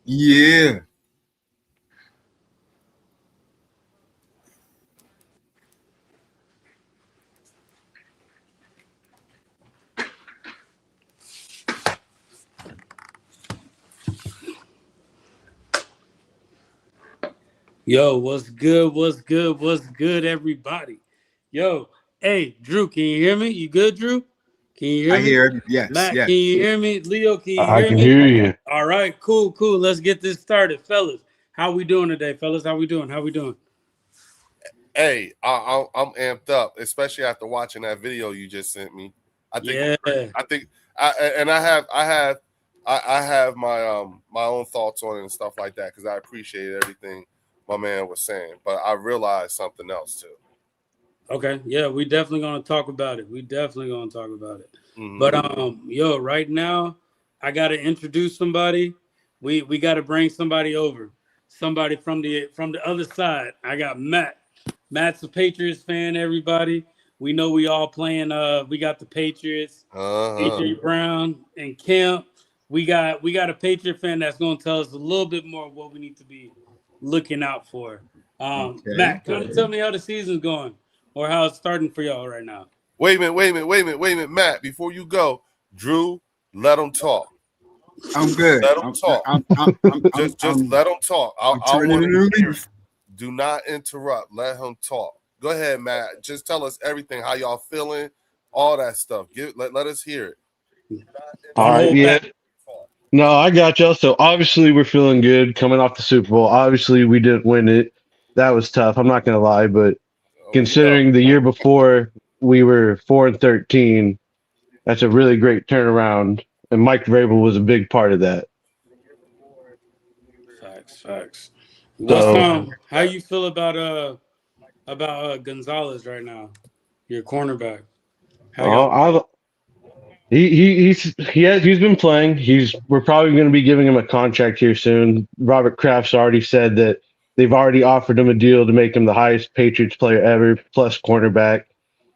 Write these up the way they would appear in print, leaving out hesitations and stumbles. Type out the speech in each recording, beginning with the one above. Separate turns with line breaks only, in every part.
Yeah.
Yo, what's good? What's good? What's good, everybody? Yo, hey, Drew, can you hear me? You good, Drew? Can you hear
I
me?
hear. Yes,
Matt, can
yes.
you hear me? Leo, can you
I
hear
can
me?
hear you.
All right, cool, cool. Let's get this started, fellas. How we doing today, fellas? How we doing? How we doing?
Hey, I'm amped up, especially after watching that video you just sent me. I think
Yeah.
I think I have my own thoughts on it and stuff like that because I appreciate everything my man was saying, but I realized something else too.
Okay. Yeah, we definitely gonna talk about it. We definitely gonna talk about it.
Mm-hmm.
But yo, right now, I gotta introduce somebody. We gotta bring somebody over. Somebody from the other side. I got Matt. Matt's a Patriots fan, everybody. We know we all playing we got the Patriots, AJ Brown and Kemp. We got a Patriot fan that's gonna tell us a little bit more of what we need to be looking out for.
Okay.
Matt, kind of tell me how the season's going or how it's starting for y'all right now.
Wait a minute, Matt. Before you go, Drew, let him talk.
I'm good.
Let him talk. Just let him talk. I
turning
want
a
to
new
hear.
leaf.
Do not interrupt. Let him talk. Go ahead, Matt. Just tell us everything, how y'all feeling, all that stuff. Let us hear it.
All right, yeah. No, I got y'all. So obviously we're feeling good coming off the Super Bowl. Obviously we didn't win it. That was tough. I'm not gonna lie, but considering the year before we were 4-13, that's a really great turnaround. And Mike Vrabel was a big part of that.
Facts. What's
So
how you feel about Gonzalez right now? Your cornerback. How
oh,
y'all
he's been playing. We're probably going to be giving him a contract here soon. Robert Kraft's already said that they've already offered him a deal to make him the highest Patriots player ever, plus cornerback.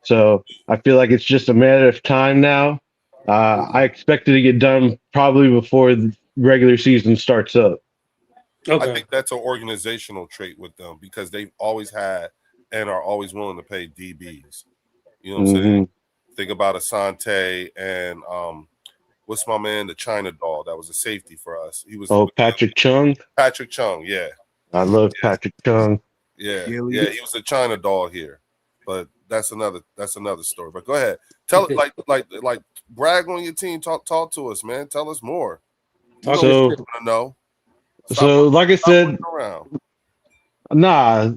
So I feel like it's just a matter of time now. I expect it to get done probably before the regular season starts up.
I think that's an organizational trait with them because they've always had and are always willing to pay DBs. You know what I'm saying? Think about Asante and what's my man, the China doll that was a safety for us. He was
Patrick Chung.
Patrick Chung, yeah.
I love Patrick Chung.
Yeah, he was a China doll here, but that's another story. But go ahead, tell it like brag on your team. Talk to us, man. Tell us more.
So like I said,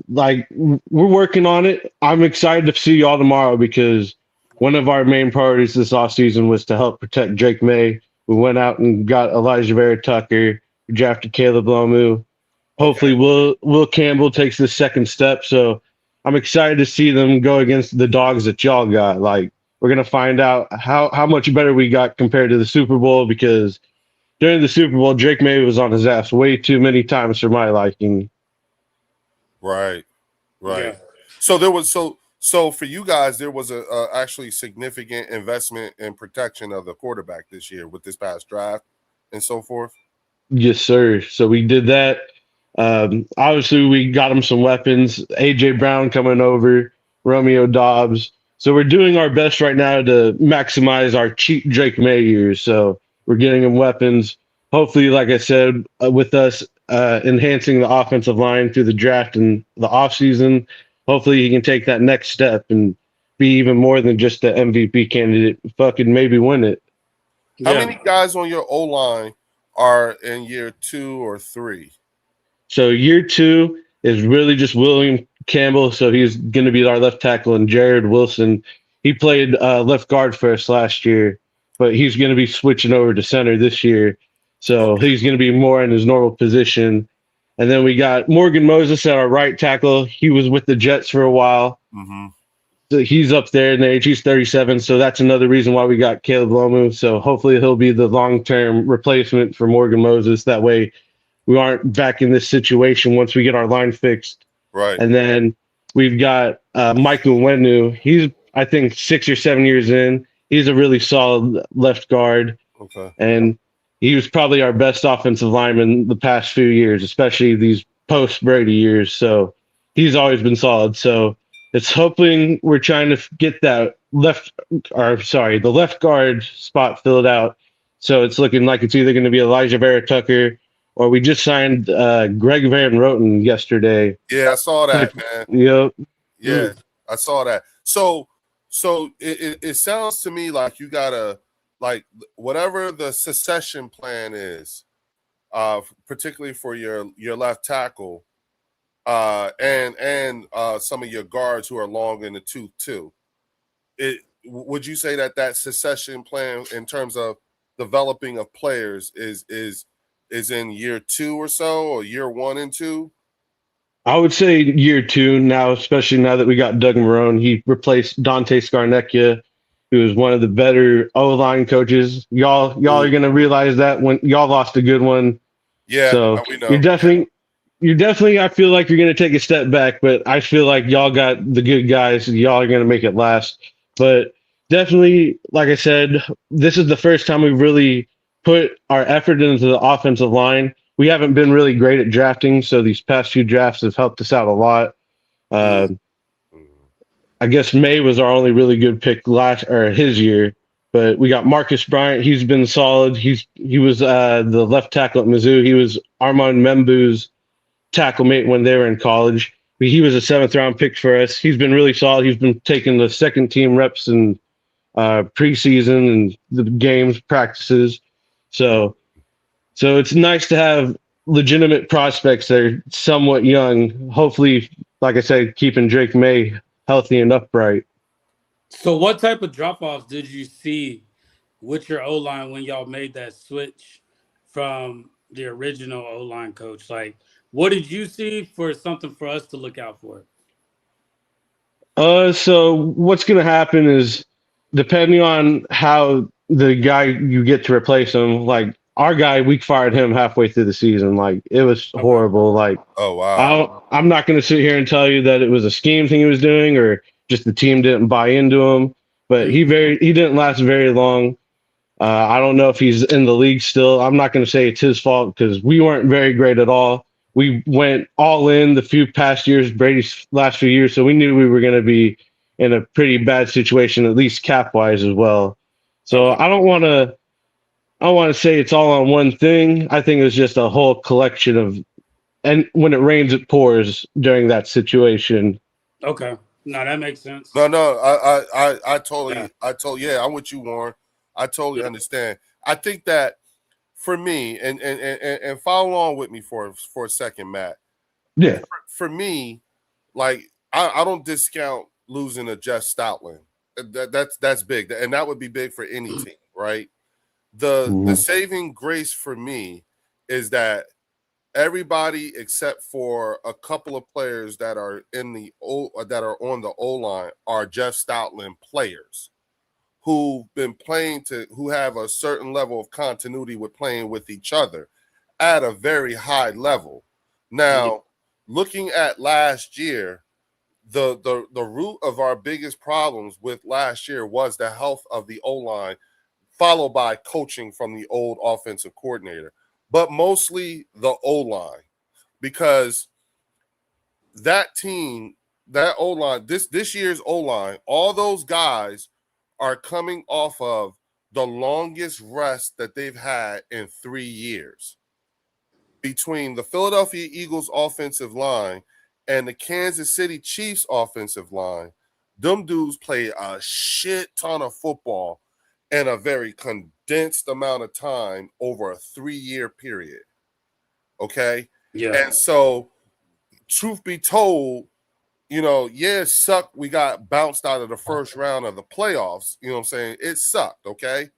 like we're working on it. I'm excited to see y'all tomorrow because one of our main priorities this offseason was to help protect Drake May. We went out and got Elijah Vera Tucker, we drafted Caleb Lomu. Hopefully Will Campbell takes the second step. So I'm excited to see them go against the dogs that y'all got. Like we're gonna find out how much better we got compared to the Super Bowl because during the Super Bowl, Drake May was on his ass way too many times for my liking.
Right.
Yeah.
So there was so for you guys, there was a actually significant investment in protection of the quarterback this year with this past draft and so forth.
Yes, sir. So we did that. Obviously, we got him some weapons. AJ Brown coming over, Romeo Dobbs. So we're doing our best right now to maximize our cheap Drake May years. So we're getting him weapons. Hopefully, like I said, with us enhancing the offensive line through the draft and the offseason, hopefully he can take that next step and be even more than just the MVP candidate. Fucking maybe win it.
How many guys on your O line are in year 2 or 3?
So year 2 is really just William Campbell. So he's going to be our left tackle, and Jared Wilson. He played left guard for us last year, but he's going to be switching over to center this year. So he's going to be more in his normal position. And then we got Morgan Moses at our right tackle. He was with the Jets for a while.
Mm-hmm.
So he's up there in age. He's 37. So that's another reason why we got Caleb Lomu. So hopefully he'll be the long-term replacement for Morgan Moses. That way we aren't back in this situation once we get our line fixed.
Right.
And then we've got Michael Nwenu. He's, I think, 6 or 7 years in. He's a really solid left guard.
Okay.
And he was probably our best offensive lineman the past few years, especially these post Brady years. So he's always been solid. So it's hoping we're trying to get that the left guard spot filled out. So it's looking like it's either going to be Elijah Vera Tucker or we just signed Greg Van Roten yesterday.
Yeah, I saw that, man.
Yep.
Yeah, I saw that. So it sounds to me like you gotta like whatever the succession plan is, particularly for your left tackle, and some of your guards who are long in the tooth too. Would you say that succession plan in terms of developing of players is in year 2 or so, or year 1 and 2?
I would say year 2 now, especially now that we got Doug Marrone. He replaced Dante Scarnecchia, who is one of the better O-line coaches. Y'all are gonna realize that when y'all lost a good one.
Yeah,
so
we know.
You're definitely. I feel like you're gonna take a step back, but I feel like y'all got the good guys. Y'all are gonna make it last. But definitely, like I said, this is the first time we've really put our effort into the offensive line. We haven't been really great at drafting, so these past few drafts have helped us out a lot. I guess May was our only really good pick his year, but we got Marcus Bryant. He's been solid. He was the left tackle at Mizzou. He was Armand Membu's tackle mate when they were in college. He was a 7th-round pick for us. He's been really solid. He's been taking the second team reps in preseason and the games practices. So it's nice to have legitimate prospects that are somewhat young. Hopefully, like I said, keeping Drake May healthy and upright.
So what type of drop-offs did you see with your O-line when y'all made that switch from the original O-line coach? Like, what did you see for something for us to look out for?
So what's going to happen is, depending on how the guy you get to replace him, like our guy, we fired him halfway through the season. Like, it was horrible. Like,
oh wow,
I'm not going to sit here and tell you that it was a scheme thing he was doing or just the team didn't buy into him. But he didn't last very long. I don't know if he's in the league still. I'm not going to say it's his fault because we weren't very great at all. We went all in the few past years, Brady's last few years, so we knew we were going to be in a pretty bad situation, at least cap-wise as well. So I don't want to say it's all on one thing. I think it was just a whole collection of, and when it rains, it pours during that situation.
Okay. No, that makes sense.
No, I totally, I'm with you, Warren. I totally understand. I think that for me, and follow along with me for a second, Matt.
Yeah.
For me, like I don't discount losing a Jeff Stoutland. That's big, and that would be big for any team, right? The saving grace for me is that everybody except for a couple of players that are on the O line are Jeff Stoutland players who've been who have a certain level of continuity with playing with each other at a very high level. Now, looking at last year, the root of our biggest problems with last year was the health of the O-line, followed by coaching from the old offensive coordinator, but mostly the O-line, because that team, that O-line, this year's O-line, all those guys are coming off of the longest rest that they've had in 3 years. Between the Philadelphia Eagles offensive line and the Kansas City Chiefs offensive line, them dudes play a shit ton of football in a very condensed amount of time over a 3-year period. Okay?
Yeah.
And so, truth be told, it sucked. We got bounced out of the first round of the playoffs. You know what I'm saying? It sucked, okay?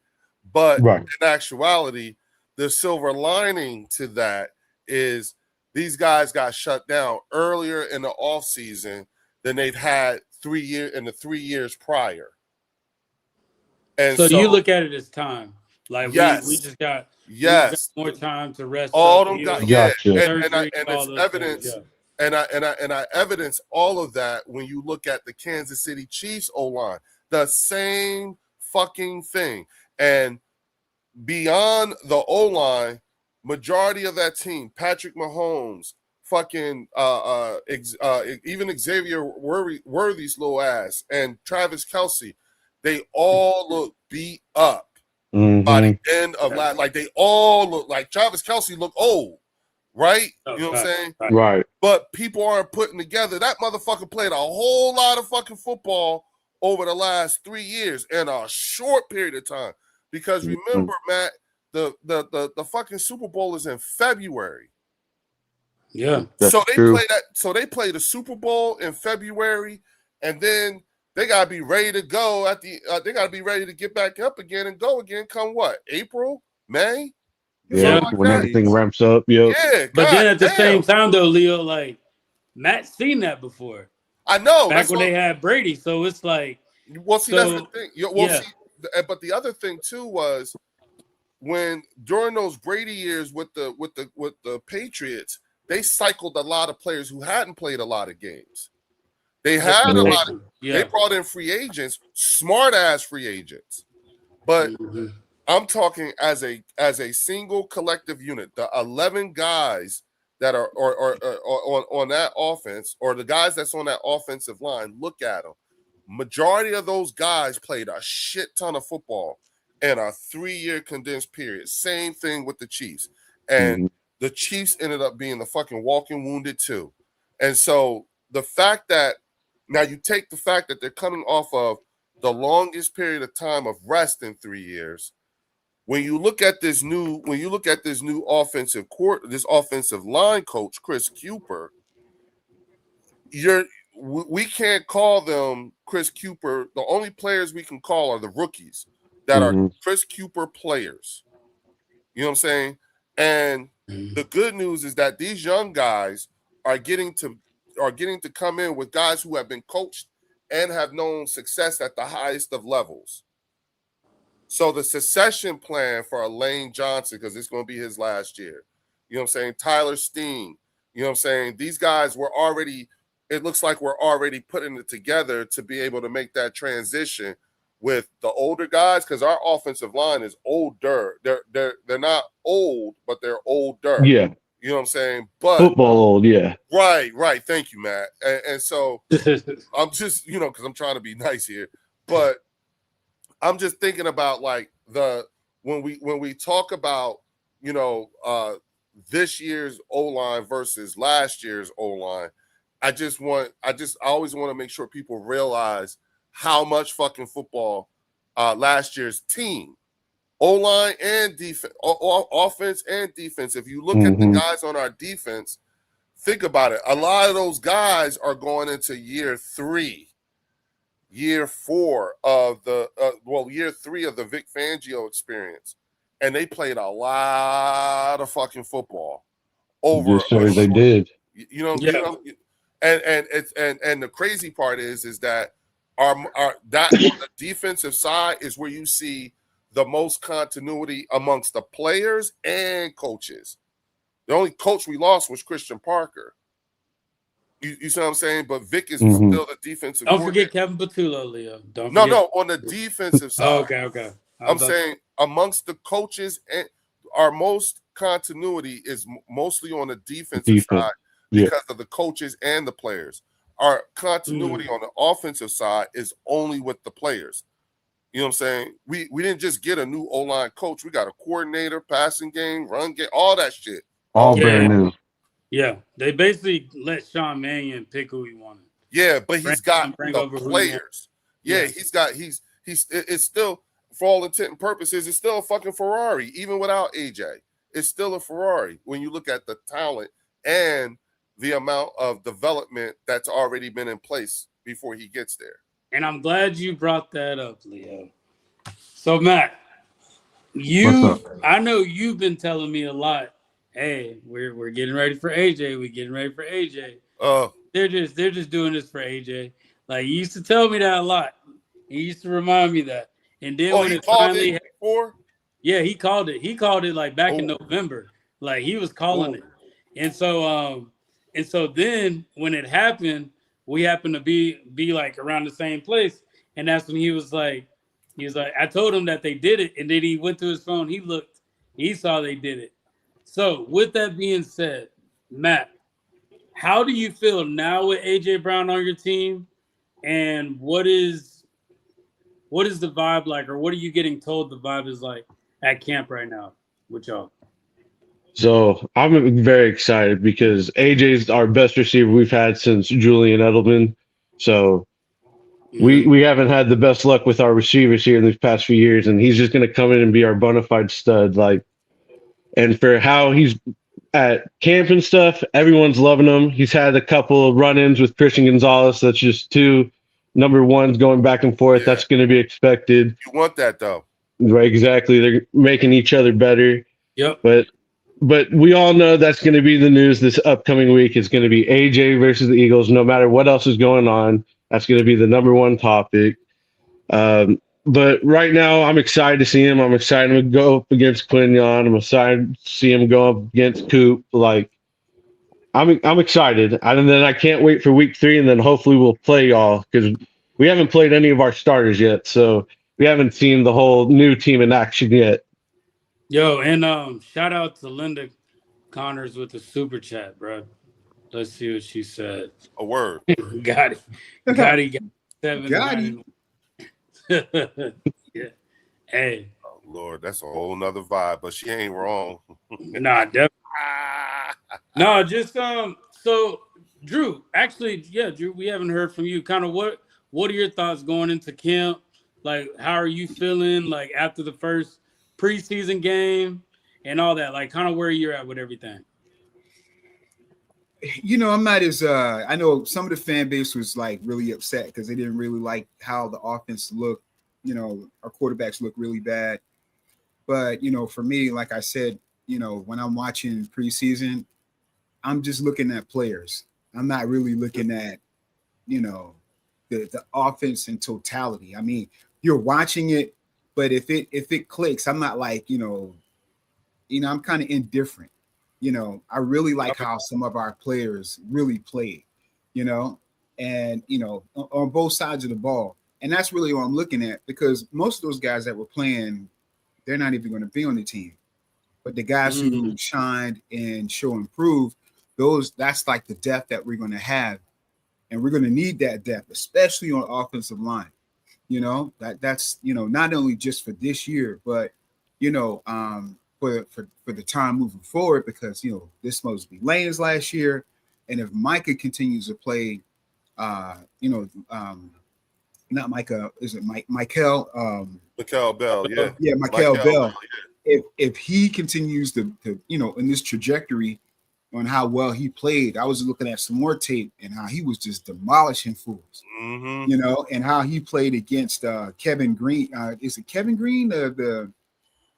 But in actuality, the silver lining to that is these guys got shut down earlier in the offseason than they've had 3 years prior. And
so you look at it as time. Like we just got more time to rest.
All them guys, and it's evidence.
Yeah.
And I evidence all of that when you look at the Kansas City Chiefs O-line. The same fucking thing. And beyond the O-line, majority of that team, Patrick Mahomes, fucking even Xavier Worthy's little ass, and Travis Kelce, they all look beat up by the end of like they all look like Travis Kelce look old, right? You know what I'm saying?
Right.
But people aren't putting together that motherfucker played a whole lot of fucking football over the last 3 years in a short period of time. Because remember, Matt, the fucking Super Bowl is in February.
Yeah.
So they play the Super Bowl in February, and then they gotta be ready to go they gotta be ready to get back up again and go again come what? April? May?
Yeah,
like
when
that.
everything ramps up. Yep.
Yeah,
but then at the same time though, Leo, like Matt's seen that before.
I know.
Back when they had Brady, so it's like
that's the thing. See, but the other thing too was when during those Brady years with the Patriots, they cycled a lot of players who hadn't played a lot of games. They had a lot of they brought in free agents, smart ass free agents. But I'm talking as a single collective unit, the 11 guys that are or on that offense, or the guys that's on that offensive line, look at them. Majority of those guys played a shit ton of football in a 3-year condensed period. Same thing with the Chiefs. And the Chiefs ended up being the fucking walking wounded too. And so the fact that now you take the fact that they're coming off of the longest period of time of rest in 3 years. When you look at this new offensive this offensive line coach, Chris Cooper, we can't call them Chris Cooper. The only players we can call are the rookies that are Chris Cooper players. You know what I'm saying? And the good news is that these young guys are getting to come in with guys who have been coached and have known success at the highest of levels. So the succession plan for Lane Johnson, because it's going to be his last year. You know what I'm saying? Tyler Steen. You know what I'm saying? These guys were already, it looks like we're already putting it together to be able to make that transition with the older guys, because our offensive line is older. They're not old, but they're older.
Yeah.
You know what I'm saying? But
football old, yeah.
Right. Thank you, Matt. And so I'm just, because I'm trying to be nice here, but I'm just thinking about like when we talk about, this year's O-line versus last year's O-line, I always want to make sure people realize how much fucking football last year's team, O-line and defense, offense and defense. If you look at the guys on our defense, think about it. A lot of those guys are going into year 3, year 4 of year 3 of the Vic Fangio experience. And they played a lot of fucking football over.
Yes, sir, they did.
And the crazy part is that that on the defensive side is where you see the most continuity amongst the players and coaches. The only coach we lost was Christian Parker. You see what I'm saying? But Vic is still the defensive.
Don't forget Kevin Patullo, Leo.
No, on the defensive side.
Okay.
I'm saying amongst the coaches, and our most continuity is mostly on the defensive side because of the coaches and the players. Our continuity on the offensive side is only with the players. You know what I'm saying? We didn't just get a new O-line coach. We got a coordinator, passing game, run game, all that shit.
All brand new.
Yeah, they basically let Sean Mannion pick who he wanted.
Yeah, but he's got the players. Yeah, it's still, for all intent and purposes, it's still a fucking Ferrari, even without AJ. It's still a Ferrari when you look at the talent and the amount of development that's already been in place before he gets there.
And I'm glad you brought that up, Leo. So, Matt, I know you've been telling me a lot. Hey, we're getting ready for AJ. We're getting ready for AJ. They're just doing this for AJ. Like, you used to tell me that a lot. He used to remind me that. And then when it finally
before?
Yeah, he called it. He called it like back in November. Like, he was calling it. And so then when it happened, we happened to be like around the same place. And that's when he was like, He was like, I told him that they did it, and then he went to his phone. He saw they did it. So with that being said, Matt, how do you feel now with AJ Brown on your team, and what is the vibe like, or what are you getting told the vibe is like at camp right now with y'all?
So I'm very excited because AJ's our best receiver we've had since Julian Edelman. So we haven't had the best luck with our receivers here in these past few years, and he's just going to come in and be our bona fide stud. And for how he's at camp and stuff, everyone's loving him. He's had a couple of run-ins with Christian Gonzalez. That's just two number ones going back and forth.
Yeah.
That's going to be expected.
You want that though,
right? Exactly. They're making each other better.
Yep.
But we all know that's going to be the news this upcoming week. It's going to be AJ versus the Eagles. No matter what else is going on, that's going to be the number one topic. But right now, I'm excited to see him. I'm excited to go up against Quinion. I'm excited to see him go up against Coop. I'm excited. And then I can't wait for week 3, and then hopefully we'll play y'all because we haven't played any of our starters yet. So we haven't seen the whole new team in action yet.
Yo, and shout out to Linda Connors with the super chat, bro. Let's see what she said.
a word.
Got it. Got 7.
Got it.
Yeah. Hey.
Oh, Lord, that's a whole nother vibe, but she ain't wrong.
Nah, definitely. No, just so Drew, actually, yeah, Drew, we haven't heard from you. Kind of what are your thoughts going into camp? Like, how are you feeling like after the first preseason game and all that? Like, kind of where you're at with everything.
You know, I'm not as I know some of the fan base was like really upset because they didn't really like how the offense looked. You know, our quarterbacks look really bad. But, you know, for me, like I said, you know, when I'm watching preseason, I'm just looking at players. I'm not really looking at, you know, the offense in totality. I mean, you're watching it, but if it clicks, I'm not like, you know, I'm kind of indifferent. You know, I really like how some of our players really played, you know, and, you know, on both sides of the ball. And that's really what I'm looking at, because most of those guys that were playing, they're not even going to be on the team. But the guys who shined and show improve, that's like the depth that we're going to have. And we're going to need that depth, especially on offensive line. You know, that's, you know, not only just for this year, but, you know, for the time moving forward, because, you know, this supposed to be Lane's last year. And if Micah continues to play, you know, not Micah, is it Michael?
Michael Bell, yeah.
Yeah, Michael Bell. If he continues to, you know, in this trajectory on how well he played, I was looking at some more tape and how he was just demolishing fools, you know, and how he played against Kevin Green. Is it Kevin Green, the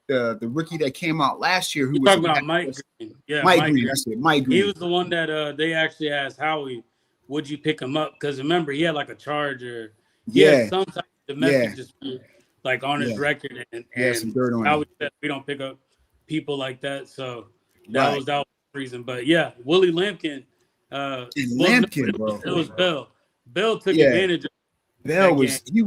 rookie that came out last year?
Who was talking about Mike Green? Yeah,
Mike Green. That's it, Mike Green.
He was the one that they actually asked Howie, would you pick him up? Because remember, he had like a charge or he had some type of domestic dispute, like on his record, and
some dirt on
Howie said we don't pick up people like that. So that was the reason. But yeah, Willie Lampkin.
Bro.
It was Bell. Bell took advantage of
Bell he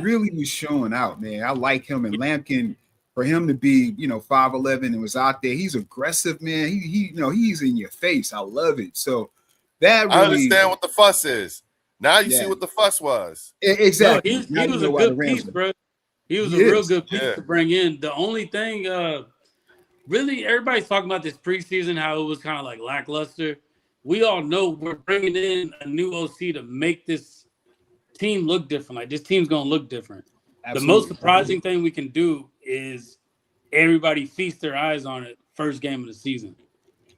really was showing out, man. I like him, and Lampkin, for him to be, you know, 5'11" and was out there, he's aggressive, man. He you know, he's in your face. I love it. So that really,
I understand what the fuss is. Now you see what the fuss was.
Exactly.
No, he was a good piece, bro. He was a real good piece to bring in. The only thing, really, everybody's talking about this preseason, how it was kind of like lackluster. We all know we're bringing in a new OC to make this team look different. Like, this team's going to look different. Absolutely. The most surprising thing we can do is everybody feast their eyes on it first game of the season.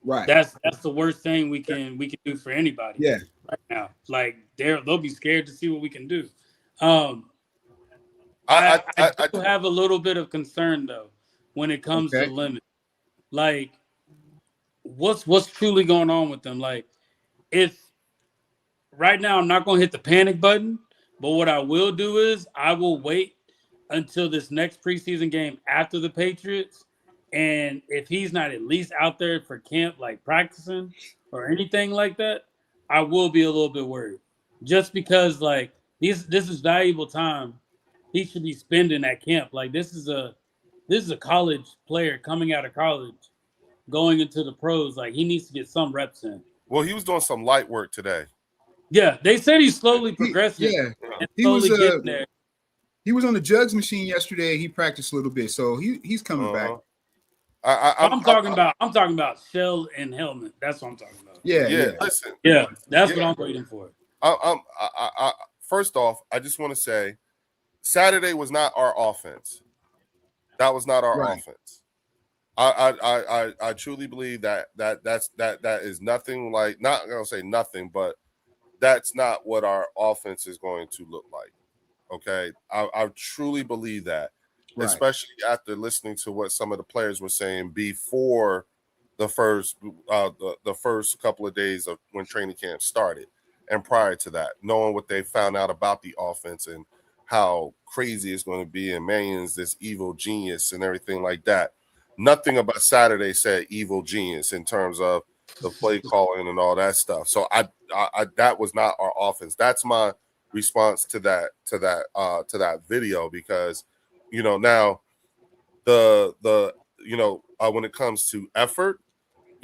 Right.
That's the worst thing we can do for anybody.
Yeah.
Right now, like they'll be scared to see what we can do. I do have a little bit of concern though when it comes to limit. Like, what's truly going on with them? Like, if right now I'm not going to hit the panic button, but what I will do is I will wait until this next preseason game after the Patriots. And if he's not at least out there for camp, like practicing or anything like that, I will be a little bit worried. Just because, like, this is valuable time he should be spending at camp. Like this is a college player coming out of college, going into the pros. Like he needs to get some reps in.
Well, he was doing some light work today.
Yeah, they said he's slowly progressing. And
he
slowly
was
getting there.
He was on the jugs machine yesterday. He practiced a little bit, so he's coming back.
I'm talking about shell and helmet. That's what I'm talking about.
Yeah.
Listen.
Yeah, that's what I'm waiting for.
First off, I just want to say, Saturday was not our offense. That was not our offense. I truly believe that is nothing like, not gonna say nothing, but that's not what our offense is going to look like. Okay, I truly believe that, especially after listening to what some of the players were saying before the first couple of days of when training camp started, and prior to that, knowing what they found out about the offense and how crazy it's going to be, and Mannion's this evil genius and everything like that. Nothing about Saturday said evil genius in terms of the play calling and all that stuff. So I that was not our offense. That's my response to that video, because now the when it comes to effort,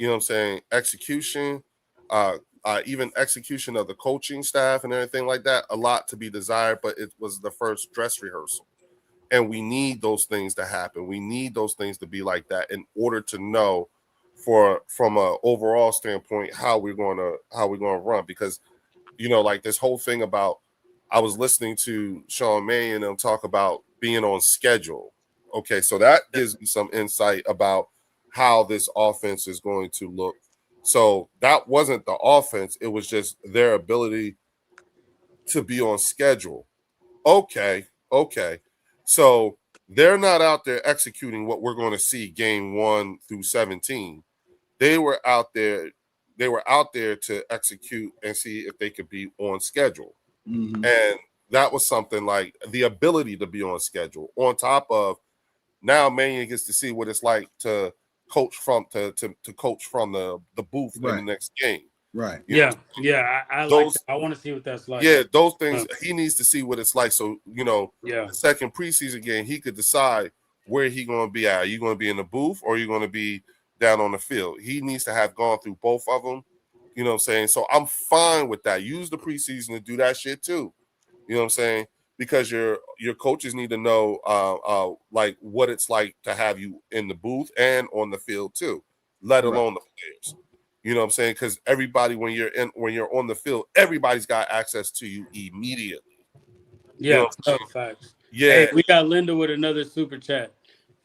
I'm saying, execution, even execution of the coaching staff and everything like that, a lot to be desired, but it was the first dress rehearsal. And we need those things to happen. We need those things to be like that in order to know from an overall standpoint how we're going to run. Because, like this whole thing about, I was listening to Sean Mannion and talk about being on schedule. Okay, so that gives me some insight about how this offense is going to look. So that wasn't the offense. It was just their ability to be on schedule. Okay. So they're not out there executing what we're going to see game 1 through 17. They were out there to execute and see if they could be on schedule. Mm-hmm. And that was something like the ability to be on schedule. On top of, now Mannion gets to see what it's like to coach from coach from the booth in the next game.
Right.
I like that. I want to see what that's like.
Yeah, those things he needs to see what it's like. So, the second preseason game, he could decide where he going to be at. Are you going to be in the booth, or are you going to be down on the field? He needs to have gone through both of them. You know what I'm saying? So I'm fine with that. Use the preseason to do that shit too. You know what I'm saying? Because your coaches need to know like what it's like to have you in the booth and on the field too, let alone the players. You know what I'm saying? Because everybody, when you're on the field, everybody's got access to you immediately.
Yeah, facts.
Yeah.
Hey, we got Linda with another super chat,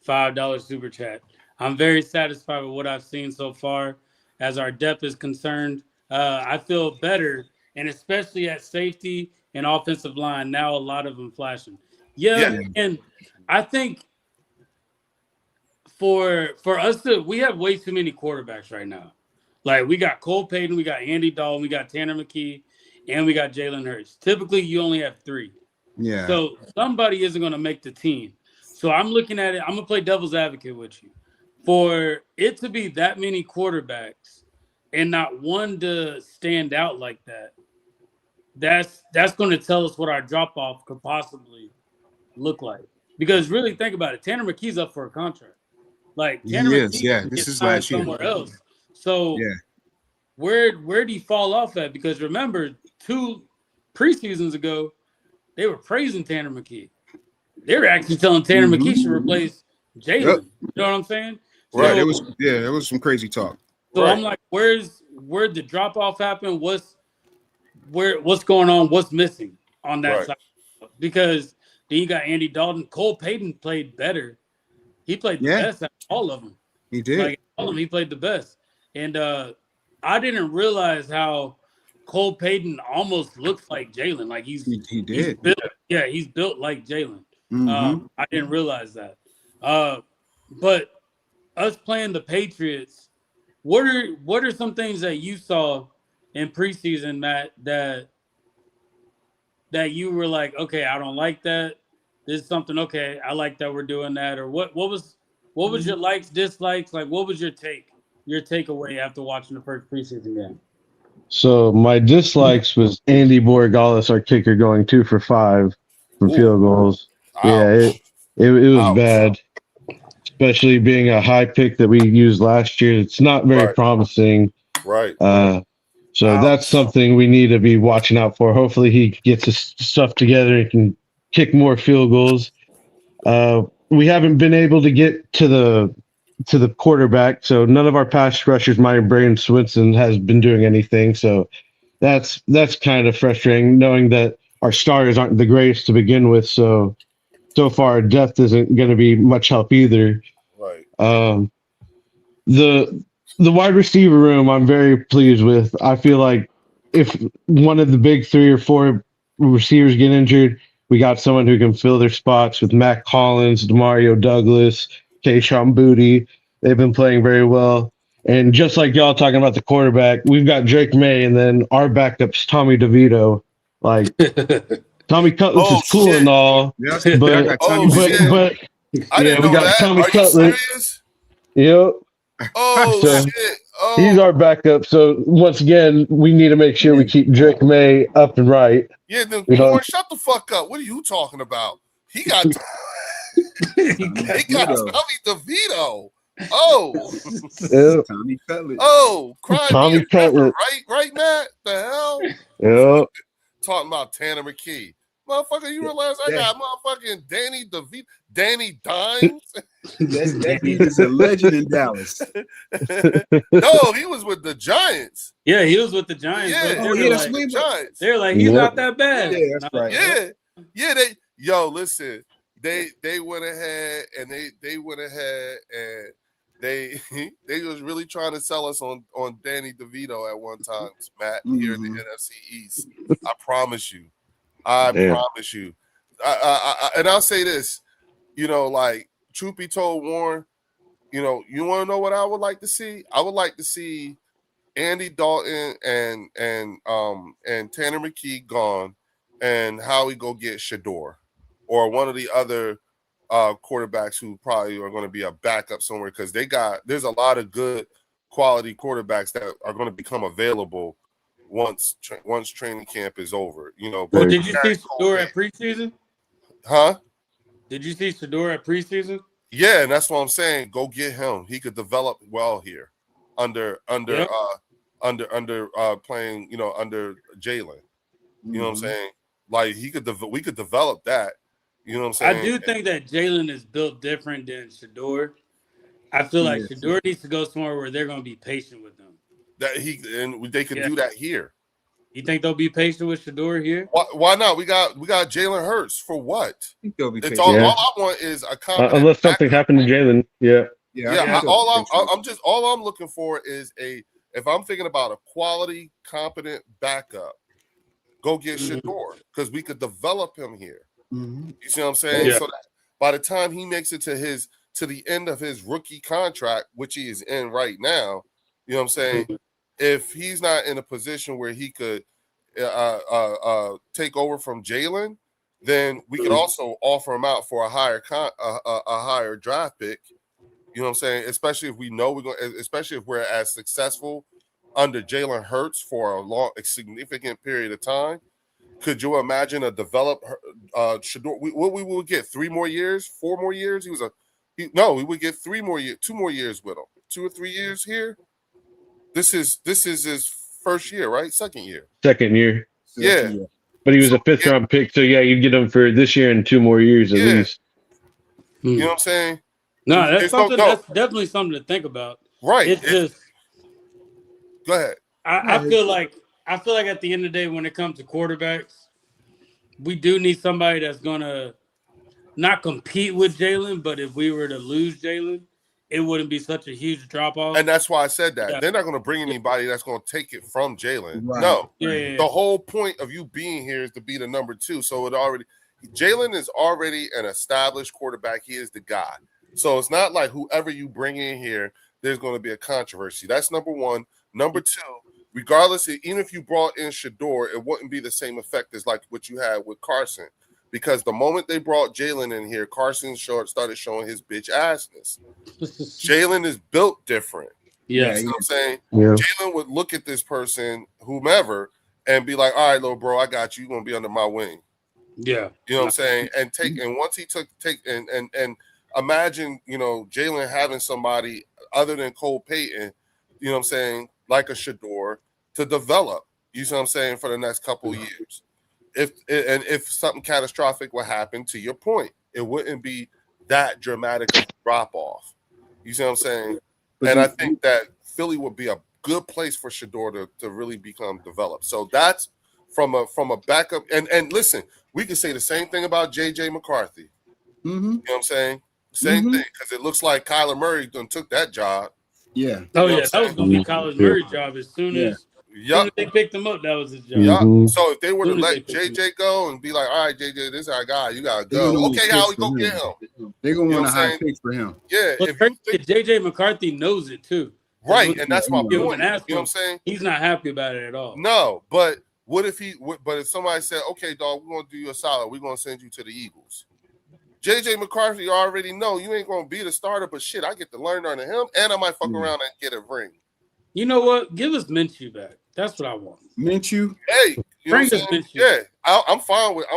$5 super chat. I'm very satisfied with what I've seen so far. As our depth is concerned, I feel better, and especially at safety and offensive line. Now a lot of them flashing. Yeah. And I think for us we have way too many quarterbacks right now. Like, we got Cole Payton, we got Andy Dalton, we got Tanner McKee, and we got Jalen Hurts. Typically, you only have 3.
Yeah.
So somebody isn't going to make the team. So I'm looking at it. I'm going to play devil's advocate with you. For it to be that many quarterbacks and not one to stand out like that, that's going to tell us what our drop-off could possibly look like. Because really, think about it. Tanner McKee's up for a contract. Like, Tanner McKee
this is last year.
Somewhere else. So where do you fall off at? Because remember, 2 preseasons ago, they were praising Tanner McKee. They were actually telling Tanner McKee should replace Jalen. Yep. You know what I'm saying?
Right. So, there was some crazy talk.
So I'm like, where'd the drop off happen? What's going on? What's missing on that side? Because then you got Andy Dalton. Cole Payton played better. He played the best out of all of them.
He did.
Like, all of them, he played the best. And I didn't realize how Cole Payton almost looks like Jalen. Like he did. He's built like Jalen. Mm-hmm. I didn't realize that. But us playing the Patriots, what are some things that you saw in preseason, Matt, that you were like, okay, I don't like that. This is something, okay, I like that we're doing that. Or what was your likes, dislikes? Like, what was your takeaway after watching the first preseason game?
So my dislikes was Andy Borregales, our kicker, going 2 for 5 from field goals. it was
Ouch.
bad, especially being a high pick that we used last year. It's not very promising.
Right.
So that's something we need to be watching out for. Hopefully he gets his stuff together and can kick more field goals. We haven't been able to get to the quarterback, so none of our pass rushers, minus Braden Swinson, has been doing anything. So that's kind of frustrating, knowing that our starters aren't the greatest to begin with. So far, depth isn't going to be much help either.
Right.
The wide receiver room, I'm very pleased with. I feel like if one of the big 3 or 4 receivers get injured, we got someone who can fill their spots with Matt Collins, Demario Douglas, Kayshon Boutte. They've been playing very well. And just like y'all talking about the quarterback, we've got Drake May, and then our backup's Tommy DeVito. Like Tommy Cutlets is cool and all,
Yes,
but
I didn't know
we got
that.
Tommy
Are you
Cutlets.
serious?
Yep.
Oh shit! Oh,
he's our backup. So once again, we need to make sure we keep Drake May up and right.
Yeah, then Warren, shut the fuck up. What are you talking about? He got Tommy DeVito. Oh,
Tommy Cutlet.
Oh, cry
Tommy
me a river,
Cutlet.
right, Matt? The hell?
Yep.
Talking about Tanner McKee. Motherfucker, you realize I got motherfucking Danny DeVito, Danny Dimes?
that dude is a legend in Dallas.
No, he was with the Giants.
Yeah, he was with the Giants.
Yeah,
that's
the Giants.
They're like, he's not that bad.
Yeah, that's right.
Yeah. Listen, they went ahead and they went ahead and they was really trying to sell us on Danny DeVito at one time, Matt, here in the NFC East. I promise you. Promise you. And I'll say this, like, truth be told, Warren, you want to know what I would like to see? I would like to see Andy Dalton and Tanner McKee gone, and how we go get Shador or one of the other quarterbacks who probably are going to be a backup somewhere, because there's a lot of good quality quarterbacks that are going to become available once training camp is over.
Well, did you see Shador at preseason?
Huh?
Did you see Shador at preseason?
Yeah, and that's what I'm saying. Go get him. He could develop well here under playing, under Jalen. You know what I'm saying? Like we could develop that. You know what I'm saying?
I do think that Jalen is built different than Shador. I feel like Shador needs to go somewhere where they're going to be patient with him.
They could do that here.
You think they'll be patient with Shador here?
Why not? We got Jalen Hurts for what?
I think they'll be patient.
All I want is a confident
unless something happened to Jalen.
All I'm looking for is if I'm thinking about a quality, competent backup, go get Shador, because we could develop him here. You see what I'm saying?
Yeah.
So that by the time he makes it to the end of his rookie contract, which he is in right now, you know what I'm saying? If he's not in a position where he could take over from Jalen, then we could also offer him out for a higher draft pick. You know what I'm saying? Especially if we know especially if we're as successful under Jalen Hurts for a significant period of time. Could you imagine a developed Shador? We would get 3 more years, 4 more years. We would get 3 more years, 2 more years with him, 2 or 3 years here. This is his first year, right? Second year.
Yeah. But he was a 5th round pick, so you get him for this year and 2 more years at least.
You know what I'm saying?
No, that's definitely something to think about.
Right.
It's just
go ahead.
I feel like at the end of the day, when it comes to quarterbacks, we do need somebody that's gonna not compete with Jalen, but if we were to lose Jalen, it wouldn't be such a huge drop off.
And that's why I said that. They're not going to bring anybody that's going to take it from Jalen.
Right.
No.
Yeah.
The whole point of you being here is to be the number 2. So Jalen is already an established quarterback. He is the guy. So it's not like whoever you bring in here, there's going to be a controversy. That's number 1. Number 2, regardless, even if you brought in Shador, it wouldn't be the same effect as like what you had with Carson. Because the moment they brought Jalen in here, Carson started showing his bitch assness. Jalen is built different.
Yeah.
You know what I'm saying?
Yeah.
Jalen would look at this person, whomever, and be like, all right, little bro, I got you. You're going to be under my wing.
Yeah.
You know what I'm saying? And once he take and imagine, Jalen having somebody other than Cole Payton, you know what I'm saying, like a Shador to develop, you see what I'm saying, for the next couple of years. If something catastrophic would happen, to your point, it wouldn't be that dramatic of a drop off. You see what I'm saying? And I think that Philly would be a good place for Shador to really become developed. So that's from a backup. And listen, we can say the same thing about J.J. McCarthy.
Mm-hmm.
You know what I'm saying? Same thing, because it looks like Kyler Murray done took that job.
Yeah.
Oh, yeah, that was going to be Kyler Murray's job as soon as they picked him up. That was his job.
Yeah. So if they were to let JJ go and be like, all right, JJ, this is our guy, you gotta go. Okay, how we go get him?
They're gonna want a high pick for him.
Yeah.
But if JJ McCarthy knows it too.
Right, and that's my point. You know
what I'm saying? He's not happy about it at all.
No, but what if if somebody said, okay, dog, we're gonna do you a solid, we're gonna send you to the Eagles. JJ McCarthy already know you ain't gonna be the starter, but shit, I get to learn under him, and I might fuck around and get a ring.
You know what? Give us Minshew back. That's what I want.
Minshew?
Hey, you know
bring us Minshew.
Yeah, I'm fine with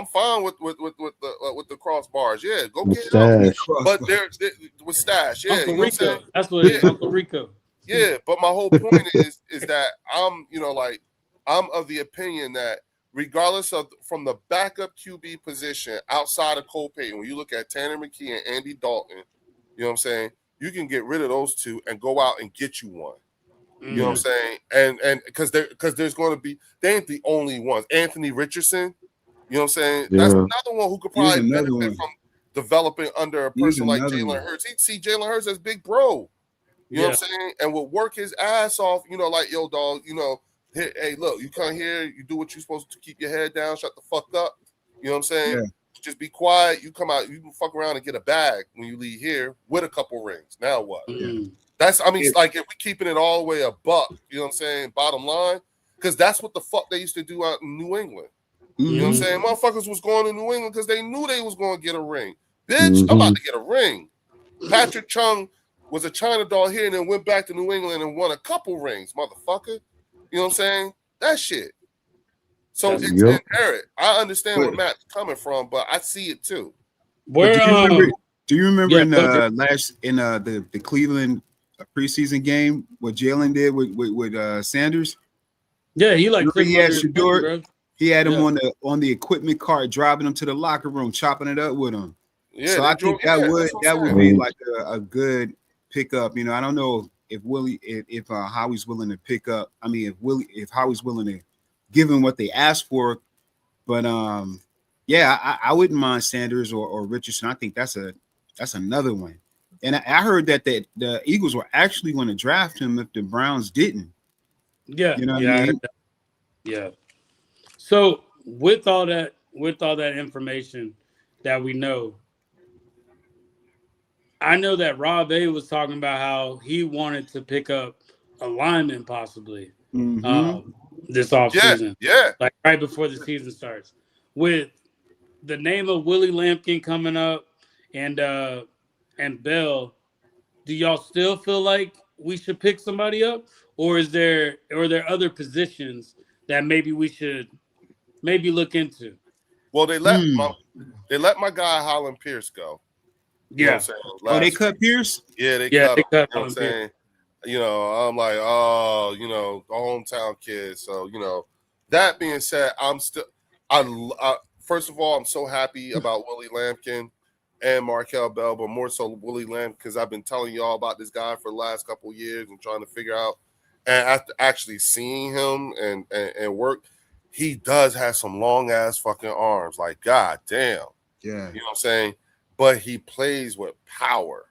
the crossbars. Yeah, go get him. But there's with Stash. Yeah,
Uncle
you know
Rico.
what I'm saying?
That's what it is, Uncle Rico.
Yeah, but my whole point is that I'm of the opinion that regardless of from the backup QB position outside of Cole Payton, when you look at Tanner McKee and Andy Dalton, you know what I'm saying, you can get rid of those two and go out and get you one. You know what I'm saying? And because there's going to be, they ain't the only ones. Anthony Richardson, you know what I'm saying? That's another one who could probably benefit from developing under a person like Jalen Hurts. He'd see Jalen Hurts as big bro. You know what I'm saying? And would work his ass off, like, yo, dog, hey, look, you come here, you do what you're supposed to, keep your head down, shut the fuck up. You know what I'm saying? Yeah. Just be quiet. You come out, you can fuck around and get a bag when you leave here with a couple rings. Now what? That's, like, if we keeping it all the way a buck, you know what I'm saying, bottom line, because that's what the fuck they used to do out in New England. You know what I'm saying? Motherfuckers was going to New England because they knew they was going to get a ring. Bitch, I'm about to get a ring. Patrick Chung was a China doll here and then went back to New England and won a couple rings, motherfucker. You know what I'm saying? That shit. So it's inherent. I understand where Matt's coming from, but I see it too.
Do you remember in the Cleveland preseason game what Jalen did with Sanders?
Yeah, he
had Shador. He had him on the equipment cart, driving him to the locker room, chopping it up with him. Yeah, so I think that would be like a good pickup. I don't know if Howie's willing to pick up. If Howie's willing to give him what they asked for, but I wouldn't mind Sanders or Richardson. I think that's another one. And I heard that the Eagles were actually going to draft him if the Browns didn't.
Yeah,
you know what I mean?
Yeah. So with all that information that we know, I know that Rob A was talking about how he wanted to pick up a lineman possibly this offseason.
Yeah.
Like right before the season starts. With the name of Willie Lampkin coming up and Bell, do y'all still feel like we should pick somebody up? Or are there other positions that maybe we should look into?
Well, they let my guy Holland Pierce go. You know what I'm saying?
They cut Pierce?
Yeah, they cut him. You know what I'm saying? I'm like, the hometown kid. So, that being said, first of all, I'm so happy about Willie Lampkin and Markel Bell, but more so Willie Lampkin, because I've been telling y'all about this guy for the last couple of years and trying to figure out. And after actually seeing him and work, he does have some long ass fucking arms. Like, god damn.
Yeah.
You know what I'm saying? But he plays with power.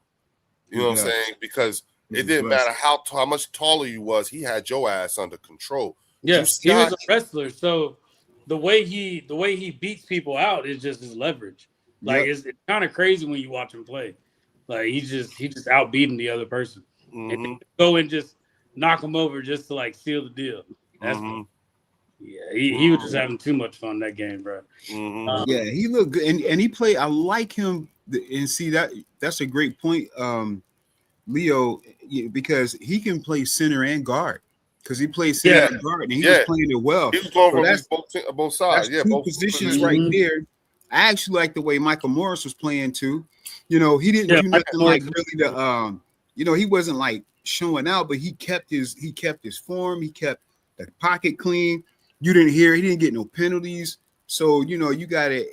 You know what I'm saying? Because it didn't matter how much taller you was, he had your ass under control.
Yes, he was a wrestler. So the way he beats people out is just his leverage. Like it's kind of crazy when you watch him play. Like he just outbeating the other person. And then go and just knock him over just to like seal the deal. That's he was just having too much fun that game, bro.
He looked good, and he played. I like him, and see that's a great point, Leo, because he can play center and guard. Because he plays center and guard, and he was playing it well.
He was going from both sides.
That's two positions right there I actually like the way Michael Morris was playing too. He didn't
Yeah,
do
Michael
nothing
Morris.
like really he wasn't like showing out, but he kept his form. He kept the pocket clean. You didn't hear he didn't get no penalties. So you got a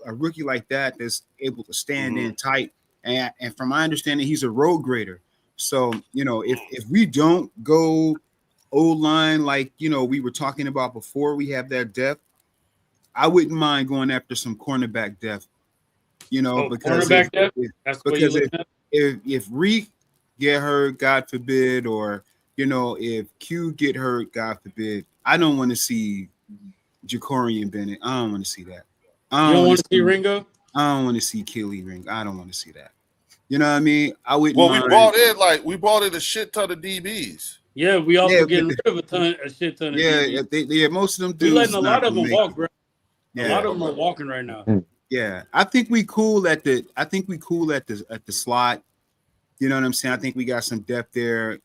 rookie like that that's able to stand in tight. And from my understanding, he's a road grader. So if we don't go O-line like we were talking about before, we have that depth. I wouldn't mind going after some cornerback depth. Because
cornerback depth. That's what you looking at.
if Reek get hurt, God forbid, or if Q get hurt, God forbid, I don't want to see Jacorian Bennett. I don't want to see that.
You don't want to see Ringo?
I don't want to see Kelly Ring. I don't want to see that. You know what I mean? I wouldn't
Well,
mind.
we brought in a shit ton of DBs.
Yeah, we also getting rid of a shit ton of DBs.
Most of them
We
dudes.
letting a lot of them walk, bro.
Yeah.
A lot of them are walking right now.
Yeah, I think we cool at the slot. You know what I'm saying? I think we got some depth there.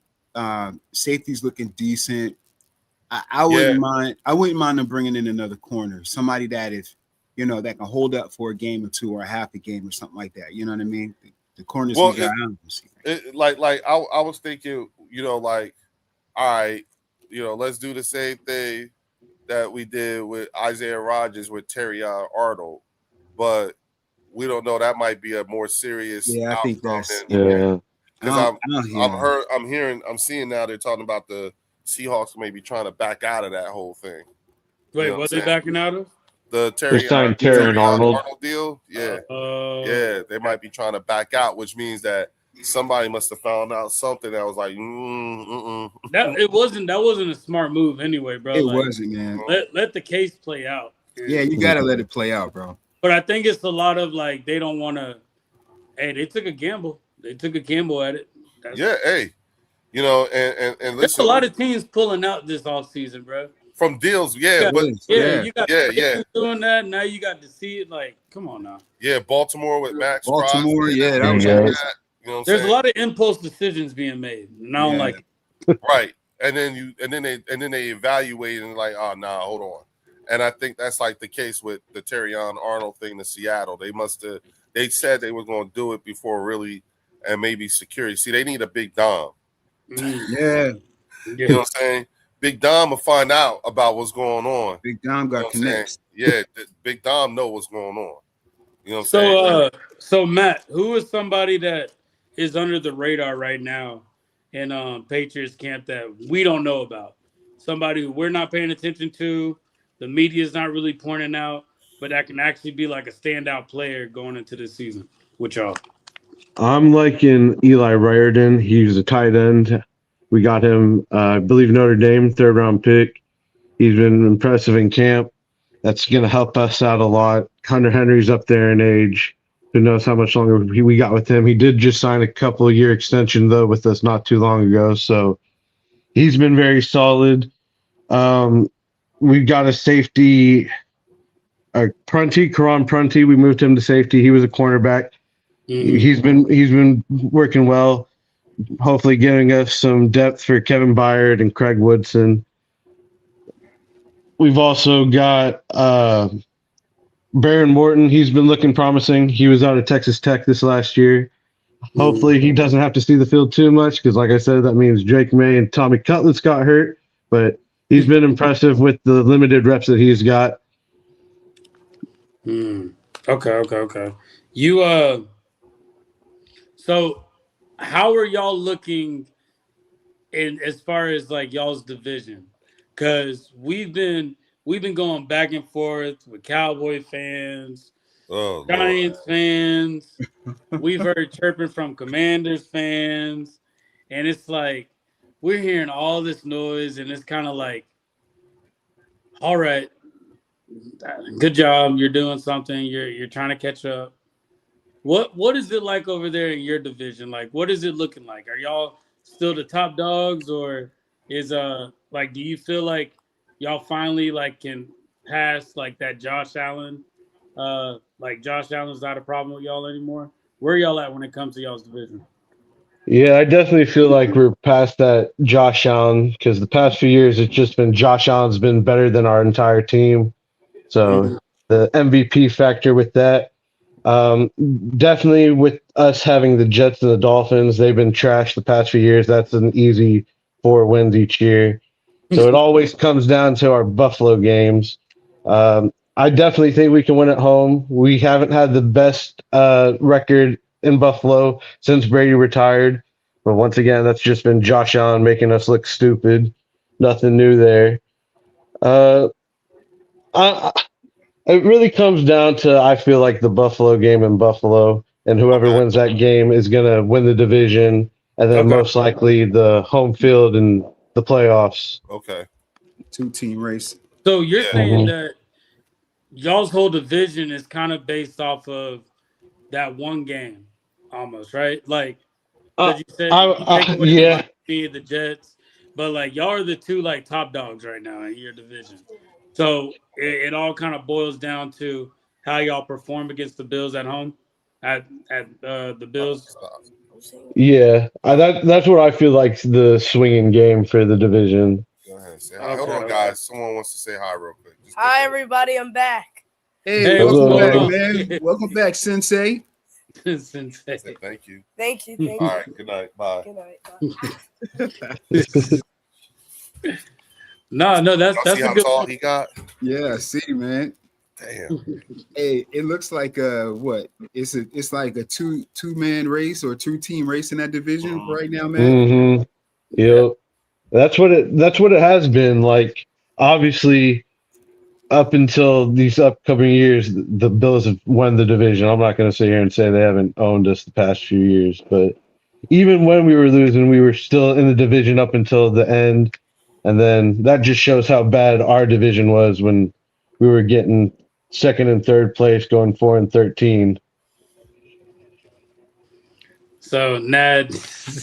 Safety's looking decent. I wouldn't mind. I wouldn't mind them bringing in another corner, somebody that is, that can hold up for a game or two or a half a game or something like that. You know what I mean? The corners.
Well,
we got, I don't see that.
I was thinking, all right, let's do the same thing that we did with Isaiah Rodgers with Terrion Arnold, but we don't know. That might be a more serious.
Yeah, I think that's
because I'm seeing now they're talking about the Seahawks maybe trying to back out of that whole thing.
Wait, what they backing out of?
The Terrion Arnold deal. Yeah, they might be trying to back out, which means that somebody must have found out something that was like,
That wasn't a smart move anyway, bro.
It wasn't, man.
Let the case play out.
Yeah, you gotta let it play out, bro.
But I think it's a lot of they don't want to. Hey, they took a gamble. They took a gamble at it.
And listen,
there's a lot of teams pulling out this offseason, bro.
From deals,
you got doing that. Now you got to see it. Come on now.
Yeah, Baltimore with Max.
Baltimore, that was
that.
There's a lot of impulse decisions being made, and I don't like
it. Right, and then they evaluate and oh nah, hold on. And I think that's the case with the Terrion Arnold thing to Seattle. They said they were going to do it before really, and maybe security. See, they need a big Dom.
Yeah.
You know what I'm saying? Big Dom will find out about what's going on.
Big Dom got connects.
Yeah, Big Dom know what's going on. You know what I'm saying?
So Matt, who is somebody that is under the radar right now in Patriots camp that we don't know about? Somebody who we're not paying attention to, the media is not really pointing out, but that can actually be a standout player going into the season with y'all.
I'm liking Eli Riordan. He's a tight end. We got him, I believe, Notre Dame, 3rd-round pick. He's been impressive in camp. That's going to help us out a lot. Hunter Henry's up there in age. Who knows how much longer we got with him. He did just sign a couple-year extension, though, with us not too long ago. So he's been very solid. We've got a safety, Karan Prunty. We moved him to safety. He was a cornerback. He's been working well. Hopefully giving us some depth for Kevin Byard and Craig Woodson. We've also got Baron Morton. He's been looking promising. He was out of Texas Tech this last year. Hopefully he doesn't have to see the field too much because, like I said, that means Drake May and Tommy Cutlets got hurt. But he's been impressive with the limited reps that he's got.
Okay. So how are y'all looking in as far as y'all's division? Because we've been going back and forth with Cowboy fans, Giants fans. We've heard chirping from Commanders fans, and it's we're hearing all this noise, and it's kind of all right, good job, you're doing something, you're trying to catch up. What is it like over there in your division? What is it looking like? Are y'all still the top dogs, or is do you feel like y'all finally can pass that Josh Allen? Josh Allen's not a problem with y'all anymore. Where are y'all at when it comes to y'all's division?
Yeah, I definitely feel like we're past that Josh Allen because the past few years it's just been Josh Allen's been better than our entire team. So the MVP factor with that. Definitely with us having the Jets and the Dolphins, they've been trashed the past few years. That's an easy 4 wins each year. So it always comes down to our Buffalo games. I definitely think we can win at home. We haven't had the best record in Buffalo since Brady retired. But once again, that's just been Josh Allen making us look stupid. Nothing new there. Uh, I, it really comes down to I feel like the Buffalo game in Buffalo, and whoever
Okay.
wins that game is gonna win the division, and then
Okay.
most likely the home field and the playoffs.
Okay.
2-team race.
So you're
Yeah.
saying
Mhm.
that y'all's whole division is kind of based off of that one game, almost, right? Like, because you said you take away the
Yeah,
Miami, the Jets, but like y'all are the two like top dogs right now in your division. So it all kind of boils down to how y'all perform against the Bills at home, at the Bills.
Stop.
yeah. That's what I feel like the swinging game for the division.
Go ahead. Say hi. Hold
Okay.
on, guys. Someone wants to say hi real quick. Just go
Hi,
ahead.
everybody. I'm back.
Hey,
Hey, what's
welcome
going
back,
on?
man. Welcome back, Sensei.
Sensei.
Say thank you.
Thank you. Thank
All
you.
right. Good night. Bye.
Good night. Bye.
No, that's
Y'all see
a
how
good
tall
one.
he got?
Yeah, see, man.
Damn.
Hey, it looks like what? It's like a two-man race or 2-team race in that division right now, man.
Mm-hmm. Yep. That's what it has been. Like obviously up until these upcoming years, the Bills have won the division. I'm not gonna sit here and say they haven't owned us the past few years, but even when we were losing, we were still in the division up until the end. And then that just shows how bad our division was when we were getting second and third place, going 4-13.
So Nad,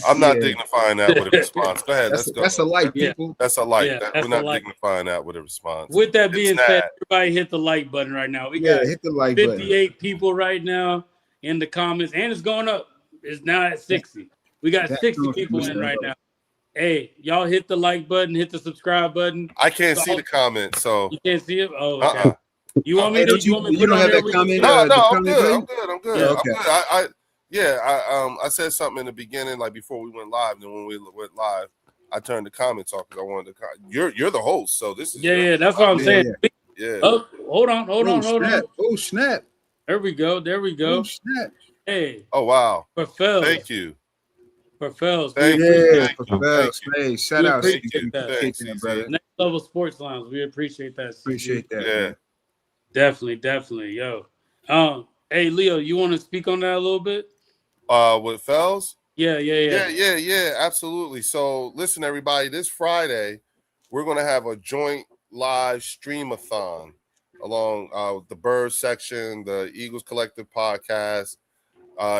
I'm not
Yeah.
dignifying that with a response. Go ahead. Let's go.
That's a like,
Yeah.
people.
That's a like.
Yeah,
That
that's
we're
a
not
like.
dignifying that with a response.
With that
It's
being
not.
said, everybody hit the like button right now. We
Yeah,
got
hit the like button.
58 people right now in the comments, and it's going up. It's now at 60. We got
That's
60
doing
people
some
in right
stuff.
now. Hey, y'all hit the like button, hit the subscribe button.
I can't see the comment, so
You can't see it? Oh, okay.
uh-uh.
You want me
Hey,
to
don't
you want me to
you
put it
don't
on
have
there?
that
We can see
comment?
it?
No,
The
I'm
comment
good.
button?
I'm good. I'm good.
Yeah,
okay.
I said something in the beginning, like before we went live. Then when we went live, I turned the comments off because I wanted to. You're the host, so this is
Yeah, that's what I'm saying.
Yeah.
Oh, hold on.
Oh, snap.
There we go.
Oh, snap.
Hey,
Oh wow.
for Fells.
Thank you.
For Fells.
Thank
We
you.
appreciate
Yeah,
Thank
for
you.
Fells.
Thank you.
Hey, shout
We
out to
appreciate
you.
that.
Thanks,
Kicking it,
CZ.
brother.
Next Level Sports Lounge. We appreciate that. CZ.
Appreciate that.
Yeah.
Man.
Definitely, yo. Hey Leo, you want to speak on that a little bit?
With Fells?
Yeah.
Absolutely. So listen, everybody, this Friday, we're gonna have a joint live stream-a-thon along the Bird section, the Eagles Collective podcast,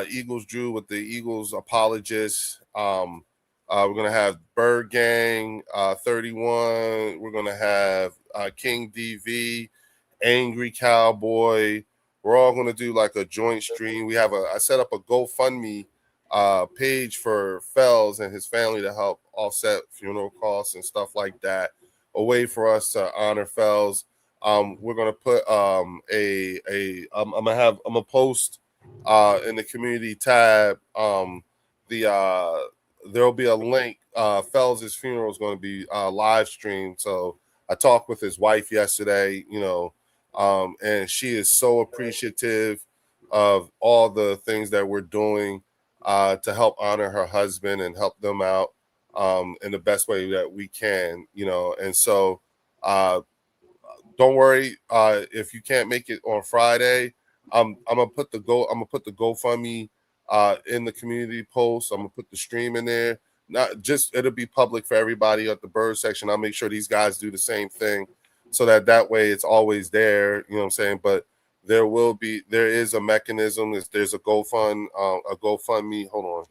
Eagles Drew with the Eagles apologists. We're gonna have Bird Gang 31. We're gonna have King DV, Angry Cowboy. We're all gonna do like a joint stream. I set up a GoFundMe page for Fells and his family to help offset funeral costs and stuff like that. A way for us to honor Fells. We're gonna put I'm gonna post in the community tab there'll be a link. Fells' funeral is going to be live streamed. So I talked with his wife yesterday, and she is so appreciative of all the things that we're doing to help honor her husband and help them out in the best way that we can, and so don't worry if you can't make it on Friday. I'm gonna put the GoFundMe in the community post. I'm gonna put the stream in there. Not just it'll be public for everybody at the Bird section. I'll make sure these guys do the same thing, so that way it's always there. You know what I'm saying? But there is a mechanism. There's a GoFundMe. Hold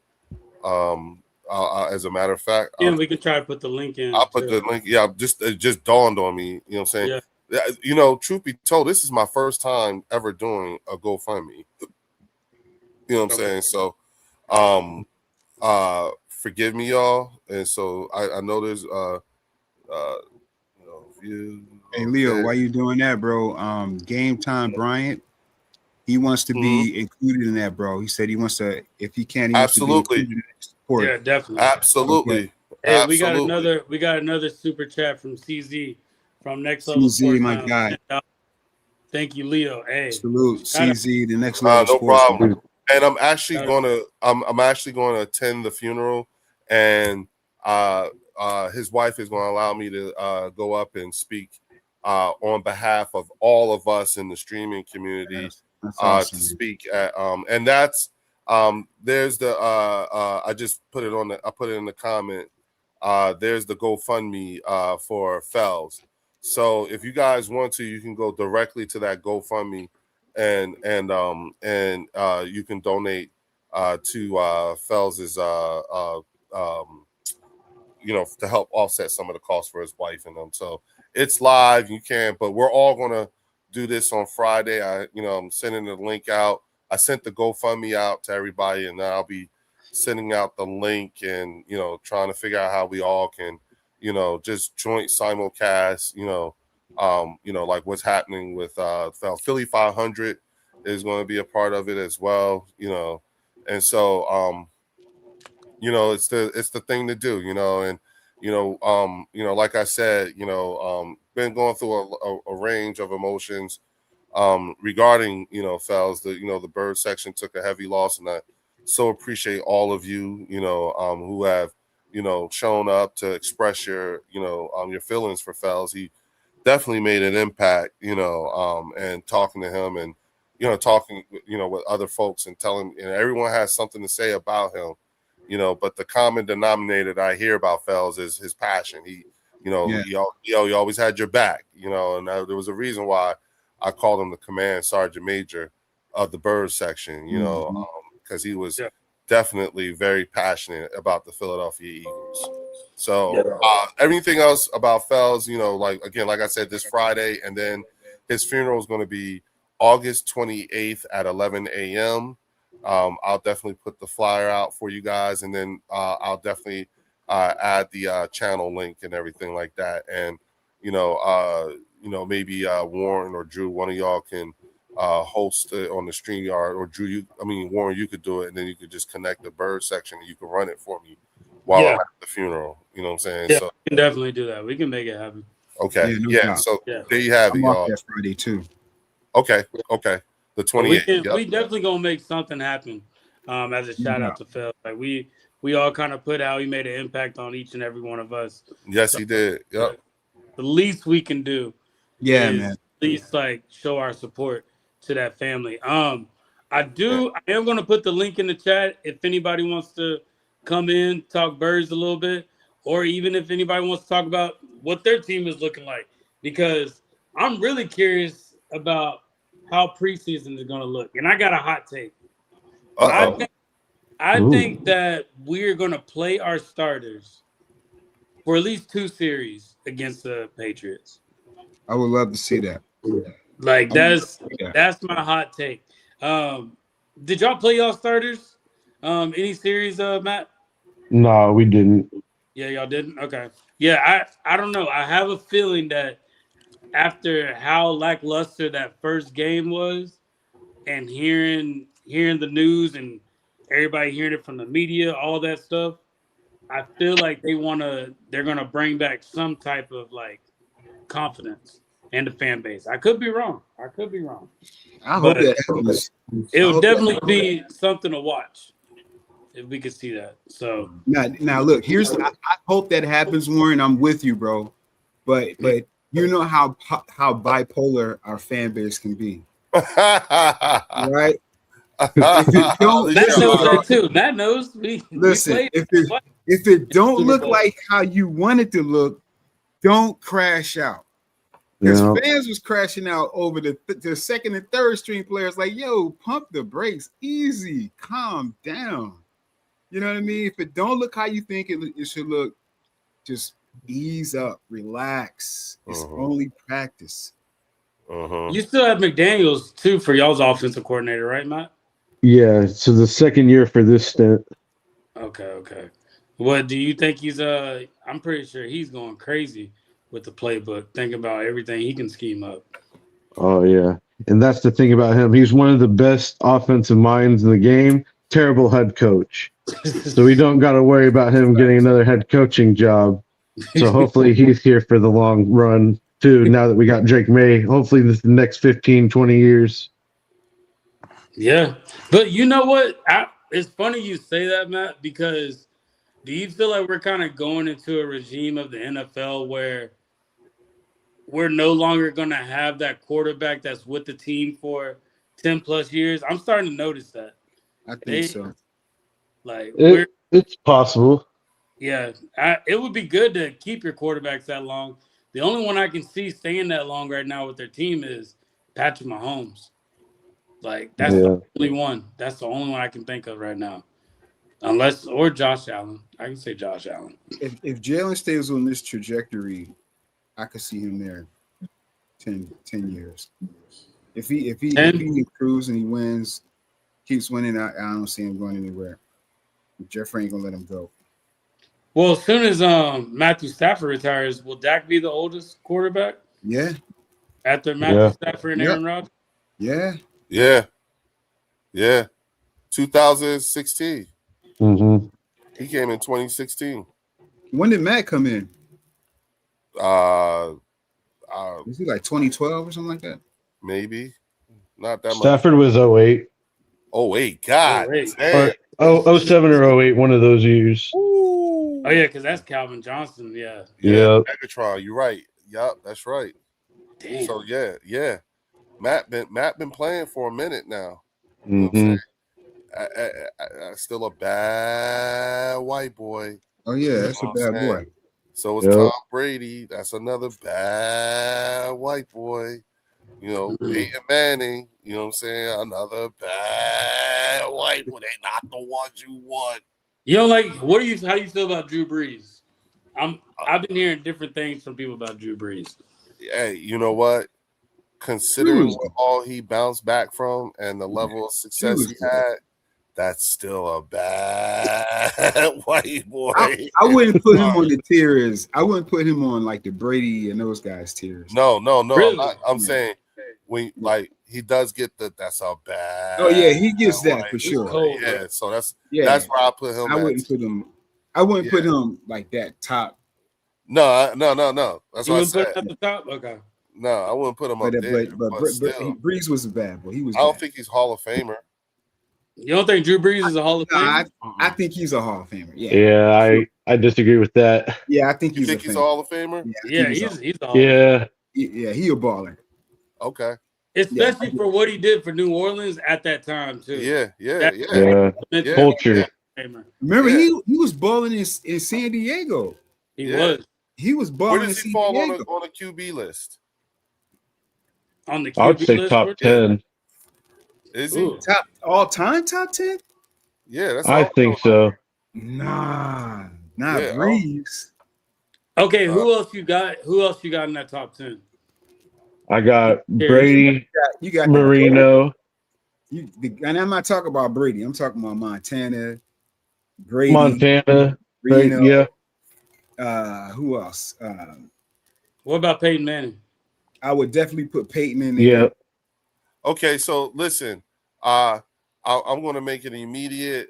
on. As a matter of fact,
Yeah, we could try to put the link in.
I'll put the link. Yeah, it just dawned on me. You know what I'm saying? Yeah. Truth be told, this is my first time ever doing a GoFundMe. You know what I'm saying? So, forgive me, y'all. And so I know there's view.
Hey Leo, why you doing that, bro? Game time, Bryant. He wants to be included in that, bro. He said he wants to, if he can, he wants to be
Absolutely.
included in that support.
Yeah, definitely.
Absolutely.
Okay.
Hey,
Absolutely.
we got another super chat from CZ from Next Level
CZ,
Sports
my
Lounge.
guy.
Thank you, Leo. Hey,
Salute,
shout out.
CZ, the next level
No
sports.
problem. And I'm actually
Shout
gonna I'm actually gonna attend the funeral, and his wife is gonna allow me to go up and speak on behalf of all of us in the streaming community
Yes, that's awesome.
to speak at and that's there's the I just put it on I put it in the comment. There's the GoFundMe for Fells. So if you guys want to, you can go directly to that GoFundMe and you can donate to Fells's to help offset some of the costs for his wife and them. So it's live, you can, but we're all gonna do this on Friday. I'm sending the link out. I sent the GoFundMe out to everybody, and then I'll be sending out the link and trying to figure out how we all can just joint simulcast like what's happening with Philly 500 is going to be a part of it as well, and so it's the thing to do, and like I said, been going through a range of emotions regarding Fells. The bird section took a heavy loss, and I so appreciate all of you who have shown up to express your feelings for Fells. He definitely made an impact, and talking to him and talking with other folks and telling, and everyone has something to say about him, but the common denominator that I hear about Fells is his passion. He always had your back, and there was a reason why I called him the command sergeant major of the bird section, because he was definitely very passionate about the Philadelphia Eagles. So everything else about Fells, like I said, this Friday, and then his funeral is going to be August 28th at 11 a.m. I'll definitely put the flyer out for you guys, and then I'll definitely add the channel link and everything like that. And maybe Warren or Drew, one of y'all can host it on the StreamYard, or Warren, you could do it, and then you could just connect the bird section and you can run it for me while I'm at the funeral. You know what I'm saying?
Yeah,
so
we can definitely do that. We can make it happen.
Okay. So there you have it,
I'm
y'all.
off that Friday too.
Okay. The 28th.
We definitely gonna make something happen. As a shout out to Phil. Like we all kind of put out, he made an impact on each and every one of us.
Yes, he did. Yep.
The least we can do is at least like show our support to that family. I am gonna put the link in the chat if anybody wants to come in, talk birds a little bit, or even if anybody wants to talk about what their team is looking like, because I'm really curious about how preseason is going to look. And I got a hot take. I think that we're going to play our starters for at least 2 series against the Patriots.
I would love to see that.
Like that's my hot take. Did y'all play y'all starters? Any series, Matt?
No, we didn't.
Yeah, y'all didn't? Okay. Yeah, I don't know. I have a feeling that after how lackluster that first game was, and hearing the news and everybody hearing it from the media, all that stuff, I feel like they're gonna bring back some type of like confidence in the fan base. I could be wrong.
I hope that happens.
It'll definitely be something to watch if we could see that. So
now look, I hope that happens, Warren. I'm with you, bro. But you know how bipolar our fan base can be, right? If it don't,
Matt knows that too. Matt knows.
Listen, if it don't look like how you want it to look, don't crash out. Because fans was crashing out over the second and third string players. Like, yo, pump the brakes, easy, calm down. You know what I mean? If it don't look how you think it should look, just ease up, relax. It's only practice.
You still have McDaniels too for y'all's offensive coordinator, right, Matt?
Yeah, so the second year for this stint.
Okay. What do you think he's I'm pretty sure he's going crazy with the playbook. Think about everything he can scheme up.
Oh yeah, and that's the thing about him. He's one of the best offensive minds in the game. Terrible head coach, so we don't got to worry about him getting another head coaching job. So hopefully he's here for the long run too. Now that we got Drake May, hopefully this is the next 15, 20 years.
Yeah, but you know what? It's funny you say that, Matt, because do you feel like we're kind of going into a regime of the NFL where we're no longer going to have that quarterback that's with the team for 10 plus years? I'm starting to notice that.
I think so.
Like,
it's possible.
Yeah, it would be good to keep your quarterbacks that long. The only one I can see staying that long right now with their team is Patrick Mahomes. Like, that's the only one. That's the only one I can think of right now. Or Josh Allen. I can say Josh Allen.
If Jalen stays on this trajectory, I could see him there 10 years. If he can cruise and he wins, keeps winning, I don't see him going anywhere. Jeffrey ain't gonna let him go.
Well, as soon as Matthew Stafford retires, will Dak be the oldest quarterback?
Yeah.
After Matthew Stafford and Aaron Rodgers?
Yeah.
Yeah. 2016.
Mm-hmm.
He came in 2016.
When did Matt come in?
Was
he like 2012 or something like that?
Maybe. Not that
Stafford
much.
was 08.
08. God.
08. Or 07 or 08, one of those years.
Oh, yeah, because that's Calvin Johnson. Yeah.
Megatron. You're right. Yep, that's right.
Damn.
So, yeah. Matt been playing for a minute now. You know what I'm
Mm-hmm.
saying? Still a bad white boy.
Oh, yeah, that's a bad boy.
So is Tom Brady. That's another bad white boy. You know, Peyton Manning. You know what I'm saying? Another bad white boy. They not the ones you want.
You know, like, how do you feel about Drew Brees? I've been hearing different things from people about Drew Brees.
Hey, you know what? Considering what all he bounced back from and the level of success he had, that's still a bad white boy.
I wouldn't put him on the tiers. I wouldn't put him on like the Brady and those guys tiers.
No.
Really?
I'm saying he does get that's a bad.
Oh yeah, he gets that for sure.
Cold,
yeah, so that's
where
I put him.
I wouldn't put him like that top.
No. That's what I
said.
Put
at the top. Okay.
No, I wouldn't put him up there. But
Breeze was a bad boy.
I don't think he's Hall of Famer.
You don't think Drew Brees is a Hall of Famer?
I think he's a Hall of Famer.
Yeah, I disagree with that.
Yeah, I think
he's a Hall of Famer.
Yeah, he's a Hall of Famer.
Yeah, he a baller.
Okay.
Especially for what he did for New Orleans at that time too.
Yeah. Culture.
Remember, he was balling in San Diego.
He
was balling.
Where does he fall on a QB list?
On the QB
I would say
list,
top 10.
Is he
top all time top 10?
Yeah, that's.
I think so.
Nah, not Breeze.
Okay, who else you got? Who else you got in that top 10?
I got Brady.
You got
Marino.
And I'm not talking about Brady. I'm talking about Montana, Brady,
Reno.
Who else?
What about Peyton Manning?
I would definitely put Peyton in there.
Yeah.
Okay, so listen, I'm going to make an immediate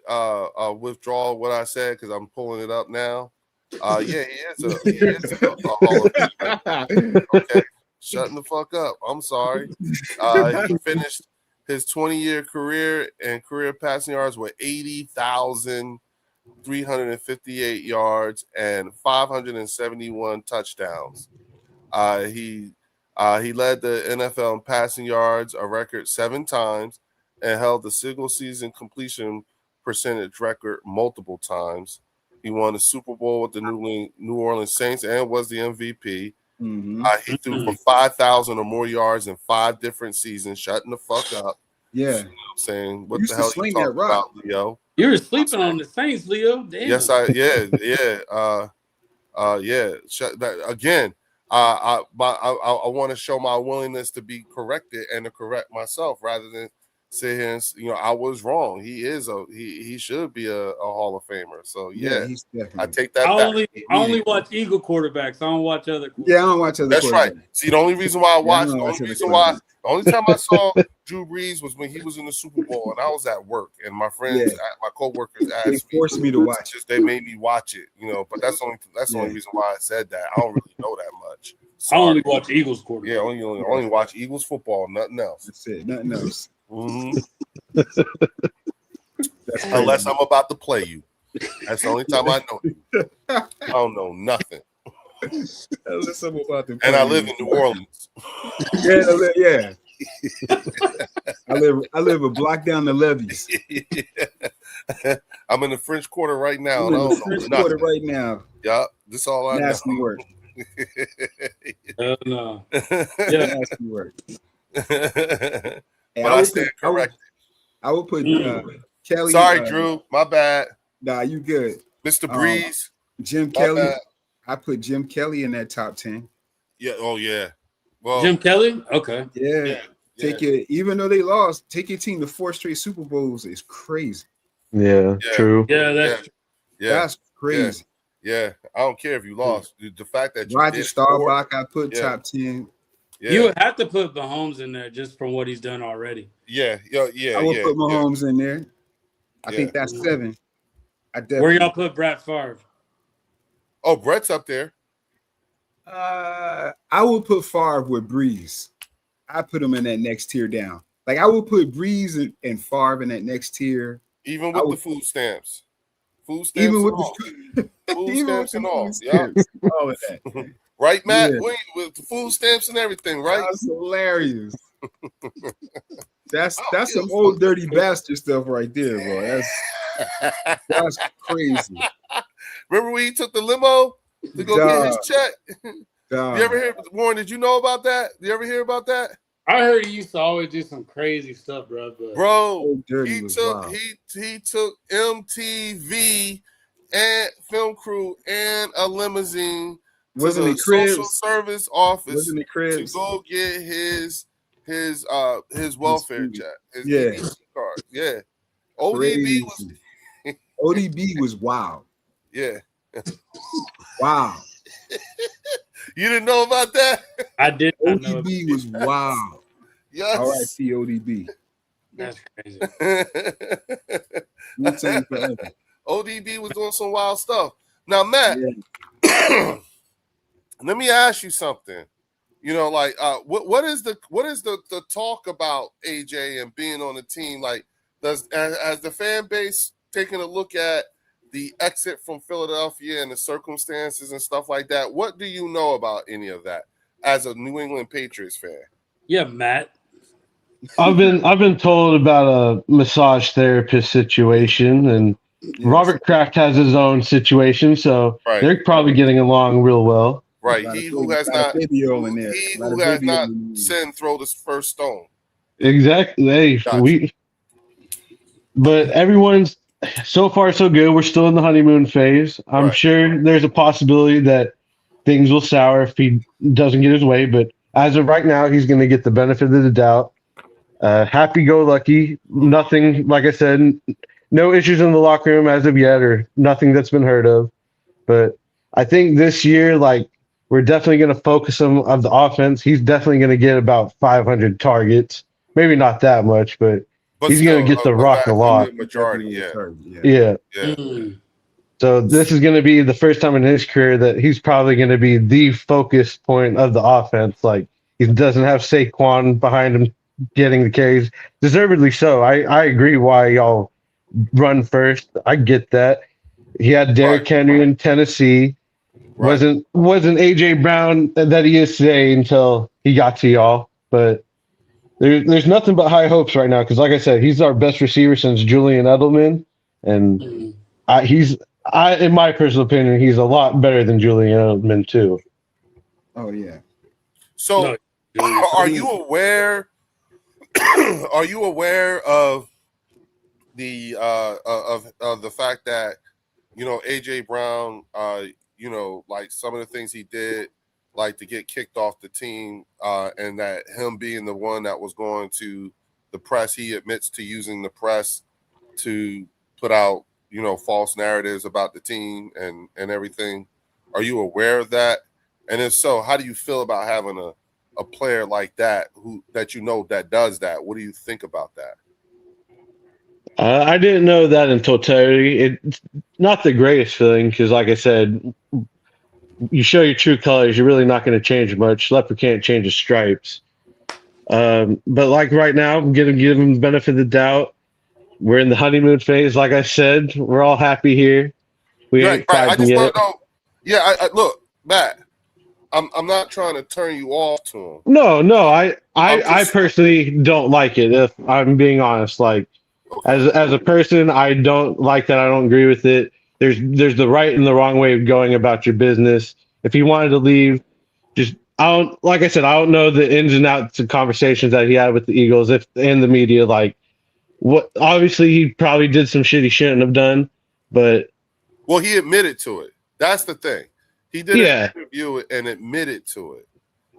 withdrawal of what I said because I'm pulling it up now. He is a Hall of Famer. Okay, shutting the fuck up. I'm sorry. He finished his 20-year career and career passing yards with 80,358 yards and 571 touchdowns. He led the NFL in passing yards a record 7 times and held the single season completion percentage record multiple times. He won the Super Bowl with the New Orleans Saints and was the MVP.
Mm-hmm.
He threw for 5,000 or more yards in 5 different seasons, shutting the fuck up.
Yeah.
You know what I'm saying? What the hell are you talking about, Leo?
You were sleeping on the Saints, Leo. Damn.
Yes, Shut that again. I want to show my willingness to be corrected and to correct myself rather than sit here and I was wrong. He is he should be a Hall of Famer. So yeah,
he's definitely.
I take that
I
back.
only watch Eagle quarterbacks. I don't watch other quarterbacks.
Yeah, I don't watch other.
That's right. See, the only reason why I watched, the only time I saw Drew Brees was when he was in the Super Bowl, and I was at work, and my friends, my coworkers asked
They forced me to watch.
They made me watch it, but that's the only reason why I said that. I don't really know that much.
Sorry. I only watch Eagles quarterbacks.
Yeah, only watch Eagles football, nothing else.
That's it, nothing else.
Mm-hmm. Unless I'm about to play you. That's the only time I know you. I don't know nothing.
Unless I'm about to play
and I live in New Orleans.
Yeah. I live a block down the levees.
I'm in the French Quarter right now.
I'm in the French Quarter right now.
Yeah, this is all I
Nasty
know.
Work.
No.
Yeah, nasty work.
But I stand corrected.
I would put Kelly.
Sorry, Drew. My bad.
Nah, you good.
Mr. Breeze.
Jim Kelly. Bad. I put Jim Kelly in that top 10.
Yeah. Oh, yeah. Well,
Jim Kelly? Okay.
Yeah. Take it, even though they lost, take your team to 4 straight Super Bowls is crazy.
Yeah, true.
Yeah,
that's crazy.
Yeah, I don't care if you lost. The fact that you
Roger Staubach, I put top 10.
Yeah. You would have to put Mahomes in there just from what he's done already.
Yeah.
I would put Mahomes in there. I think that's 7.
Where y'all put Brett Favre?
Oh, Brett's up there.
I would put Favre with Breeze. I put him in that next tier down. Like I would put Breeze and Favre in that next tier.
Even with the food stamps.
Even with
the food stamps and all. Yeah.
All of that.
Right, Matt? Yeah. With the food stamps and everything, right?
That's hilarious. That's some old dirty bastard stuff right there, bro. That's crazy.
Remember when he took the limo to go get his check? You ever hear, Warren, did you know about that? You ever hear about that?
I heard he used to always do some crazy stuff, bro.
He took MTV and film crew and a limousine to the social service office to go get his welfare check, his EBT card. Yeah.
ODB was wild.
Yeah.
Wow.
You didn't know about that?
I did.
ODB was wild.
Yes.
R.I.P. ODB.
That's crazy.
ODB was doing some wild stuff. Now, Matt, let me ask you something. What is the talk about AJ and being on the team? Like, has the fan base taken a look at the exit from Philadelphia and the circumstances and stuff like that? What do you know about any of that as a New England Patriots fan?
Yeah, Matt.
I've been told about a massage therapist situation, and Robert Kraft has his own situation, so they're probably getting along real well.
Right. He who has not sinned throw the first stone.
Exactly. Hey, but everyone's so far so good. We're still in the honeymoon phase. I'm sure there's a possibility that things will sour if he doesn't get his way, but as of right now, he's going to get the benefit of the doubt. Happy-go-lucky. Nothing, like I said, no issues in the locker room as of yet, or nothing that's been heard of. But I think this year, we're definitely going to focus him on the offense. He's definitely going to get about 500 targets. Maybe not that much, but he's going to get the rock a lot.
Majority,
yeah. So this is going to be the first time in his career that he's probably going to be the focus point of the offense. Like, he doesn't have Saquon behind him getting the carries. Deservedly so. I agree why y'all run first. I get that. He had Derrick Henry in Tennessee. Wasn't AJ Brown that he is today until he got to y'all. But there's nothing but high hopes right now because, like I said, he's our best receiver since Julian Edelman, and in my personal opinion, he's a lot better than Julian Edelman too.
Oh yeah.
So, are you aware? Are you aware of the fact that AJ Brown, like some of the things he did, like to get kicked off the team, and that him being the one that was going to the press. He admits to using the press to put out, false narratives about the team and everything. Are you aware of that? And if so, how do you feel about having a player like that that does that? What do you think about that?
I didn't know that in totality. It's not the greatest feeling because, like I said, you show your true colors, you're really not going to change much. Leopard can't change his stripes. But like right now, I'm going to give him the benefit of the doubt. We're in the honeymoon phase. Like I said, we're all happy here. We ain't
Right. I
fighting
just
yet.
want to know. Yeah, I look, Matt. I'm not trying to turn you off to him.
No. I personally don't like it. If I'm being honest, like as a person, I don't like that. I don't agree with it. There's the right and the wrong way of going about your business. If he wanted to leave, like I said, I don't know the ins and outs of conversations that he had with the Eagles and the media. Like, what? Obviously, he probably did some shit he shouldn't have done, but
he admitted to it. That's the thing. He did an interview and admitted to it.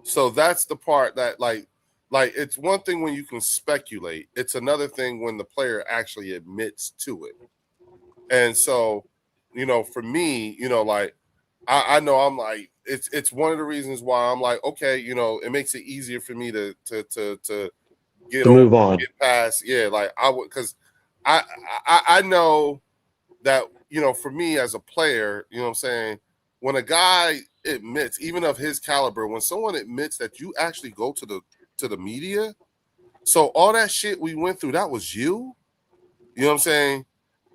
So that's the part that like it's one thing when you can speculate. It's another thing when the player actually admits to it. And so, for me, like I know I'm like it's one of the reasons why I'm like, okay, it makes it easier for me to get over,
move on,
get past. Yeah, like I would, because I know that for me as a player, what I'm saying, when a guy admits, even of his caliber, when someone admits that you actually go to the media, so all that shit we went through, that was you. You know what I'm saying?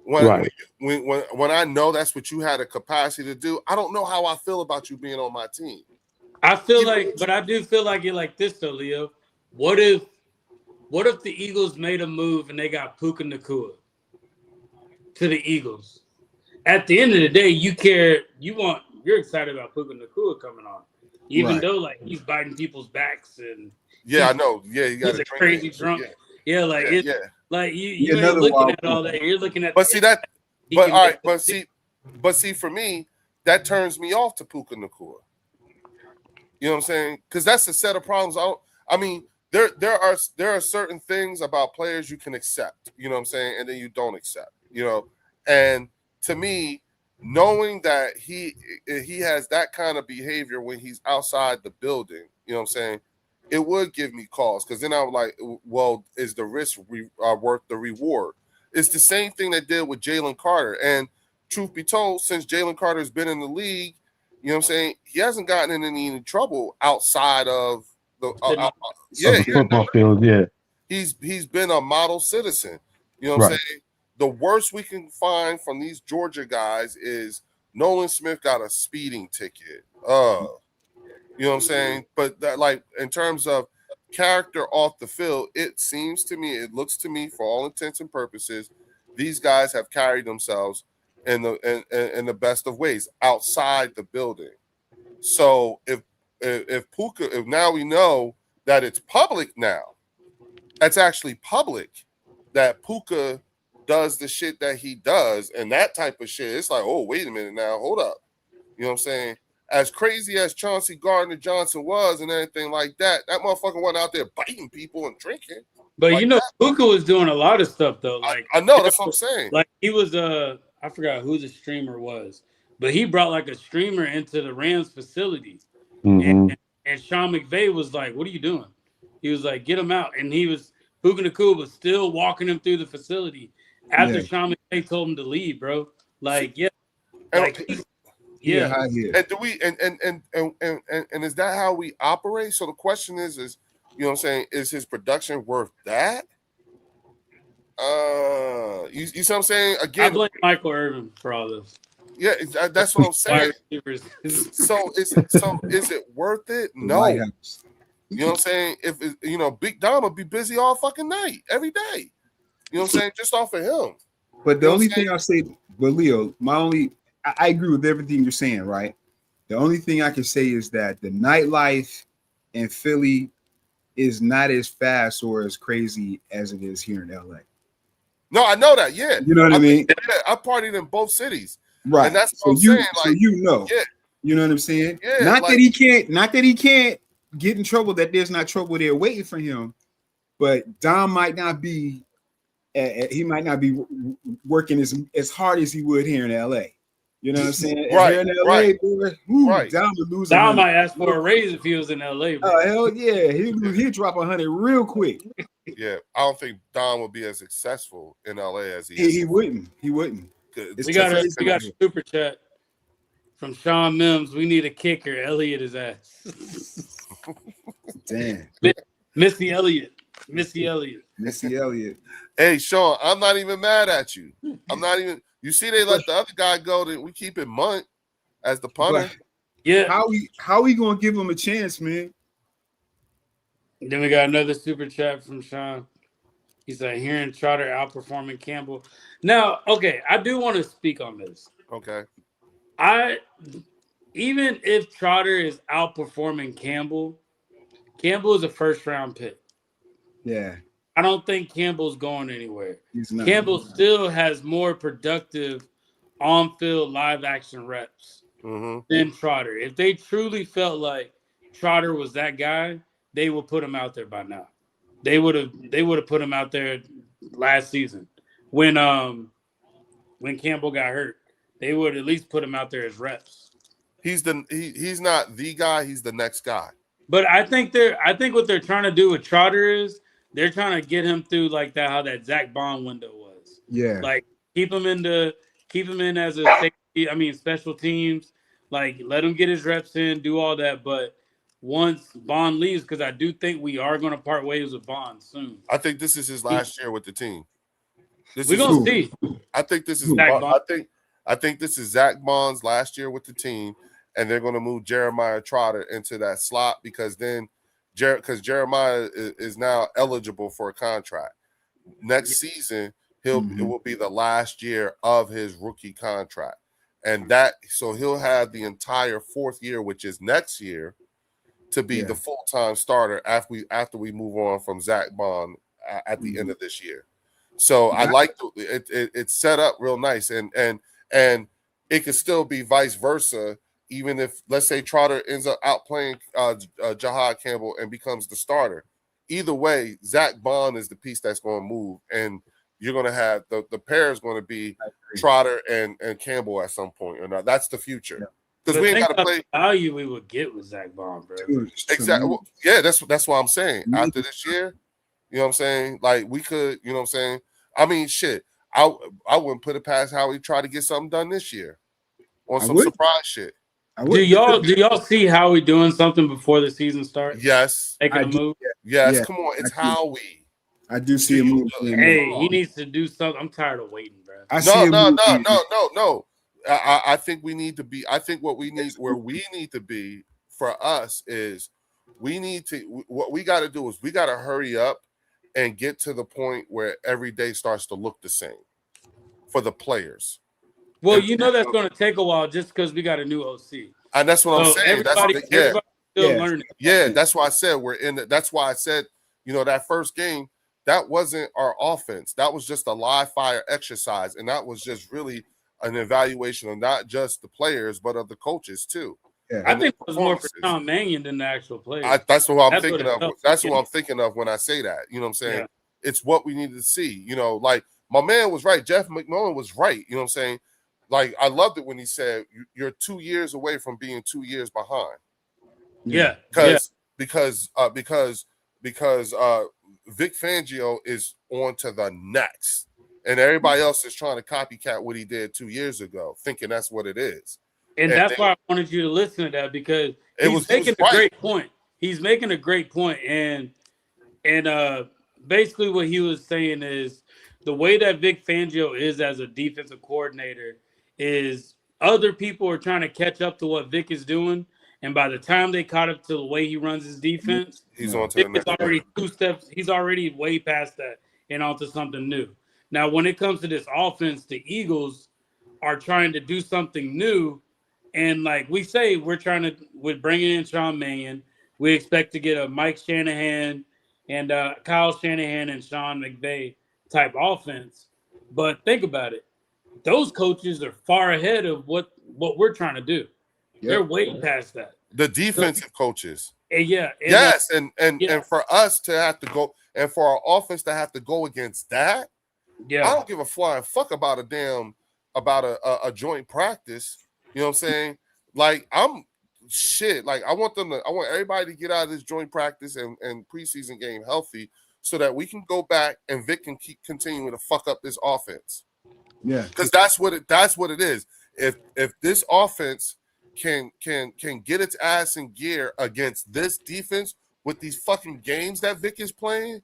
When I know that's what you had a capacity to do, I don't know how I feel about you being on my team.
I do feel like you're like this though, Leo. What if the Eagles made a move and they got Puka Nacua to the Eagles? At the end of the day, you're excited about Puka Nacua coming on, even though like he's biting people's backs and
I know. Yeah, he got
he's a crazy drunk. Yeah, like you ain't looking at all that. You're looking at.
But see that. But all right. But see, for me, that turns me off to Puka Nacua. You know what I'm saying? Because that's a set of problems. I mean, there are certain things about players you can accept. You know what I'm saying, and then you don't accept. And to me, knowing that he has that kind of behavior when he's outside the building, you know what I'm saying, it would give me cause, because then I was like, well, is the risk worth the reward? It's the same thing they did with Jalen Carter. And truth be told, since Jalen Carter's been in the league, you know what I'm saying, he hasn't gotten in any trouble outside of the
football field. Yeah,
he's been a model citizen. You know what I'm saying? The worst we can find from these Georgia guys is Nolan Smith got a speeding ticket. You know what I'm saying? But that, like, in terms of character off the field, it looks to me, for all intents and purposes, these guys have carried themselves in the best of ways outside the building. So if Puka, if now we know that it's public now, that's actually public, that Puka does the shit that he does and that type of shit, it's like, oh, wait a minute now, hold up. You know what I'm saying? As crazy as Chauncey Gardner-Johnson was and everything like that, that motherfucker wasn't out there biting people and drinking.
But like Puka was doing a lot of stuff though. Like
I know, that's what I'm saying.
Like he was I forgot who the streamer was, but he brought like a streamer into the Rams facility.
Mm-hmm.
And Sean McVay was like, what are you doing? He was like, get him out. And Puka Nacua was still walking him through the facility after Sean McVay told him to leave, bro. Like, yeah. Like, yeah.
And do we and is that how we operate? So the question is, you know what I'm saying, is his production worth that? You see what I'm saying? Again,
I blame Michael Irvin for all this.
Yeah, that's what I'm saying. So is it worth it? No. You know what I'm saying? If Big Dom would be busy all fucking night, every day. You know what I'm saying? Just off of him.
But the only thing I'll say, but Leo, I agree with everything you're saying, right? The only thing I can say is that the nightlife in Philly is not as fast or as crazy as it is here in LA.
No, I know that. Yeah,
you know what I mean.
Yeah, I partied in both cities,
right?
And that's what I'm saying. Like,
so you know what I'm saying. Yeah, not that he can't get in trouble. That there's not trouble there waiting for him. but Dom might not be. He might not be working as hard as he would here in LA. You know what I'm saying?
Right,
Here in LA,
right,
boy,
right.
Dom would lose.
Dom might ask for a raise if he was in LA, bro.
Oh hell yeah, he'd drop 100 real quick.
Yeah, I don't think Dom would be as successful in LA as he is.
He wouldn't. He wouldn't.
We got a super chat from Sean Mims. We need a kicker. Elliott is ass.
Damn.
Missy Elliott. Missy Elliott.
Missy Elliott.
Hey, Sean, I'm not even mad at you. I'm not even. You see, they let the other guy go. That we keep it Munt as the punter.
But
Yeah.
How we gonna give him a chance, man?
Then we got another super chat from Sean. He's like, hearing Trotter outperforming Campbell. Now, okay, I do want to speak on this.
Okay.
Even if Trotter is outperforming Campbell is a first-round pick.
Yeah.
I don't think Campbell's going anywhere.
He's not.
Campbell still has more productive on-field live-action reps than Trotter. If they truly felt like Trotter was that guy, they would put him out there by now. They would have put him out there last season when Campbell got hurt. They would at least put him out there as reps.
He's not the guy. He's the next guy.
But I think what they're trying to do with Trotter is they're trying to get him through like that, how that Zach Bond window was.
Yeah.
Like keep him in as a safety, special teams. Like let him get his reps in, do all that. But once Bond leaves, because I do think we are going to part ways with Bond soon.
I think this is his last year with the team.
We're gonna see.
I think this is
Zach Bond.
I think this is Zach Bond's last year with the team, and they're going to move Jeremiah Trotter into that slot because then Jeremiah is now eligible for a contract. Next season, it will be the last year of his rookie contract. And so he'll have the entire fourth year, which is next year, to be the full-time starter after we move on from Zach Bond at the end of this year. So I like it's set up real nice, and it could still be vice versa. Even if, let's say, Trotter ends up outplaying Jahad Campbell and becomes the starter, either way, Zach Bond is the piece that's going to move, and you're going to have the pair is going to be Trotter and Campbell at some point or not. That's the future because we ain't got to play.
The value we would get with Zach Bond, bro.
Exactly. Well, yeah, that's what I'm saying. After this year, you know what I'm saying? Like we could, you know what I'm saying? I mean, shit. I wouldn't put it past how he tried to get something done this year on some surprise shit.
Do y'all see Howie doing something before the season starts?
Yes.
Making a move?
Yes. Come on. It's Howie.
I do see a move.
Hey, he needs to do something. I'm tired of waiting, bro.
No. I think we need to be. I think where we need to be for us is what we got to do is we got to hurry up and get to the point where every day starts to look the same for the players.
Well, that's going to take a while just because we got a new OC.
And that's what I'm saying.
Everybody's still learning.
Yeah, that's why I said that's why I said, that first game, that wasn't our offense. That was just a live fire exercise. And that was just really an evaluation of not just the players, but of the coaches too.
Yeah.
I think it was more for Sean Mannion than the actual players.
That's what I'm thinking of. That's what I'm thinking of when I say that. You know what I'm saying? Yeah. It's what we needed to see. Like my man was right. Jeff McMullen was right. You know what I'm saying? Like I loved it when he said you're 2 years away from being 2 years behind.
Yeah.
Because Vic Fangio is on to the next. And everybody else is trying to copycat what he did 2 years ago, thinking that's what it is.
And that's why I wanted you to listen to that because he's making a great point. He's making a great point. And basically what he was saying is the way that Vic Fangio is as a defensive coordinator is other people are trying to catch up to what Vic is doing. And by the time they caught up to the way he runs his defense,
he's on to the next
already 2 steps. He's already way past that and onto something new. Now, when it comes to this offense, the Eagles are trying to do something new. And like we say, we're bringing in Sean Mannion. We expect to get a Mike Shanahan and Kyle Shanahan and Sean McVay type offense. But think about it. Those coaches are far ahead of what we're trying to do. Yep. They're way past that.
The defensive coaches.
Yeah.
Yes, and for us to have to go, and for our offense to have to go against that, I don't give a flying fuck about a joint practice. You know what I'm saying? Like I want everybody to get out of this joint practice and preseason game healthy so that we can go back and Vic can keep continuing to fuck up this offense.
Yeah,
because that's what it is. If this offense can get its ass in gear against this defense with these fucking games that Vic is playing,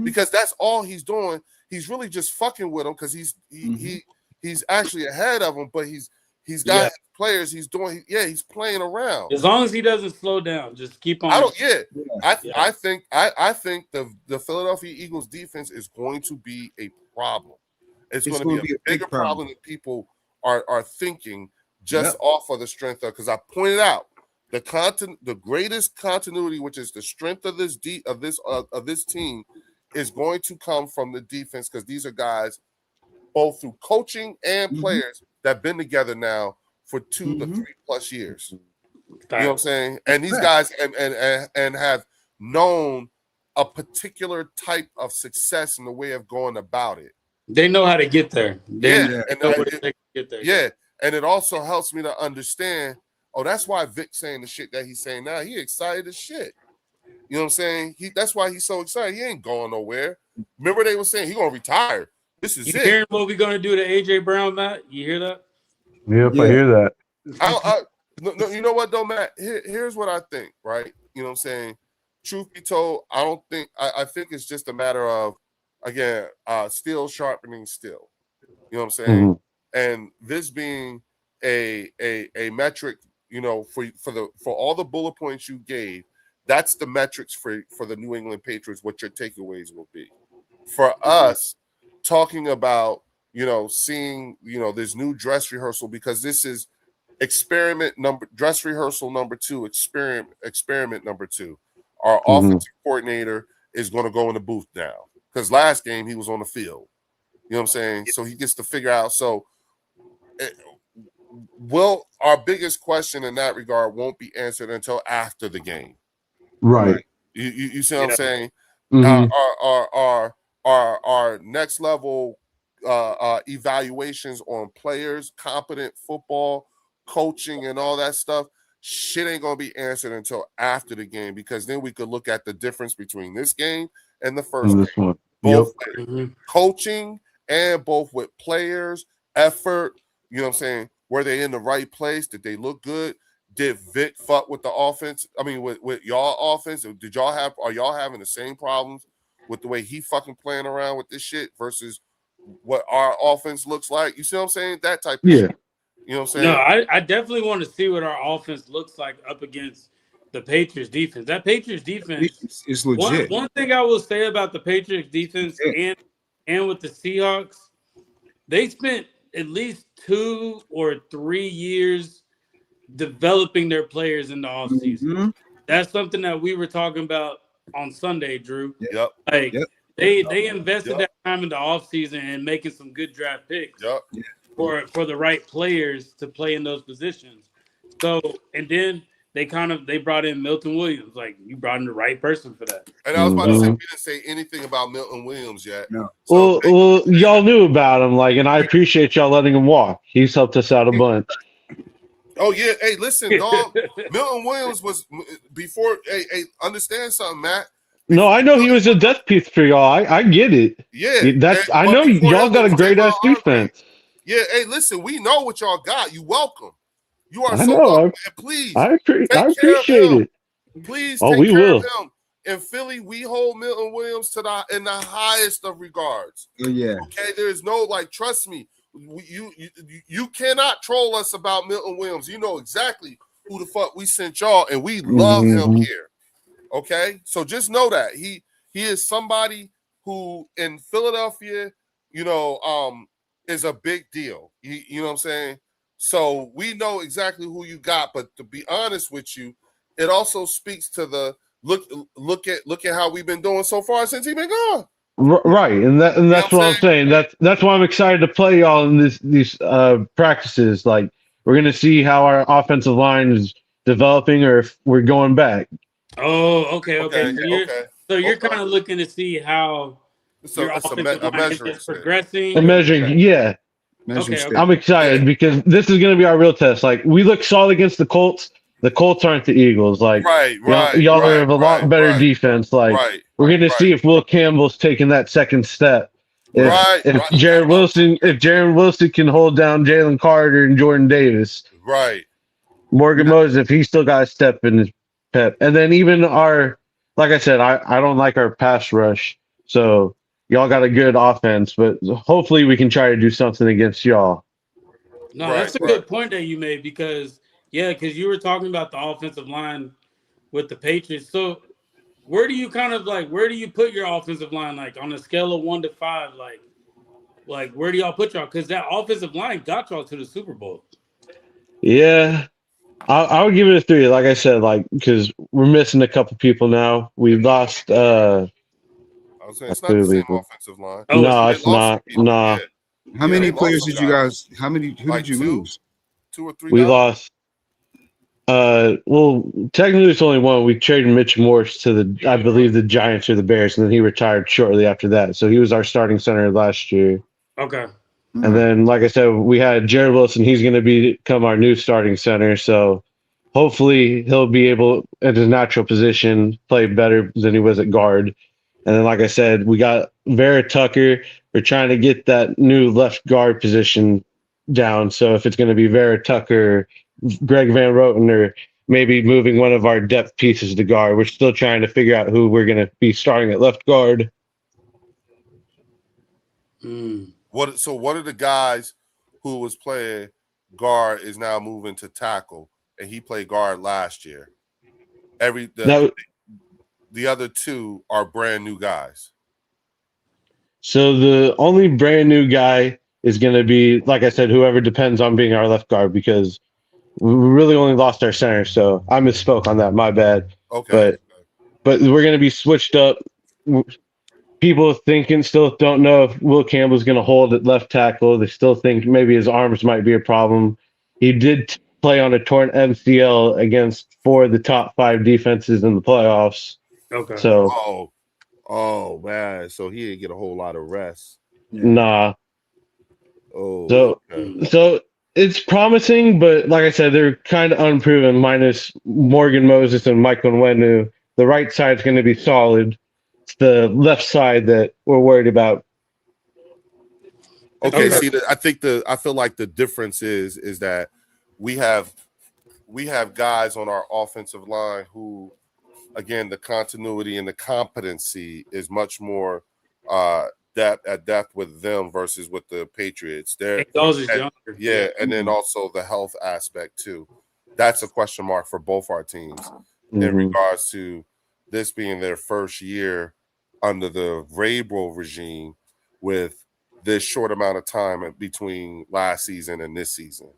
because that's all he's doing. He's really just fucking with them because he's actually ahead of them, but he's got players. He's playing around.
As long as he doesn't slow down, just keep on.
I think the Philadelphia Eagles defense is going to be a problem. It's going to be a bigger problem that people are thinking just off of the strength of, because I pointed out the greatest continuity, which is the strength of this team, is going to come from the defense, because these are guys both through coaching and players that have been together now for 2 to 3+ years. You know what I'm saying? And these guys and have known a particular type of success in the way of going about it.
They know how to get there.
They know to get there. Yeah, and it also helps me to understand. Oh, that's why Vic's saying the shit that he's saying now. He excited as shit. You know what I'm saying? That's why he's so excited. He ain't going nowhere. Remember they were saying he's gonna retire. This is
it. You hearing what we're gonna do to AJ Brown, Matt? You hear that?
Yep, I hear that.
No, you know what though, Matt? Here's what I think. Right? You know what I'm saying? Truth be told, I think it's just a matter of, again, steel sharpening steel. You know what I'm saying? And this being a metric, you know, for all the bullet points you gave, that's the metrics for the New England Patriots, what your takeaways will be. For us, talking about, you know, seeing, you know, this new dress rehearsal, because this is dress rehearsal number 2, experiment number 2. Our offensive coordinator is going to go in the booth now, because last game he was on the field. You know what I'm saying? So he gets to figure out. So our biggest question in that regard won't be answered until after the game.
Right.
You see what I'm saying? Our next level evaluations on players, competent football, coaching, and all that stuff, shit ain't gonna be answered until after the game, because then we could look at the difference between this game and the first game. Both coaching and both with players, effort. You know what I'm saying? Were they in the right place? Did they look good? Did Vic fuck with the offense? I mean, with y'all offense? Are y'all having the same problems with the way he fucking playing around with this shit versus what our offense looks like? You see what I'm saying? That type of shit. You know what I'm saying?
No, I definitely want to see what our offense looks like up against the Patriots defense. That Patriots defense
is legit.
One thing I will say about the Patriots defense and with the Seahawks, they spent at least 2 or 3 years developing their players in the offseason. That's something that we were talking about on Sunday, Drew.
Yep.
Like they invested that time in the offseason and making some good draft picks for the right players to play in those positions. So, and then they brought in Milton Williams. Like, you brought in the right person for that.
And I was about to say, we didn't say anything about Milton Williams yet.
No.
So, well, y'all knew about him, like, and I appreciate y'all letting him walk. He's helped us out a bunch.
Oh yeah, hey, listen, dog. Milton Williams was before. Hey, understand something, Matt?
No, I know he was a death piece for y'all. I get it.
Yeah,
I know y'all got a great ass defense.
Yeah, hey, listen, we know what y'all got. You welcome. You are so welcome. And please,
I appreciate it.
Please take care of him. In Philly, we hold Milton Williams in the highest of regards.
Yeah.
Okay, there's no, trust me. You cannot troll us about Milton Williams. You know exactly who the fuck we sent y'all, and we love him here. Okay, so just know that he is somebody who in Philadelphia, is a big deal. You know what I'm saying? So we know exactly who you got. But to be honest with you, it also speaks to the look at how we've been doing so far since he's been gone.
Right, and that's what I'm saying. That's why I'm excited to play y'all in these practices. Like, we're gonna see how our offensive line is developing, or if we're going back.
Oh, okay.
Okay,
So you're
okay.
kind of looking to see how your
It's
offensive
a
line
measuring
is
stick.
progressing.
And measuring, yeah.
Measuring
Okay,
stick.
I'm excited because this is going to be our real test. Like we look solid against the Colts. The Colts aren't the Eagles. Like
Right,
y'all are of a lot better defense. Like
right,
we're going to see if Will Campbell's taking that second step.
right.
If Jared Wilson can hold down Jalen Carter and Jordan Davis,
Right.
Morgan Moses, if he's still got a step in his pep, and then even like I said, I don't like our pass rush. So y'all got a good offense, but hopefully we can try to do something against y'all.
No, that's a good point that you made because you were talking about the offensive line with the Patriots. So where do you put your offensive line like on a scale of 1 to 5? Like where do y'all put y'all? Because that offensive line got y'all to the Super Bowl.
Yeah, I would give it a 3. Like I said, because we're missing a couple people now. We lost.
I was saying it's not the same offensive line.
No, it's not. Nah.
How many players did you guys? Who did you lose?
2 or 3.
We lost. Well, technically it's only one. We traded Mitch Morse to I believe the Giants or the Bears, and then he retired shortly after that. So he was our starting center last year.
Okay.
And then, like I said, we had Jared Wilson. He's going to become our new starting center. So hopefully he'll be able, at his natural position, play better than he was at guard. And then, like I said, we got Vera Tucker. We're trying to get that new left guard position down. So if it's going to be Vera Tucker, Greg Van Roten, or maybe moving one of our depth pieces to guard, we're still trying to figure out who we're going to be starting at left guard.
What of the guys who was playing guard is now moving to tackle, and he played guard last year? The other 2 are brand new guys.
So the only brand new guy is going to be, like I said, whoever depends on being our left guard, because we really only lost our center. So I misspoke on that. My bad.
Okay.
But we're going to be switched up. People still don't know if Will Campbell's going to hold at left tackle. They still think maybe his arms might be a problem. He did play on a torn MCL against 4 of the top 5 defenses in the playoffs.
Okay.
So.
Oh man. So he didn't get a whole lot of rest.
Nah.
Oh.
So it's promising, but like I said, they're kind of unproven. Minus Morgan Moses and Michael Nwenu, the right side's going to be solid. It's the left side that we're worried about.
Okay. See, I feel like the difference is that we have guys on our offensive line who, again, the continuity and the competency is much more depth with them versus with the Patriots. And then also the health aspect too. That's a question mark for both our teams in regards to this being their first year under the Vrabel regime with this short amount of time between last season and this season.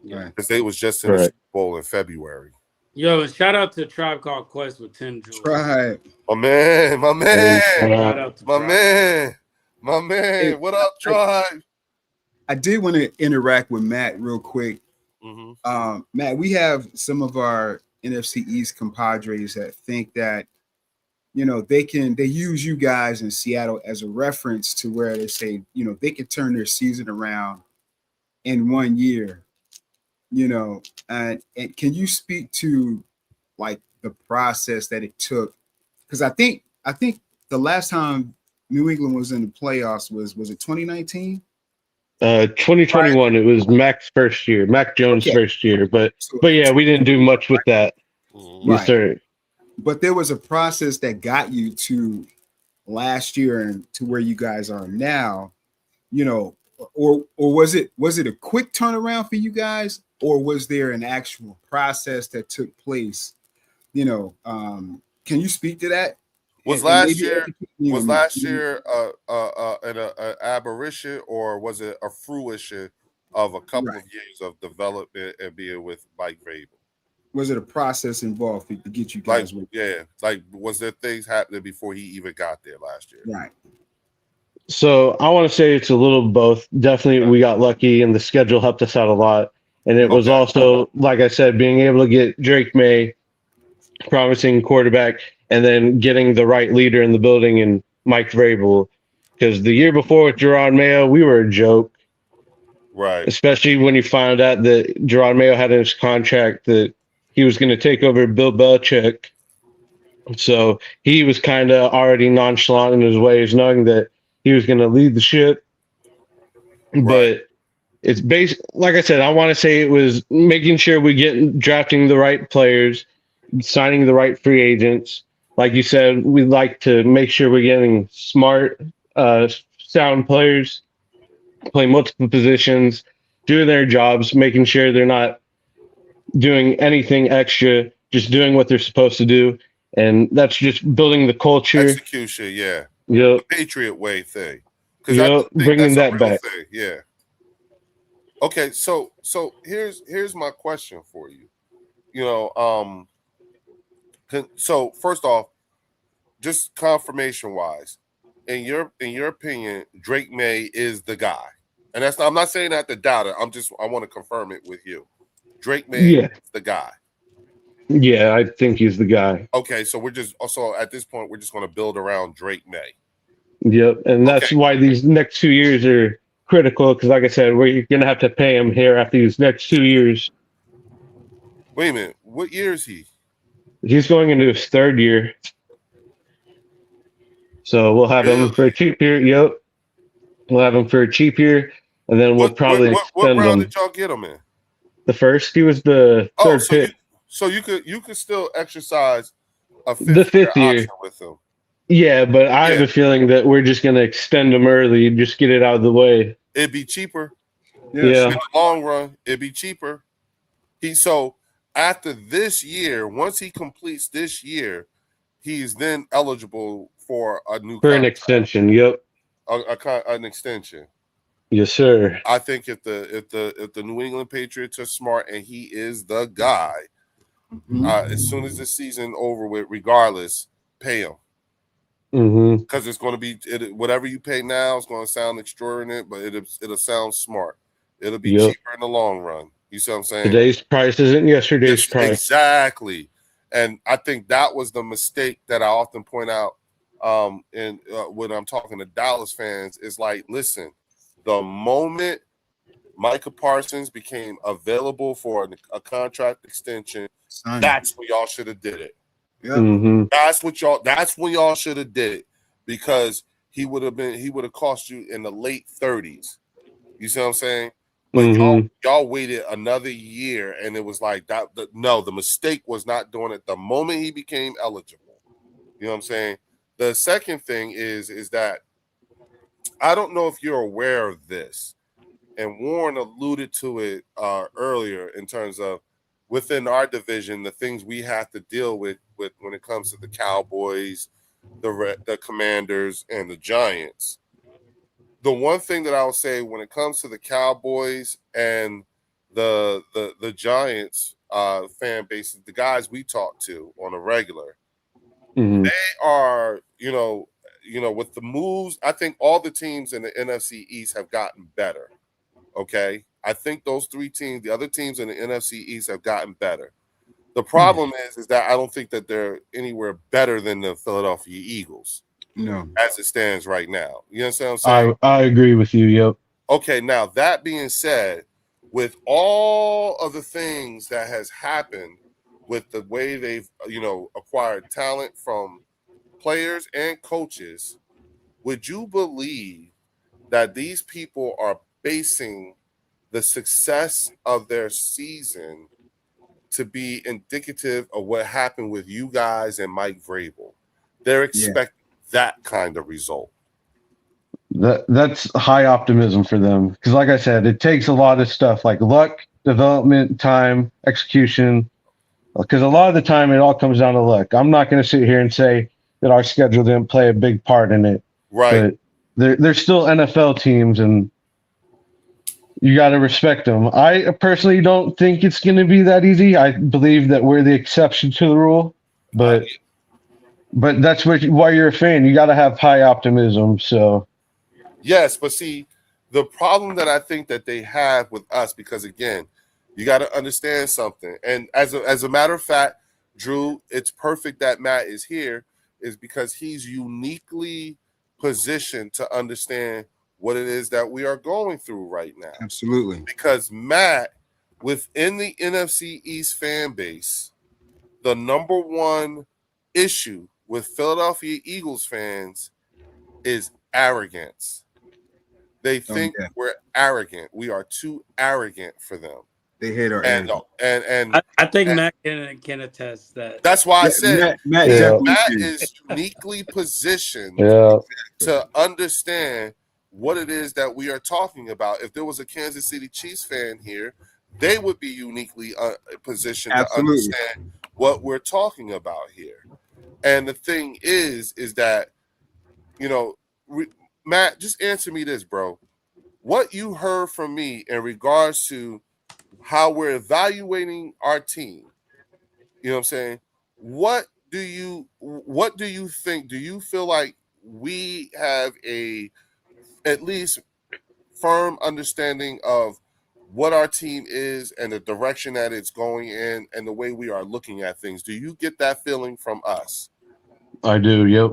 Because they was just in the Super Bowl in February.
Yo, shout out to Tribe Called Quest with 10 jewels.
Tribe.
My man.
Shout out to
My man. Hey, what up, Tribe?
I did want to interact with Matt real quick. Matt, we have some of our NFC East compadres that think that, they use you guys in Seattle as a reference to where they say, they can turn their season around in 1 year. And can you speak to like the process that it took? Because I think the last time New England was in the playoffs was it 2019?
2021. It was Mac's first year, Mac Jones' first year, but yeah, we didn't do much with that. Yes, sir.
But there was a process that got you to last year and to where you guys are now. Or was it a quick turnaround for you guys, or was there an actual process that took place? Can you speak to that?
Was last year an aberration, or was it a fruition of a couple of years of development and being with Mike Vrabel?
Was it a process involved to get you guys?
Was there things happening before he even got there last year?
Right.
So I want to say it's a little both. Definitely, we got lucky, and the schedule helped us out a lot. And it was also, like I said, being able to get Drake May promising quarterback, and then getting the right leader in the building in Mike Vrabel. Because the year before with Gerard Mayo, we were a joke,
Right.
especially when you found out that Gerard Mayo had in his contract that he was going to take over Bill Belichick. So he was kind of already nonchalant in his ways, knowing that he was going to lead the ship.
Right.
But it's based, like I said, I want to say it was making sure we get drafting the right players, signing the right free agents. Like you said, we'd like to make sure we're getting smart, sound players, play multiple positions, doing their jobs, making sure they're not doing anything extra, just doing what they're supposed to do. And that's just building the culture.
Execution, yeah.
Yep.
The Patriot way thing. Because I
Yep.
do think
Bringing
that's a
that
real
back.
thing. Yeah. Okay, so here's my question for you. So first off, just confirmation wise, in your opinion, Drake May is the guy. And I'm not saying that to doubt it. I want to confirm it with you. Drake May is the guy.
Yeah, I think he's the guy.
Okay, so at this point we're just going to build around Drake May.
Yep, and that's why these next 2 years are critical. Because, like I said, we're gonna have to pay him here after these next 2 years.
Wait a minute, what year is he?
He's going into his third year, so we'll have him for a cheap year. Yep, we'll have him for a cheap year, and then we'll probably
what
extend
round
him.
did y'all get him in?
The first, he was the third pick.
So you could still exercise a
The fifth year
option with him.
Yeah, but I have a feeling that we're just gonna extend him early, just get it out of the way.
It'd be cheaper.
Yeah.
In the long run, it'd be cheaper. So after this year, once he completes this year, he's then eligible for a new
an extension. Yep.
An extension.
Yes, sir.
I think if the New England Patriots are smart and he is the guy, as soon as the season over with, regardless, pay him. Because it's going to be whatever you pay now is going to sound extraordinary, but it'll sound smart. It'll be cheaper in the long run. You see what I'm saying?
Today's price isn't yesterday's price.
Exactly. And I think that was the mistake that I often point out when I'm talking to Dallas fans is like, listen, the moment Micah Parsons became available for a contract extension, that's when y'all should have did it.
Yeah.
That's when y'all should have did it, because he would have cost you in the late 30s. You see what I'm saying? But y'all waited another year, and it was like that. The mistake was not doing it the moment he became eligible. You know what I'm saying? The second thing is that I don't know if you're aware of this, and Warren alluded to it earlier in terms of within our division, the things we have to deal with when it comes to the Cowboys, the Commanders, and the Giants. The one thing that I would say when it comes to the Cowboys and the Giants fan bases, the guys we talk to on a regular, they are, with the moves, I think all the teams in the NFC East have gotten better. Okay. I think those three teams, the other teams in the NFC East, have gotten better. The problem is that I don't think that they're anywhere better than the Philadelphia Eagles.
No.
As it stands right now. You understand what I'm saying?
I agree with you. Yep.
Okay, now that being said, with all of the things that has happened with the way they've, acquired talent from players and coaches, would you believe that these people are basing the success of their season to be indicative of what happened with you guys and Mike Vrabel? They're expecting that kind of result.
That's high optimism for them, because like I said, it takes a lot of stuff like luck, development, time, execution, because a lot of the time it all comes down to luck. I'm not going to sit here and say that our schedule didn't play a big part in it,
right?
But they're still NFL teams, and you got to respect them. I personally don't think it's going to be that easy. I believe that we're the exception to the rule, but that's why you're a fan. You got to have high optimism. So,
yes, but see, the problem that I think that they have with us, because again, you got to understand something. And as a matter of fact, Drew, it's perfect that Matt is here, is because he's uniquely positioned to understand what it is that we are going through right now.
Absolutely.
Because Matt, within the NFC East fan base, the number one issue with Philadelphia Eagles fans is arrogance. They think we're arrogant. We are too arrogant for them.
They hate our
and
arrogance.
I think Matt can attest that.
That's why I said
Matt
is uniquely positioned
Yeah.
to understand what it is that we are talking about. If there was a Kansas City Chiefs fan here, they would be uniquely positioned to understand what we're talking about here. And the thing is that, you know, Matt, just answer me this, bro. What you heard from me in regards to how we're evaluating our team, you know what I'm saying? What do you think? Do you feel like we have a at least firm understanding of what our team is and the direction that it's going in and the way we are looking at things? Do you get that feeling from us?
I do. Yep.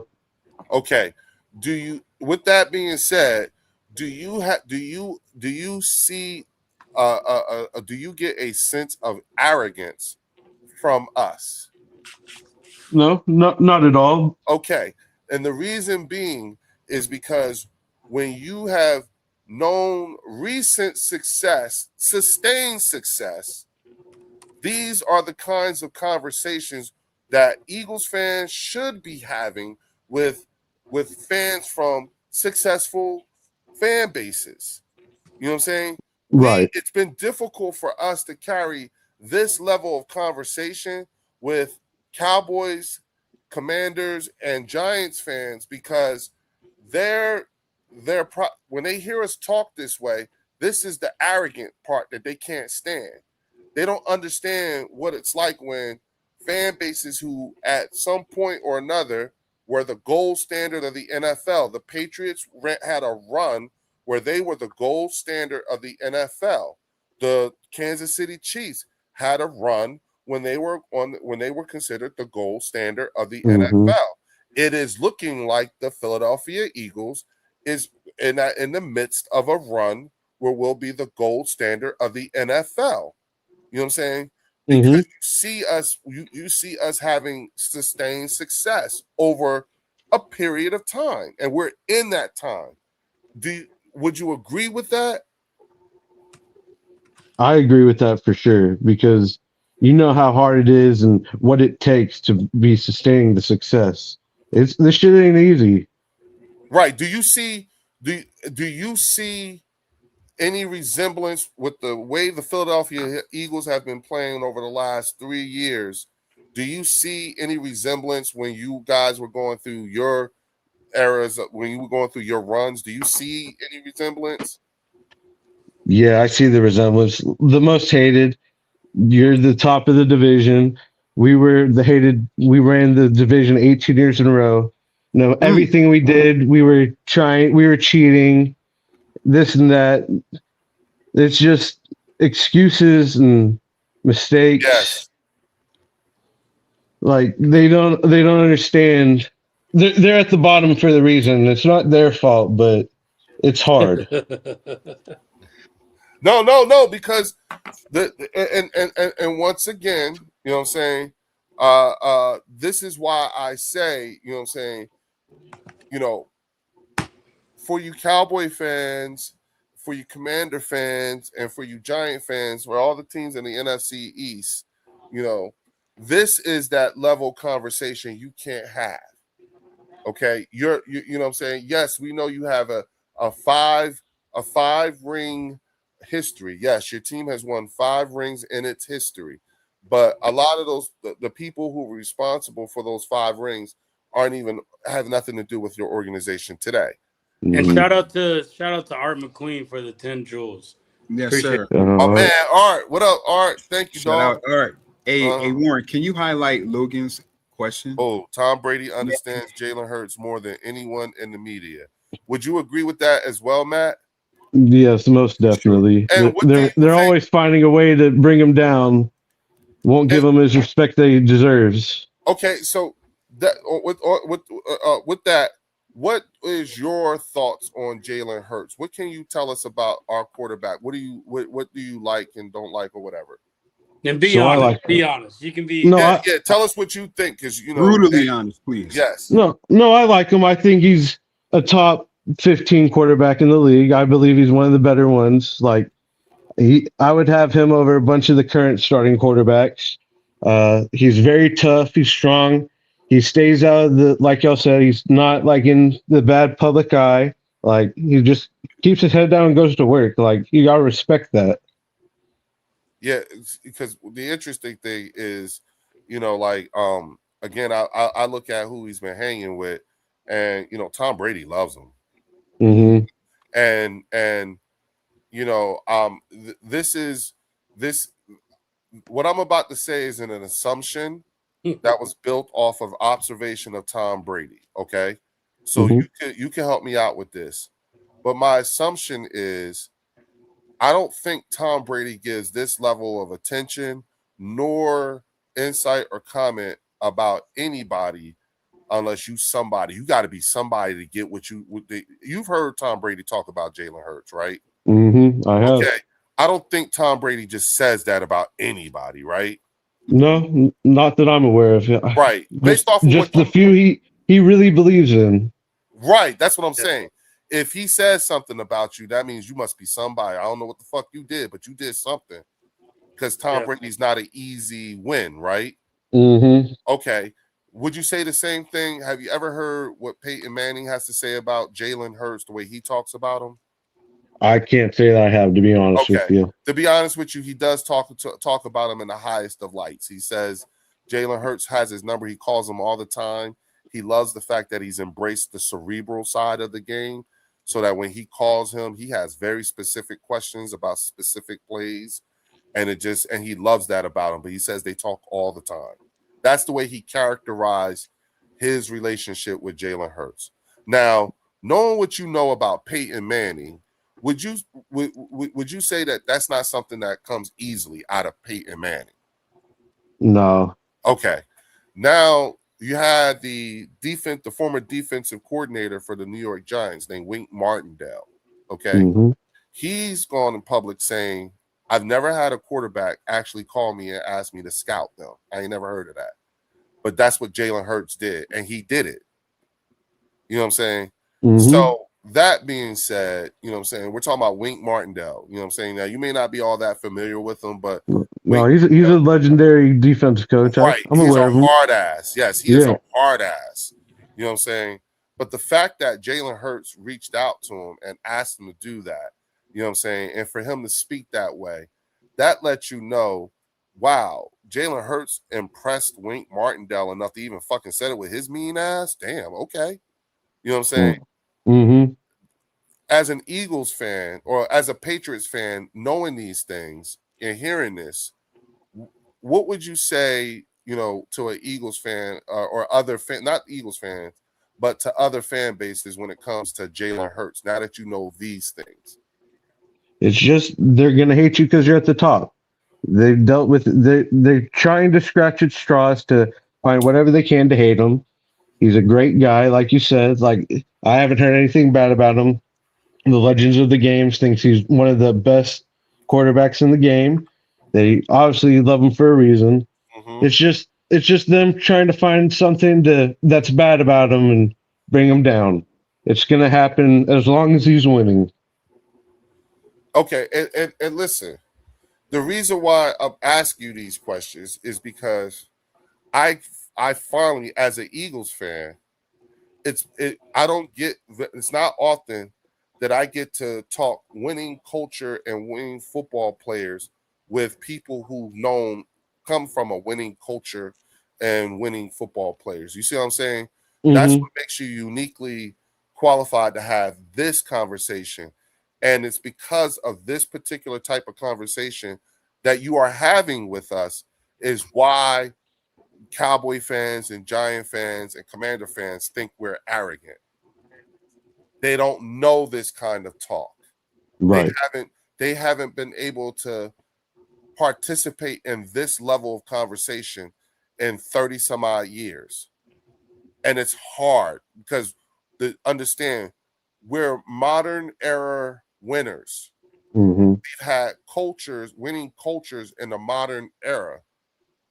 Okay. Do you? With that being said, do you see? Do you get a sense of arrogance from us?
No, not at all.
Okay. And the reason being is because when you have known recent success, sustained success, these are the kinds of conversations that Eagles fans should be having with fans from successful fan bases. You know what I'm saying?
Right.
It's been difficult for us to carry this level of conversation with Cowboys, Commanders, and Giants fans because when they hear us talk this way, this is the arrogant part that they can't stand. They don't understand what it's like when fan bases who at some point or another were the gold standard of the NFL. The Patriots had a run where they were the gold standard of the NFL. The Kansas City Chiefs had a run when they were considered the gold standard of the NFL. It is looking like the Philadelphia Eagles is in the midst of a run where we'll be the gold standard of the NFL. You know what I'm saying? Because you see us having sustained success over a period of time, and we're in that time. Would you agree with that?
I agree with that for sure because you know how hard it is and what it takes to be sustaining the success. This shit ain't easy.
Right. Do you see any resemblance with the way the Philadelphia Eagles have been playing over the last 3 years? Do you see any resemblance when you guys were going through your eras, when you were going through your runs? Do you see any resemblance?
Yeah, I see the resemblance. The most hated. You're the top of the division. We were the hated. We ran the division 18 years in a row. No, everything we did, we were cheating, this and that. It's just excuses and mistakes.
Yes.
Like they don't understand. They're at the bottom for the reason. It's not their fault, but it's hard.
No, because and once again, you know what I'm saying? This is why I say, you know what I'm saying, you know, for you Cowboy fans, for you Commander fans, and for you Giant fans, for all the teams in the NFC East, you know, this is that level conversation you can't have. Okay, you know what I'm saying? Yes, we know you have a five ring history. Yes, your team has won 5 rings in its history, but a lot of those the people who were responsible for those 5 rings have nothing to do with your organization today.
And shout out to Art McQueen for the 10 jewels.
Yes,
Appreciate
sir.
Oh man, Art, what up, Art? Thank you,
Shout
dog.
out, Art. Hey, Warren, can you highlight Logan's question?
Oh, Tom Brady understands Jalen Hurts more than anyone in the media. Would you agree with that as well, Matt?
Yes, most definitely.
And
They're always finding a way to bring him down. Won't give him his respect that he deserves.
Okay, so that with that, what is your thoughts on Jalen Hurts? What can you tell us about our quarterback? What do you like and don't like or whatever?
And be honest. Be honest. You can be.
No,
tell us what you think, because
brutally honest, please.
Yes.
No, I like him. I think he's a top 15 quarterback in the league. I believe he's one of the better ones. Like I would have him over a bunch of the current starting quarterbacks. He's very tough. He's strong. He stays out of the, like y'all said, he's not like in the bad public eye. Like he just keeps his head down and goes to work. Like you gotta respect that.
Yeah, because the interesting thing is, again, I look at who he's been hanging with, and Tom Brady loves him.
Mm-hmm.
And this what I'm about to say is an assumption that was built off of observation of Tom Brady. Okay, so you can help me out with this, but my assumption is I don't think Tom Brady gives this level of attention nor insight or comment about anybody unless you got to be somebody to get what you've heard Tom Brady talk about Jalen Hurts, right?
Mm-hmm. I have.
Okay. I don't think Tom Brady just says that about anybody, right?
No, not that I'm aware of.
Right. Based off of
just the few he really believes in.
Right. That's what I'm saying. If he says something about you, that means you must be somebody. I don't know what the fuck you did, but you did something. Because Tom Brady's not an easy win, right?
Mm-hmm.
Okay. Would you say the same thing? Have you ever heard what Peyton Manning has to say about Jalen Hurts, the way he talks about him?
I can't say that I have, to be honest with you.
To be honest with you, he does talk about him in the highest of lights. He says Jalen Hurts has his number. He calls him all the time. He loves the fact that he's embraced the cerebral side of the game, so that when he calls him, he has very specific questions about specific plays, and he loves that about him. But he says they talk all the time. That's the way he characterized his relationship with Jalen Hurts. Now, knowing what you know about Peyton Manning, would you say that that's not something that comes easily out of Peyton Manning?
No.
Okay. Now you had the former defensive coordinator for the New York Giants named Wink Martindale. Okay.
Mm-hmm.
He's gone in public saying, I've never had a quarterback actually call me and ask me to scout them. I ain't never heard of that. But that's what Jalen Hurts did, and he did it. You know what I'm saying?
Mm-hmm.
So that being said, you know what I'm saying, we're talking about Wink Martindale. You know what I'm saying? Now, you may not be all that familiar with him, but
no, he's a legendary defensive coach.
Right.
I'm aware of him.
He's a hard ass. Yes, he is a hard ass. You know what I'm saying? But the fact that Jalen Hurts reached out to him and asked him to do that, you know what I'm saying, and for him to speak that way, that lets you know, wow, Jalen Hurts impressed Wink Martindale enough to even fucking said it with his mean ass. Damn, okay. You know what I'm saying?
Mm-hmm.
As an Eagles fan or as a Patriots fan, knowing these things and hearing this, what would you say, to an Eagles fan or other fan, not Eagles fans, but to other fan bases when it comes to Jalen Hurts, now that you know these things?
It's just they're going to hate you because you're at the top. They've dealt with they're trying to scratch at straws to find whatever they can to hate him. He's a great guy, like you said. Like I haven't heard anything bad about him. The Legends of the Games thinks he's one of the best quarterbacks in the game. They obviously love him for a reason.
Mm-hmm.
It's just them trying to find something that's bad about him and bring him down. It's going to happen as long as he's winning.
Okay, and listen, the reason why I'm asking you these questions is because I finally, as an Eagles fan, it's not often that I get to talk winning culture and winning football players with people who've come from a winning culture and winning football players. You see what I'm saying? Mm-hmm. That's what makes you uniquely qualified to have this conversation. And it's because of this particular type of conversation that you are having with us is why Cowboy fans and Giant fans and Commander fans think we're arrogant. They don't know this kind of talk.
Right.
They haven't been able to participate in this level of conversation in 30 some odd years. And it's hard because understand we're modern era winners. We've had winning cultures in the modern era.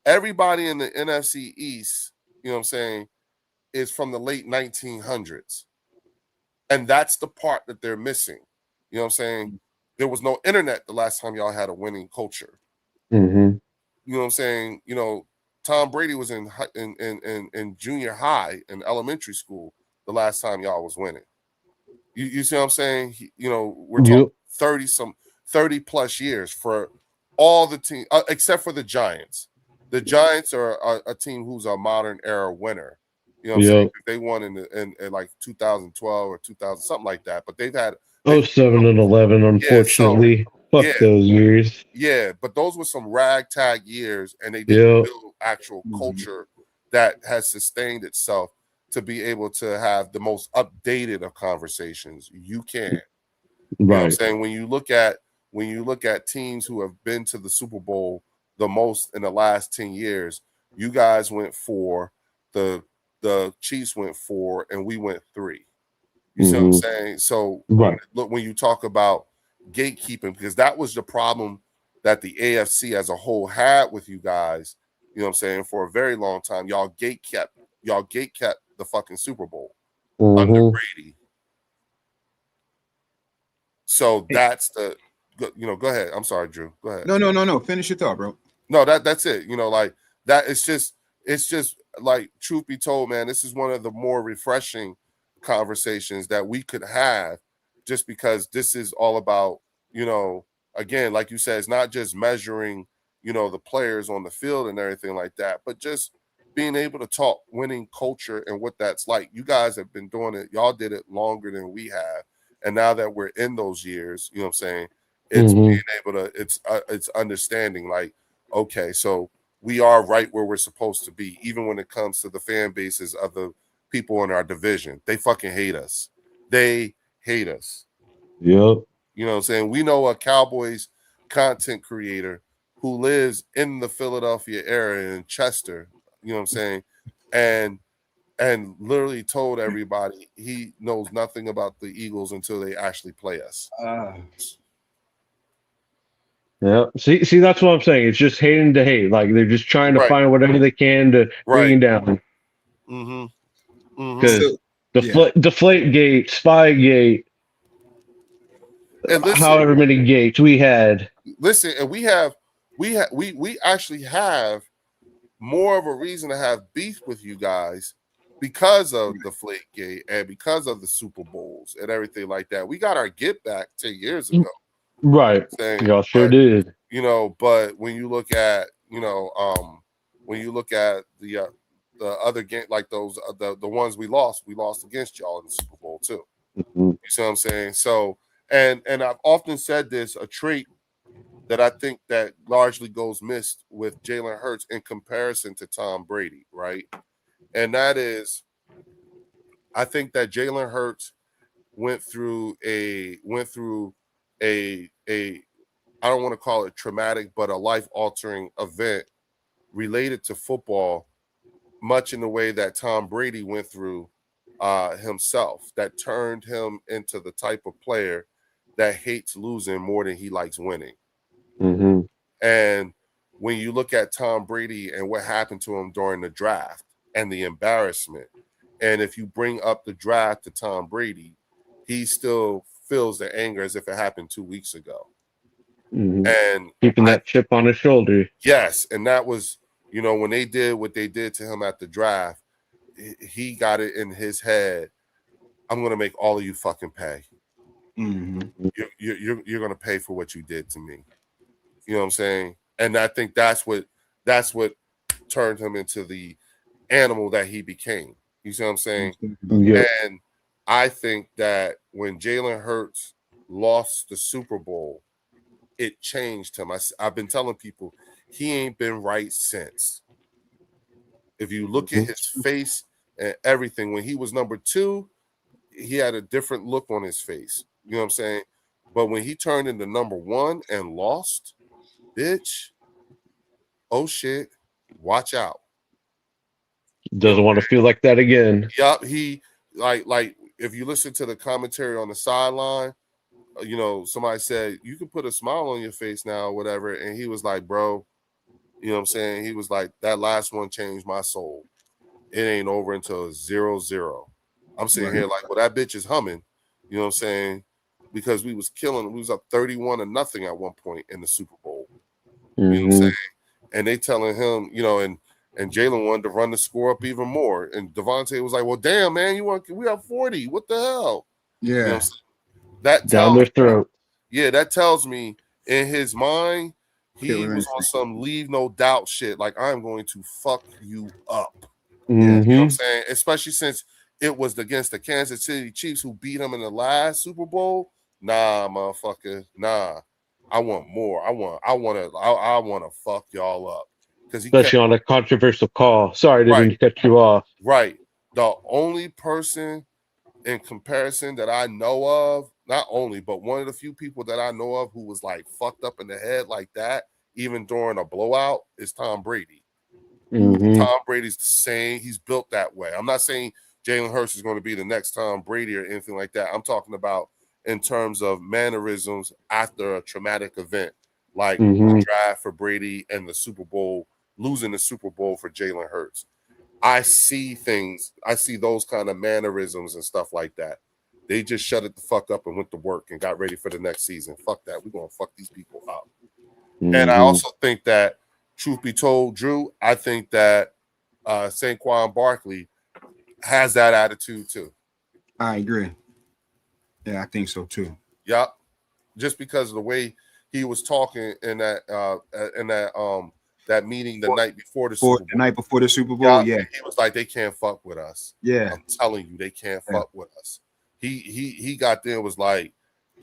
Everybody in the NFC East, you know what I'm saying, is from the late 1900s. And that's the part that they're missing. You know what I'm saying? There was no internet the last time y'all had a winning culture. You know what I'm saying? You know, Tom Brady was in junior high and elementary school the last time y'all was winning. You see what I'm saying? We're talking 30 plus years for all the team except for the Giants. The Giants are a team who's a modern era winner. You know what I'm saying? They won in like 2012 or 2000, something like that. But they've had
07 and 11, unfortunately. Fuck those years.
Yeah, but those were some ragtag years, and they didn't build actual culture that has sustained itself to be able to have the most updated of conversations you can. You know what I'm saying? When you look at teams who have been to the Super Bowl the most in the last 10 years, you guys went 4, the Chiefs went 4, and we went 3. You see what I'm saying? So when you talk about gatekeeping, because that was the problem that the AFC as a whole had with you guys, you know what I'm saying, for a very long time. Y'all gatekept the fucking Super Bowl under Brady. So that's the, go ahead. I'm sorry, Drew. Go ahead.
No. Finish your thought, bro.
No, that's it. Like that. It's just like, truth be told, man, this is one of the more refreshing conversations that we could have, just because this is all about, again, like you said, it's not just measuring, the players on the field and everything like that, but just being able to talk winning culture and what that's like. You guys have been doing it. Y'all did it longer than we have. And now that we're in those years, you know what I'm saying? It's being able to, it's understanding like, okay, so we are right where we're supposed to be, even when it comes to the fan bases of the people in our division. They fucking hate us. They hate us.
Yep.
You know what I'm saying? We know a Cowboys content creator who lives in the Philadelphia area in Chester, you know what I'm saying? And literally told everybody he knows nothing about the Eagles until they actually play us.
Yeah. See, that's what I'm saying. It's just hating to hate. Like they're just trying to find whatever they can to bring you down. Because deflate gate, spy gate, however many gates we had.
Listen, and we actually have more of a reason to have beef with you guys because of the Deflategate and because of the Super Bowls and everything like that. We got our get back 10 years ago.
Right. Y'all sure did.
But when you look at, the other game, like those, the ones we lost against y'all in the Super Bowl too. You see what I'm saying? So, and I've often said this, a trait that I think that largely goes missed with Jalen Hurts in comparison to Tom Brady, right? And that is, I think that Jalen Hurts went through a I don't want to call it traumatic, but a life-altering event related to football, much in the way that Tom Brady went through himself, that turned him into the type of player that hates losing more than he likes winning. And when you look at Tom Brady and what happened to him during the draft and the embarrassment, and if you bring up the draft to Tom Brady, he still feels the anger as if it happened 2 weeks ago. And
keeping that chip on his shoulder.
Yes. And that was, when they did what they did to him at the draft, he got it in his head. I'm going to make all of you fucking pay. You're going to pay for what you did to me. You know what I'm saying? And I think that's what turned him into the animal that he became. You see what I'm saying? And I think that when Jalen Hurts lost the Super Bowl, it changed him. I've been telling people he ain't been right since. If you look at his face and everything, when he was number 2, he had a different look on his face. You know what I'm saying? But when he turned into number 1 and lost, bitch, oh shit, watch out.
Doesn't want to feel like that again.
Yup, he like if you listen to the commentary on the sideline, somebody said you can put a smile on your face now, or whatever, and he was like, bro, you know what I'm saying? He was like, that last one changed my soul. It ain't over until 0-0. I'm sitting here like, well, that bitch is humming, you know what I'm saying? Because we was up 31-0 at one point in the Super Bowl. You know what I'm saying? And they telling him, and Jalen wanted to run the score up even more. And Devontae was like, well, damn, man, we have 40. What the hell?
Yeah.
You know what I'm saying? That
down their throat.
Yeah, that tells me in his mind, he was on some leave no doubt shit. Like, I'm going to fuck you up. You know what I'm saying? Especially since it was against the Kansas City Chiefs who beat him in the last Super Bowl. Nah, motherfucker. Nah. I want more. I want to fuck y'all up.
Especially on a controversial call. Sorry, didn't cut you off.
Right. The only person in comparison that I know of, not only, but one of the few people that I know of who was like fucked up in the head like that, even during a blowout, is Tom Brady. Tom Brady's the same. He's built that way. I'm not saying Jalen Hurts is going to be the next Tom Brady or anything like that. I'm talking about in terms of mannerisms after a traumatic event, like the draft for Brady and the Super Bowl, losing the Super Bowl for Jalen Hurts. I see those kind of mannerisms and stuff like that. They just shut it the fuck up and went to work and got ready for the next season. Fuck that. We're going to fuck these people up. And I also think that, truth be told, Drew, I think that Saquon Barkley has that attitude too.
I agree. Yeah, I think so too.
Yep. Just because of the way he was talking in that meeting the night before the Super Bowl.
The night before the Super Bowl,
yeah. He was like, they can't fuck with us.
Yeah.
I'm telling you, they can't fuck with us. He got there and was like,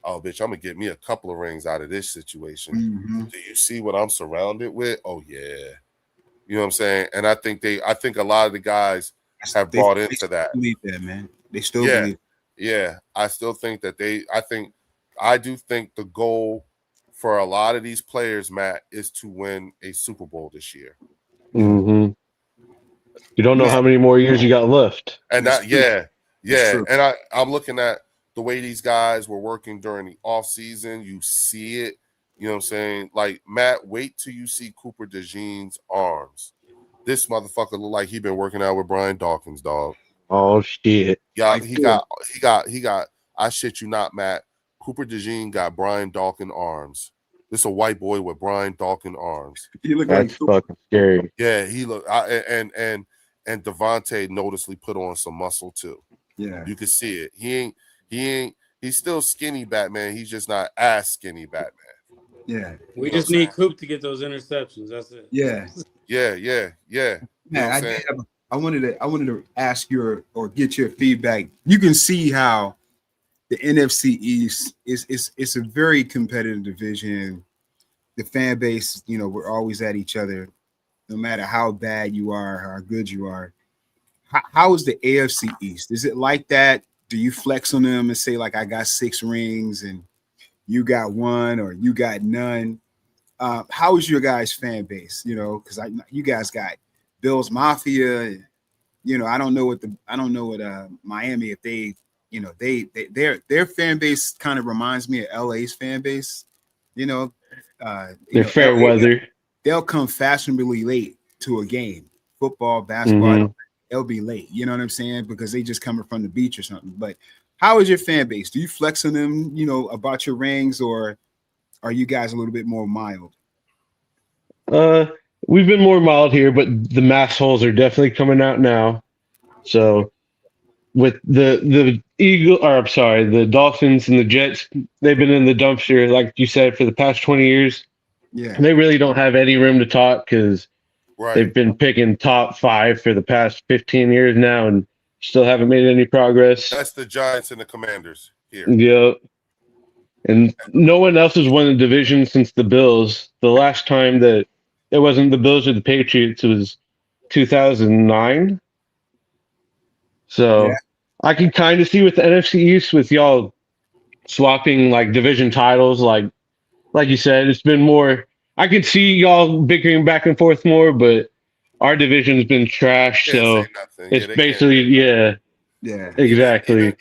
oh, bitch, I'm going to get me a couple of rings out of this situation. Do you see what I'm surrounded with? Oh, yeah. You know what I'm saying? And I think a lot of the guys have bought into that.
Believe that, man. They still believe.
Yeah. I still think that I do think the goal for a lot of these players, Matt, is to win a Super Bowl this year.
You don't know how many more years you got left.
And and I'm looking at the way these guys were working during the off season. You see it. You know what I'm saying? Like, Matt, wait till you see Cooper DeJean's arms. This motherfucker look like he been working out with Brian Dawkins, dog.
Oh shit.
Yeah, he got. I shit you not, Matt. Cooper DeJean got Brian Dawkins arms. This is a white boy with Brian Dawkins arms.
He look
That's fucking scary.
Yeah, he look. And Devontae noticeably put on some muscle too.
Yeah,
you can see it. He's still skinny Batman. He's just not as skinny Batman.
Yeah.
We just need Coop to get those interceptions. That's it.
Yeah.
Yeah.
Man, I wanted to ask or get your feedback. You can see how the NFC East is a very competitive division. The fan base, we're always at each other, no matter how bad you are, how good you are. How is the AFC East? Is it like that? Do you flex on them and say, like, I got 6 rings and you got 1 or you got none? How is your guys' fan base? Because you guys got Bills Mafia. I don't know what Miami, if they, their fan base kind of reminds me of LA's fan base.
They're fair weather.
They'll come fashionably late to a game, football, basketball. They'll be late. You know what I'm saying? Because they just coming from the beach or something. But how is your fan base? Do you flex on them, about your rings, or are you guys a little bit more mild?
We've been more mild here, but the mass holes are definitely coming out now. So with the the Dolphins and the Jets, they've been in the dumpster, like you said, for the past 20 years.
Yeah.
They really don't have any room to talk because they've been picking top 5 for the past 15 years now and still haven't made any progress.
That's the Giants and the Commanders here.
Yep. And no one else has won the division since the Bills. The last time that it wasn't the Bills or the Patriots, it was 2009. So I can kind of see with the NFC East, with y'all swapping like division titles, like you said, it's been more I can see y'all bickering back and forth more, but our division's been trashed,
Can't say
so
nothing.
it's
Yeah, they
basically
can't.
Yeah.
exactly.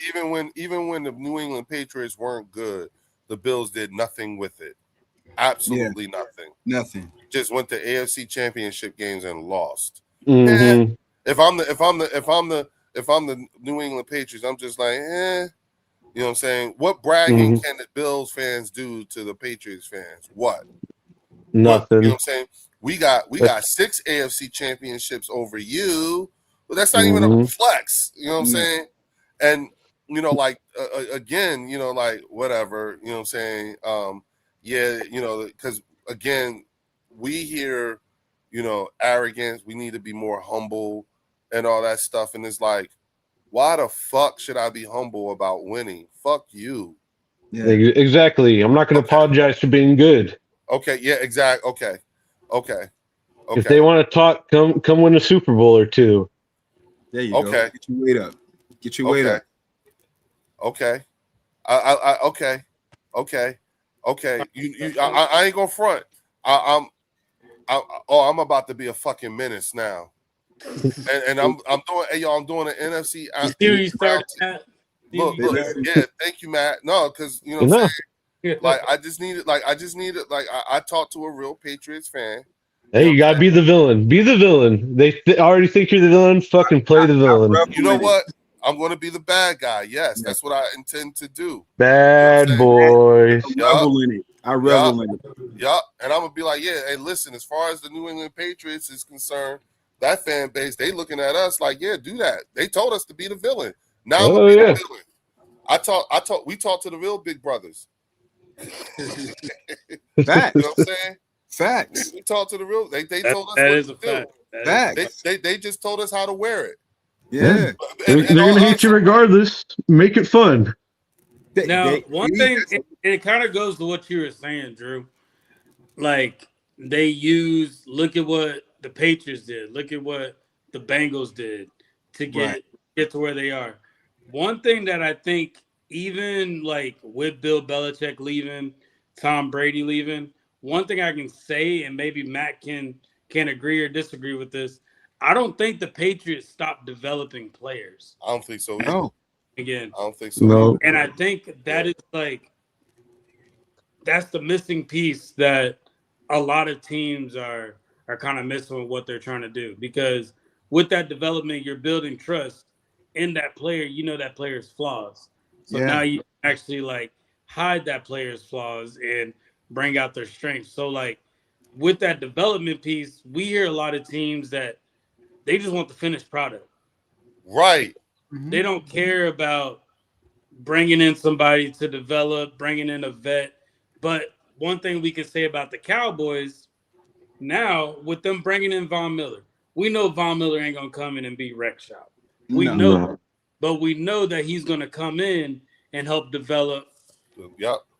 Even when the New England Patriots weren't good, the Bills did nothing with it. Absolutely nothing.
Nothing.
Just went to AFC Championship games and lost.
Mm-hmm.
If I'm the New England Patriots, I'm just like, you know what I'm saying? What bragging can the Bills fans do to the Patriots fans? What?
Nothing.
You know what I'm saying? We got 6 AFC championships over you, but that's not even a flex. You know what I'm saying? And you know, like again, you know, like whatever. You know what I'm saying? Yeah, you know, because again, we hear, you know, arrogance. We need to be more humble and all that stuff. And it's like, why the fuck should I be humble about winning? Fuck you.
Yeah.
Exactly. I'm not going to apologize for being good.
Okay. Yeah. Exactly. Okay.
If they want to talk, come win a Super Bowl or two.
There you go. Get your weight up. Get your weight up.
Okay. Okay. I ain't gonna front. I'm about to be a fucking menace now. and I'm doing, hey y'all, I'm doing an NFC.
You start that.
Look, yeah, thank you, Matt. No, because you know what I'm saying. Like I just needed, I talked to a real Patriots fan.
Hey, you gotta be the villain. Be the villain. They already think you're the villain. Fucking play the villain.
You know what? I'm going to be the bad guy. Yes, that's what I intend to do.
Bad boys.
I revel in it. I revel in it.
Yup. And I'm going to be like, yeah, hey, listen, as far as the New England Patriots is concerned, that fan base, they looking at us like, yeah, do that. They told us to be the villain. Now I'm going to be the villain. We talked to the real big brothers.
Facts.
You know what I'm saying?
Facts.
We talked to the real, they told us
that
what
is
to
a
do.
fact.
Facts.
They just told us how to wear it.
Yeah.
They're going to hate you regardless. Make it fun.
Now, one thing, it kind of goes to what you were saying, Drew. Like, look at what the Patriots did. Look at what the Bengals did to get to where they are. One thing that I think, even like with Bill Belichick leaving, Tom Brady leaving, one thing I can say, and maybe Matt can agree or disagree with this, I don't think the Patriots stopped developing players.
I don't think so either.
No.
Again.
I don't think so.
No.
And I think that is that's the missing piece that a lot of teams are kind of missing with what they're trying to do. Because with that development, you're building trust in that player. You know that player's flaws. So now you actually hide that player's flaws and bring out their strengths. So with that development piece, we hear a lot of teams that they just want the finished product.
Right.
They don't care about bringing in somebody to develop, bringing in a vet. But one thing we can say about the Cowboys now, with them bringing in Von Miller, we know Von Miller ain't going to come in and be wreck shop. We know, but we know that he's going to come in and help develop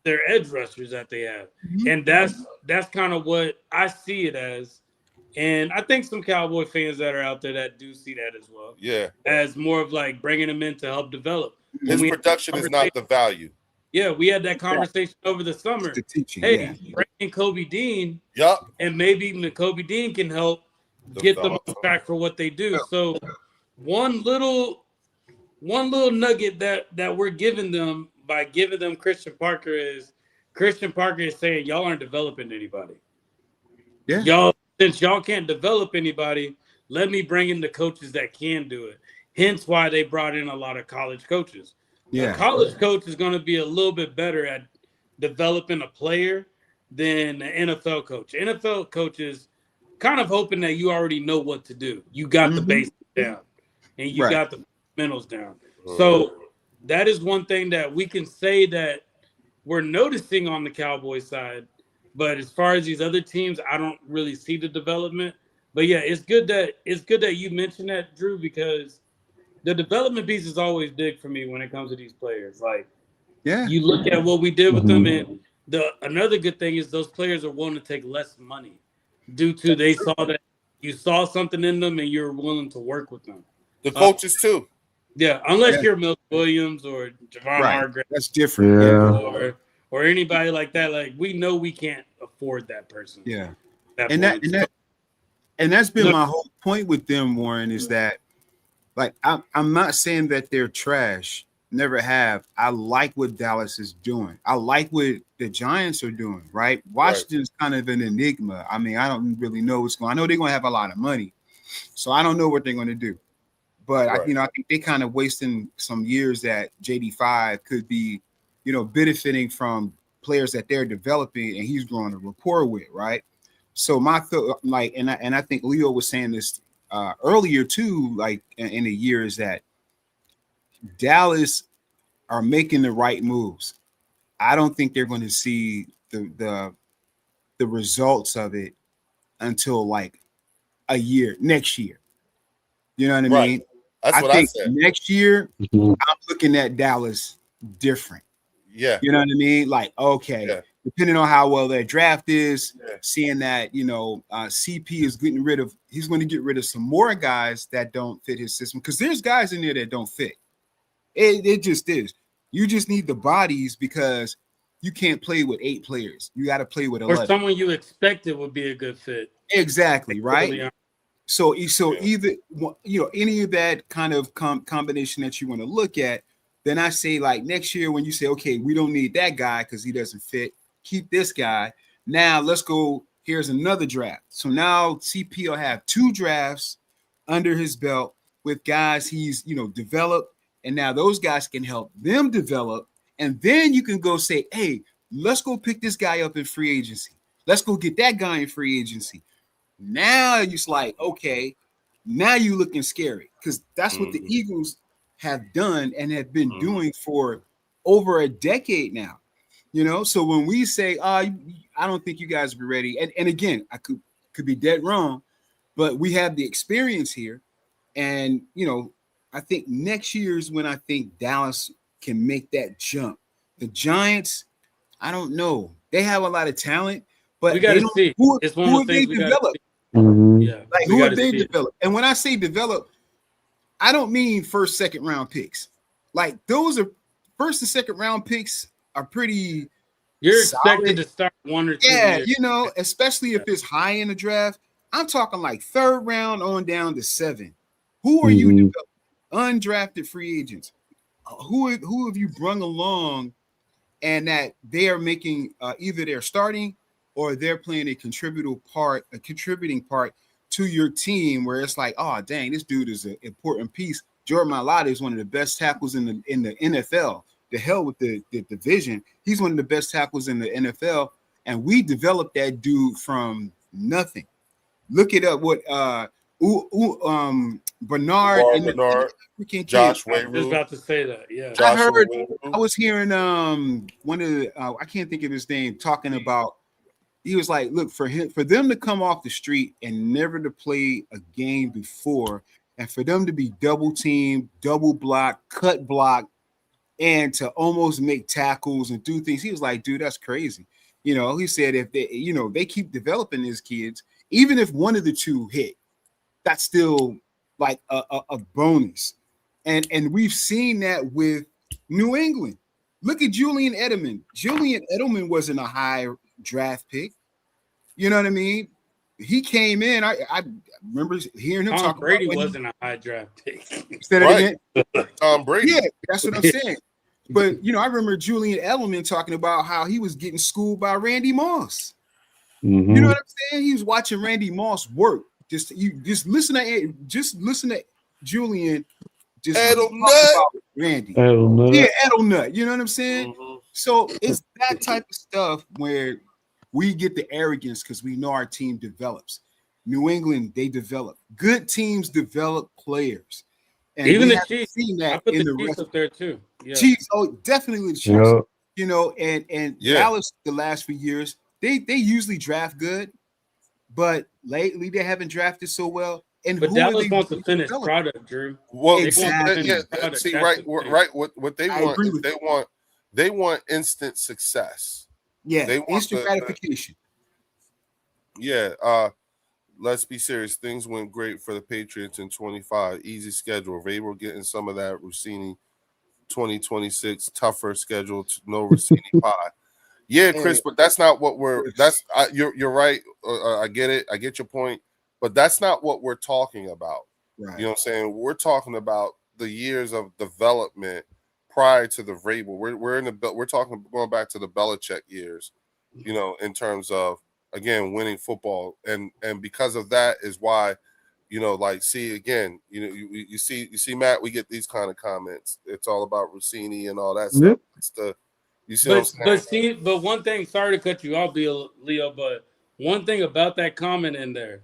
their edge rushers that they have. And that's kind of what I see it as. And I think some Cowboy fans that are out there that do see that as well.
Yeah.
As more of bringing them in to help develop.
His production is not the value.
Yeah, we had that conversation over the summer.
The teaching,
bring in Kobe Dean.
Yup.
And maybe Kobe Dean can help get them on track for what they do. So one little nugget that we're giving them by giving them Christian Parker is saying y'all aren't developing anybody.
Yeah.
Since y'all can't develop anybody, let me bring in the coaches that can do it. Hence why they brought in a lot of college coaches.
Yeah.
A college coach is going to be a little bit better at developing a player than an NFL coach. NFL coach is kind of hoping that you already know what to do. You got the basics down and you got the fundamentals down. So that is one thing that we can say that we're noticing on the Cowboys side. But as far as these other teams, I don't really see the development. But yeah, it's good that you mentioned that, Drew, because the development piece is always big for me when it comes to these players. You look at what we did with them, and another good thing is those players are willing to take less money due to they saw that you saw something in them and you're willing to work with them.
The coaches too.
Yeah, unless you're Milton Williams or Javon Hargrave.
That's different.
Or anybody like that. We know we can't afford that person.
Yeah.
That
And
point.
that's been my whole point with them, Warren, is that like I'm not saying that they're trash. Never have. I like what Dallas is doing. I like what the Giants are doing, right? Washington's kind of an enigma. I mean, I don't really know what's going on. I know they're going to have a lot of money. So I don't know what they're going to do. But I think they kind of wasting some years that JD5 could be, benefiting from players that they're developing and he's growing a rapport with, right? So my thought, like, and I think Leo was saying this earlier too, like in the year, is that Dallas are making the right moves. I don't think they're going to see the results of it until like a year next year. You know what I mean?
That's
I
what
think
I said.
next year I'm looking at Dallas different.
Yeah.
You know what I mean? Like, okay, depending on how well their draft is, seeing that, CP is he's going to get rid of some more guys that don't fit his system, because there's guys in there that don't fit. It just is. You just need the bodies, because you can't play with 8 players. You got to play with 11.
Or someone you expected would be a good fit.
Exactly, right? So either, any of that kind of combination that you want to look at, then I say, like, next year when you say, okay, we don't need that guy because he doesn't fit, keep this guy. Now let's go. Here's another draft. So now CP will have 2 drafts under his belt with guys he's developed, and now those guys can help them develop. And then you can go say, hey, let's go pick this guy up in free agency. Let's go get that guy in free agency. Now it's like, okay, now you looking scary, because that's what the Eagles have done and have been doing for over a decade now. So when we say, I don't think you guys will be ready, and again, I could be dead wrong, but we have the experience here. And I think next year is when I think Dallas can make that jump. The Giants, I don't know. They have a lot of talent, but
we got to see.
Who
have
they developed?
Yeah,
like who have they developed? And when I say develop, I don't mean first, second round picks. Like, those are first and second round picks are pretty.
You're
solid.
expected to start 1 or 2
years.
years.
Especially if it's high in the draft. I'm talking like 3rd round on down to 7. Who are you developing? Undrafted free agents? Who have you brung along, and that they are making either they're starting or they're playing a contributing part to your team, where it's like, oh dang, this dude is an important piece. Jordan Mailata is one of the best tackles in the NFL. The hell with the division. He's one of the best tackles in the NFL, and we developed that dude from nothing. Look it up. What Bernard and
Bernard,
the
Josh
I was
Wayru.
about to say that. Yeah,
I was hearing one of the I can't think of his name, talking about, he was like, look, for them to come off the street and never to play a game before, and for them to be double teamed, double block, cut block, and to almost make tackles and do things. He was like, dude, that's crazy. He said if they keep developing these kids, even if one of the 2 hit, that's still like a bonus. And we've seen that with New England. Look at Julian Edelman. Julian Edelman wasn't a high draft pick. You know what I mean? He came in. I remember hearing him talk
Brady
about
wasn't a high draft pick.
Said it again.
Tom Brady.
Yeah, that's what I'm saying. But I remember Julian Edelman talking about how he was getting schooled by Randy Moss. You know what I'm saying? He was watching Randy Moss work. Just listen to Julian. Just
Edelnut.
Randy.
Edelnut.
Yeah, Edelnut. You know what I'm saying? So it's that type of stuff where we get the arrogance because we know our team develops. New England, they develop. Good teams develop players. And
even
we
the
have
Chiefs.
seen that
I put
in
the
the
Chiefs
rest.
up there too. Yeah.
Chiefs, definitely the Chiefs. And Dallas the last few years, they usually draft good, but lately they haven't drafted so well. But
Dallas wants a finished product, Drew.
Well,
exactly.
See, right. What they want, they want instant success.
Yeah,
they want
instant gratification.
Let's be serious. Things went great for the Patriots in 25. Easy schedule. They were getting some of that Rossini 2026 tougher schedule. No Rossini pie. Yeah, Chris, but that's not what we're. You're right. I get it. I get your point, but that's not what we're talking about.
Right.
You know what I'm saying? We're talking about the years of development prior to the Vrabel. We're talking going back to the Belichick years. You know, in terms of again winning football, and because of that is why, you know, like see again, you know, you see Matt, we get these kind of comments. It's all about Rossini and all that stuff. It's the you see
but one thing, sorry to cut you off, Leo, but one thing about that comment in there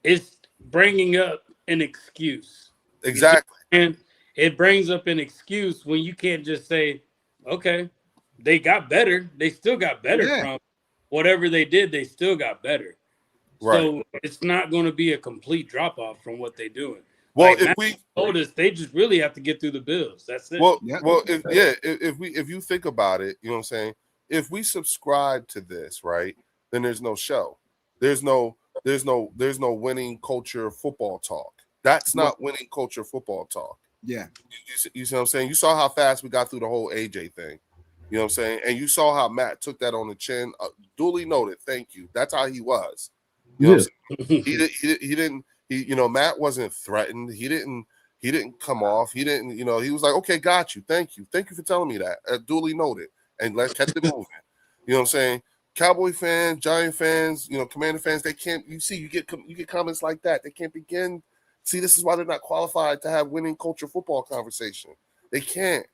is bringing up an excuse.
Exactly.
And it brings up an excuse when you can't just say, okay, they got better. They still got better from whatever they did. They still got better.
Right.
So it's not going to be a complete drop off from what they're doing.
Well,
like Matt told us, they just really have to get through the Bills. That's it.
If you think about it, you know what I'm saying? If we subscribe to this, right, then there's no show. There's no winning culture football talk. That's not winning culture football talk.
Yeah.
You see what I'm saying? You saw how fast we got through the whole AJ thing. You know what I'm saying? And you saw how Matt took that on the chin. Duly noted. Thank you. That's how he was. You know what I'm saying? He didn't. You know, Matt wasn't threatened. He didn't come off. He didn't. You know, he was like, okay, got you. Thank you for telling me that. Duly noted. And let's keep it moving. You know what I'm saying? Cowboy fans, Giant fans, you know, Commander fans, they can't. You get comments like that. They can't begin. See, this is why they're not qualified to have winning culture football conversation. They can't.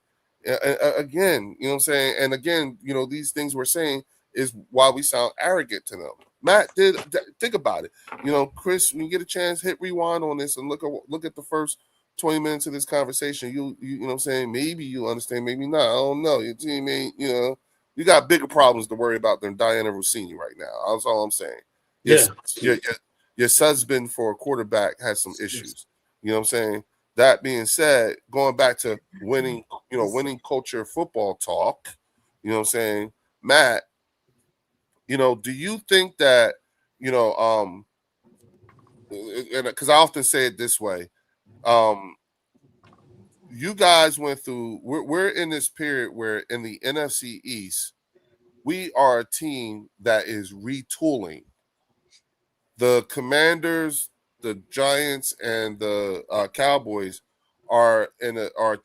Again, you know what I'm saying? And again, you know, these things we're saying is why we sound arrogant to them. Matt did think about it. You know, Chris, when you get a chance, hit rewind on this and look at the first 20 minutes of this conversation. You know what I'm saying? Maybe you understand, maybe not. I don't know. Your team ain't, you know, you got bigger problems to worry about than Diana Rossini right now. That's all I'm saying. Yes, your husband for a quarterback has some issues. You know what I'm saying? That being said, going back to winning culture football talk, you know what I'm saying, Matt, you know, do you think that, you know, because I often say it this way, you guys went through, we're in this period where in the NFC East, we are a team that is retooling. The Commanders, the Giants, and the Cowboys are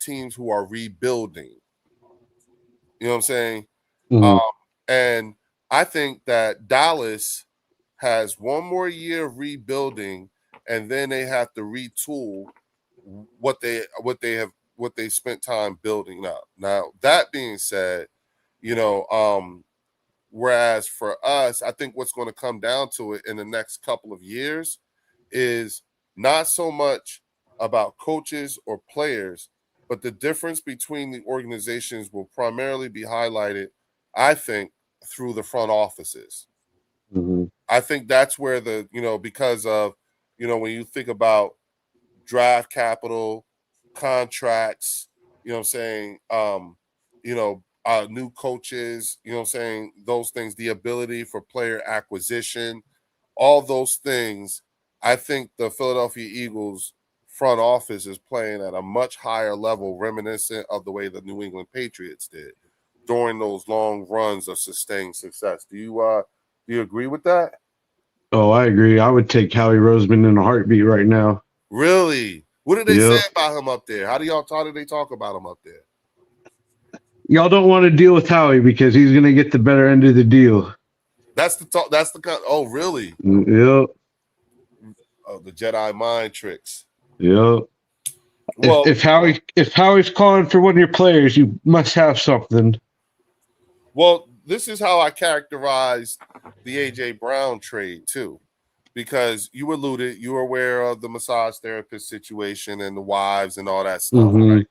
teams who are rebuilding. You know what I'm saying?
Mm-hmm.
And I think that Dallas has one more year of rebuilding, and then they have to retool what they spent time building up. Now, that being said, you know, whereas for us, I think what's going to come down to it in the next couple of years is not so much about coaches or players, but the difference between the organizations will primarily be highlighted, I think, through the front offices.
Mm-hmm.
I think that's where because of, you know, when you think about draft capital, contracts, you know what I'm saying, you know, new coaches, you know what I'm saying, those things, the ability for player acquisition, all those things, I think the Philadelphia Eagles front office is playing at a much higher level, reminiscent of the way the New England Patriots did during those long runs of sustained success. Do you agree with that?
Oh, I agree. I would take Howie Roseman in a heartbeat right now.
Really? What did they say about him up there? How did they talk about him up there?
Y'all don't want to deal with Howie because he's going to get the better end of the deal.
That's the talk. That's the kind. Oh, really?
Yep.
Oh, the Jedi mind tricks.
Yep. Well, if Howie's calling for one of your players, you must have something.
Well, this is how I characterize the AJ Brown trade too, because you were aware of the massage therapist situation and the wives and all that stuff, right?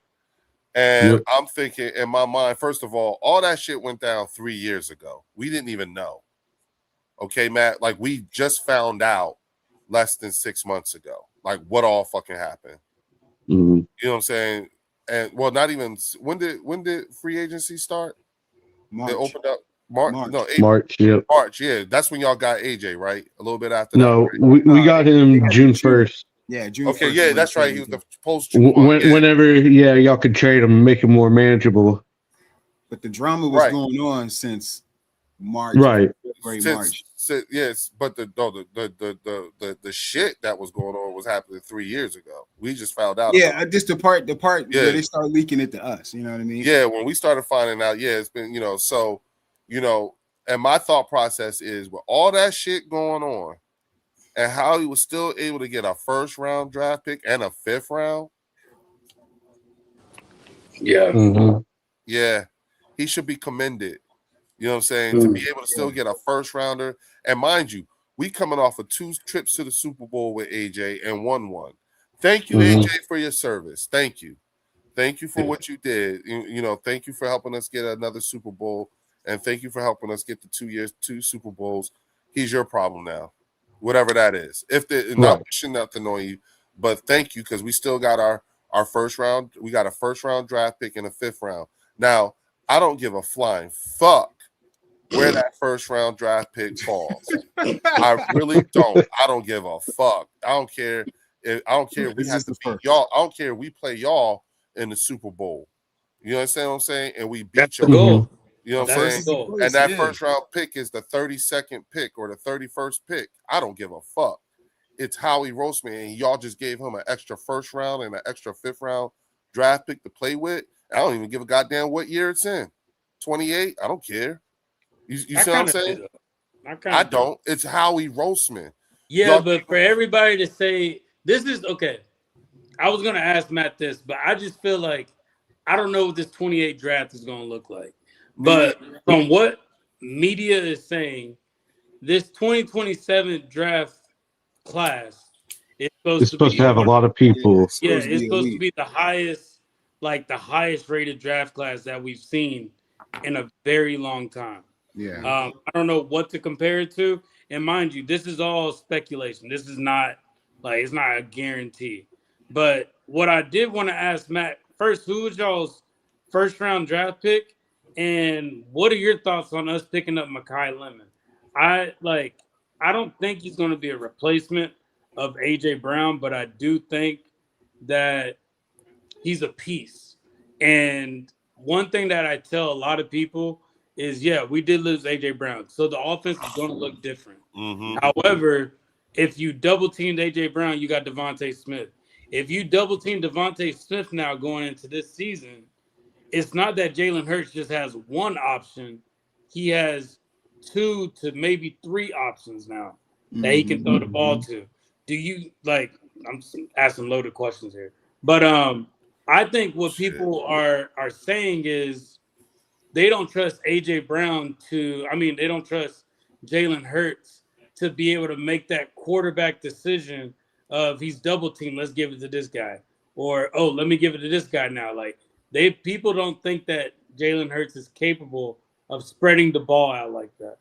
And I'm thinking in my mind, first of all that shit went down 3 years ago. We didn't even know. Okay, Matt, like we just found out less than 6 months ago, like what all fucking happened.
Mm-hmm.
You know what I'm saying? And well, not even when did free agency start?
March.
It opened up March. No, April.
March. Yep.
March. Yeah, that's when y'all got AJ, right? A little bit after
no,
that. Right?
we got him June 1st.
Yeah, June.
Okay,
1st
yeah, that's right. He was the post
whenever, y'all could trade him, and make him more manageable.
But the drama was going on since March,
Right.
February, March.
Yes, but the shit that was going on was happening 3 years ago. We just found out.
Yeah, just the part where
Yeah.
they start leaking it to us. You know what I mean?
Yeah, when we started finding out, yeah, it's been, so, and my thought process is with all that shit going on and how he was still able to get a first round draft pick and a 5th round.
Yeah.
Mm-hmm.
Yeah, he should be commended. You know what I'm saying? To be able to still get a first rounder. And mind you, we coming off of 2 trips to the Super Bowl with AJ and won one. Thank you, AJ, for your service. Thank you. Thank you for what you did. Thank you for helping us get another Super Bowl. And thank you for helping us get the 2 Super Bowls. He's your problem now. Whatever that is. If they're not wishing nothing on you, but thank you, because we still got our first round. We got a first round draft pick and a 5th round. Now, I don't give a flying fuck where that first round draft pick falls. I really don't. I don't give a fuck. I don't care if we have to beat y'all. I don't care if we play y'all in the Super Bowl. You understand what I'm saying? And we beat y'all.
Goal.
You know what I'm saying? And that first round pick is the 32nd pick or the 31st pick. I don't give a fuck. It's Howie Roseman, and y'all just gave him an extra first round and an extra 5th round draft pick to play with. I don't even give a goddamn what year it's in. 28? I don't care. You see what I'm saying? I don't. It's Howie Roseman.
Yeah, but for everybody to say this is okay. I was gonna ask Matt this, but I just feel like I don't know what this 28 draft is gonna look like. But from what media is saying, this 2027 draft class is supposed
to have a lot of people.
Yeah, it's supposed to be the highest rated draft class that we've seen in a very long time.
Yeah.
I don't know what to compare it to. And mind you, this is all speculation. This is not it's not a guarantee. But what I did want to ask Matt first, who was y'all's first round draft pick? And what are your thoughts on us picking up Mekhi Lemon? I don't think he's going to be a replacement of AJ Brown, but I do think that he's a piece. And one thing that I tell a lot of people is, yeah, we did lose AJ Brown, so the offense is going to look different. However, if you double teamed AJ Brown, you got Devontae Smith. If you double team Devontae Smith now going into this season, it's not that Jalen Hurts just has one option. He has 2 to maybe 3 options now that he can throw the ball to. Do you I'm asking loaded questions here, but I think what people are saying is they don't trust AJ Brown they don't trust Jalen Hurts to be able to make that quarterback decision of he's double teamed, let's give it to this guy, or let me give it to this guy now. People don't think that Jalen Hurts is capable of spreading the ball out like that.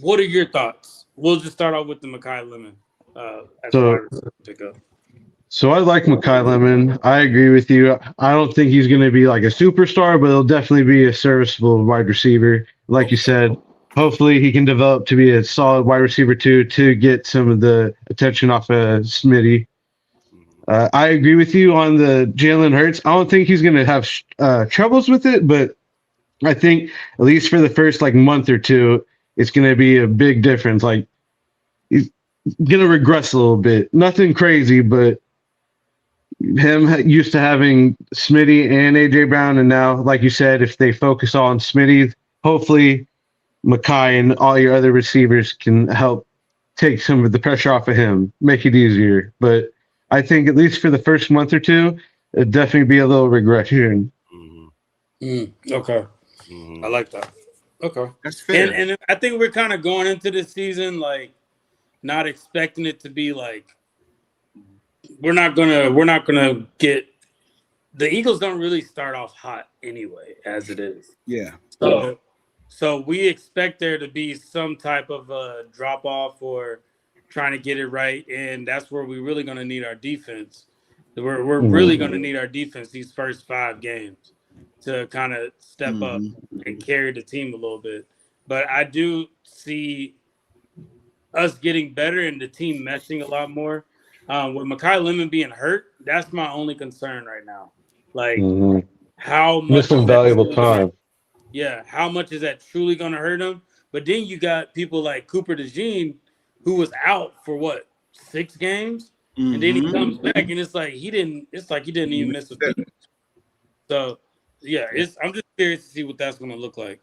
What are your thoughts? We'll just start off with the Mekhi Lemon as a wide receiver pickup.
So I like Mekhi Lemon. I agree with you. I don't think he's going to be like a superstar, but he'll definitely be a serviceable wide receiver. Like you said, hopefully he can develop to be a solid wide receiver too, to get some of the attention off of Smitty. I agree with you on the Jalen Hurts. I don't think he's going to have troubles with it, but I think at least for the first month or two, it's going to be a big difference. He's going to regress a little bit. Nothing crazy, but him used to having Smitty and AJ Brown, and now, like you said, if they focus on Smitty, hopefully Mekhi and all your other receivers can help take some of the pressure off of him, make it easier. But I think at least for the first month or two, it'd definitely be a little regression.
Okay. I like that. Okay.
That's fair.
And I think we're kind of going into this season not expecting it to be we're not gonna get the Eagles don't really start off hot anyway, as it is.
Yeah.
So we expect there to be some type of a drop off or trying to get it right, and that's where we're really going to need our defense. We're really going to need our defense these first 5 games to kind of step up and carry the team a little bit. But I do see us getting better and the team meshing a lot more. With Mekhi Lemon being hurt, that's my only concern right now. How much
missing valuable time.
yeah, how much is that truly going to hurt him? But then you got people like Cooper DeJean, who was out for what, 6 games, and then he comes back and it's like he didn't even miss a beat. So yeah, I'm just curious to see what that's going to look like.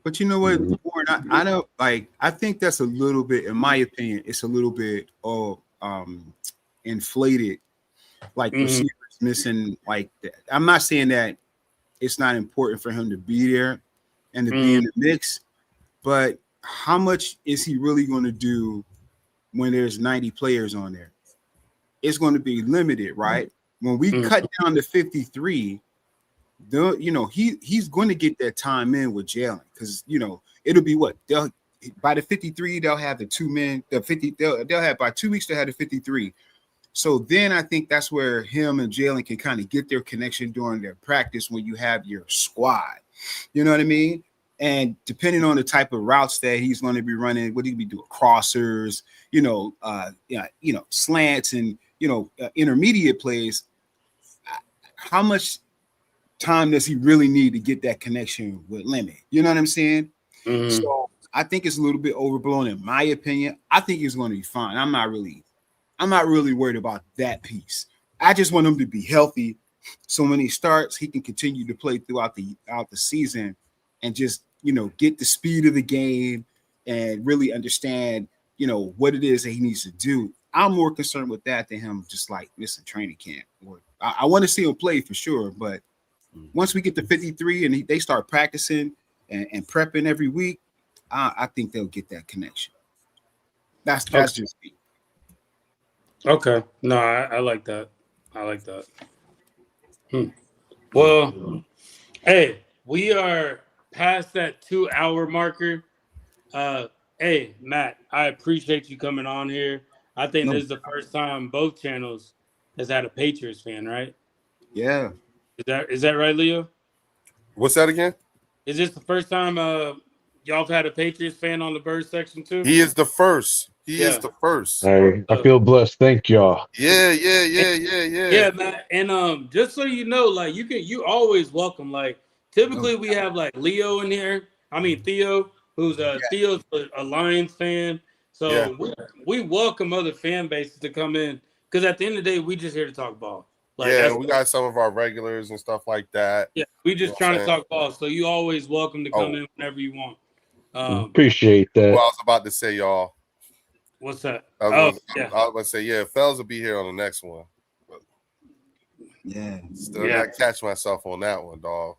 But you know what, Warren, I don't like. I think that's a little bit, in my opinion, it's a little bit inflated. Like receivers missing. Like I'm not saying that it's not important for him to be there and to be in the mix, but how much is he really going to do when there's 90 players on there? It's going to be limited, right? When we cut down to 53. He's going to get that time in with Jalen because it'll be what by the 53 they'll have the 2 men, the 50 they'll have by 2 weeks to have the 53. So then I think that's where him and Jalen can kind of get their connection during their practice when you have your squad. You know what I mean? And depending on the type of routes that he's going to be running, what he be doing, crossers, slants and intermediate plays. How much time does he really need to get that connection with Lemon? You know what I'm saying? So I think it's a little bit overblown in my opinion. I think he's going to be fine. I'm not really worried about that piece. I just want him to be healthy, so when he starts, he can continue to play throughout the season, and just get the speed of the game and really understand what it is that he needs to do. I'm more concerned with that than him just like missing training camp. I want to see him play for sure, but once we get to 53 and they start practicing and prepping every week, I think they'll get that connection. That's just me.
Okay. No, I like that. Well, hey, we are past that 2-hour marker. Hey, Matt, I appreciate you coming on here. I think this is the first time both channels has had a Patriots fan, right?
Yeah.
Is that right, Leo?
What's that again?
Is this the first time y'all have had a Patriots fan on the Bird section too?
He is the first. He is the first.
I feel blessed. Thank y'all.
Yeah.
Yeah, Matt. And just so you know, like you always welcome. Like typically we have like Leo in here. I mean Theo, who's Theo's a Lions fan. So we welcome other fan bases to come in because at the end of the day, we just here to talk ball. Like,
we got some of our regulars and stuff like that.
Yeah, we just trying to talk ball. So you always welcome to come in whenever you want.
Appreciate that.
Well, I was about to say, y'all.
What's that?
I was about to say, fellas will be here on the next one. But still not catch myself on that one, dog.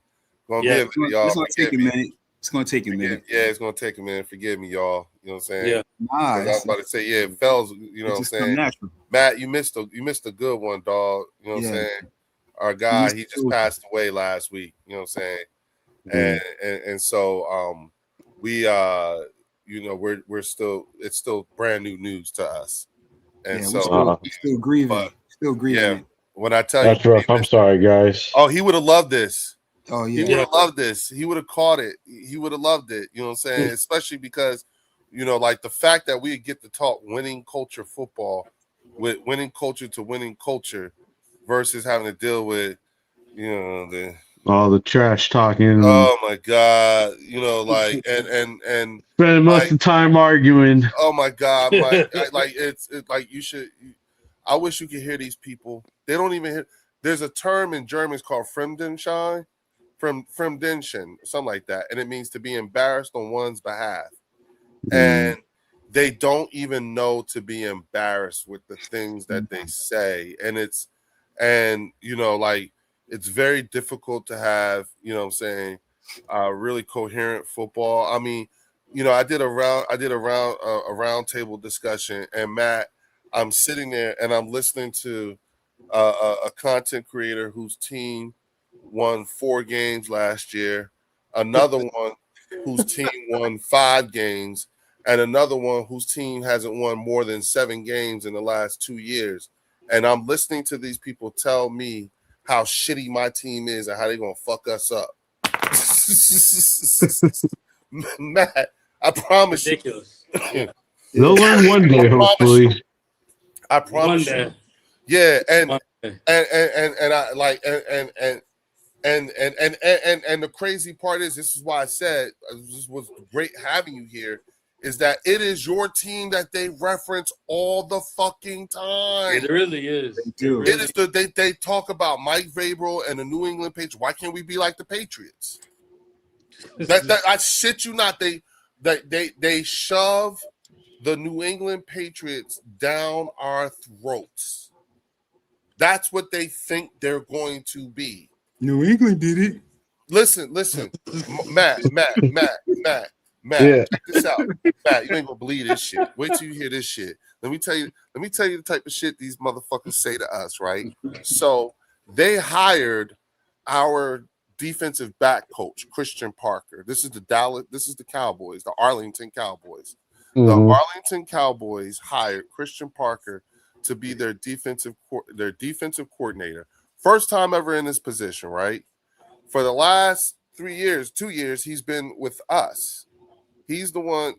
It's gonna take a minute. It's gonna take a minute.
Yeah, it's gonna take a minute. Forgive me, y'all. You know what I'm saying?
Yeah.
I was about to say, fellas, you know what I'm saying? Matt, you missed a good one, dog. You know what I'm saying? Our guy, he just passed away last week. You know what I'm saying? And so we we're still, it's still brand new news to us. And so
we're still grieving.
Yeah. When I tell
that's
you,
rough. I'm sorry, guys.
Oh, he would have loved this.
Oh yeah,
he would have loved this. He would have caught it. He would have loved it. You know what I'm saying? Especially because, like the fact that we get to talk winning culture football with winning culture to winning culture versus having to deal with,
all the trash talking.
Oh my God. Like and
spending most of the time arguing.
Oh my God. It's like I wish you could hear these people. They don't even hear. There's a term in German called Fremdenschein. Fremdenschen, something like that, and it means to be embarrassed on one's behalf. And they don't even know to be embarrassed with the things that they say, and it's very difficult to have, really coherent football. I mean, I did a round table discussion, and Matt, I'm sitting there and I'm listening to a content creator whose team won 4 games last year, another one whose team won 5 games, and another one whose team hasn't won more than 7 games in the last 2 years. And I'm listening to these people tell me how shitty my team is and how they're going to fuck us up. Matt, I promise you.
They'll learn one day, hopefully.
I promise you. Yeah, and I like and And the crazy part is, this is why I said this was great having you here, is that it is your team that they reference all the fucking time.
It really is.
They do.
It is they talk about Mike Vrabel and the New England Patriots. Why can't we be like the Patriots? That I shit you not. They shove the New England Patriots down our throats. That's what they think they're going to be.
New England did it.
Listen, Matt.
Yeah.
Check this out, Matt. You ain't gonna believe this shit. Wait till you hear this shit. Let me tell you the type of shit these motherfuckers say to us, right? So they hired our defensive back coach, Christian Parker. This is the Cowboys, the Arlington Cowboys.
Mm-hmm.
The Arlington Cowboys hired Christian Parker to be their defensive coordinator. First time ever in this position, right? For the last 2 years, he's been with us. He's the one,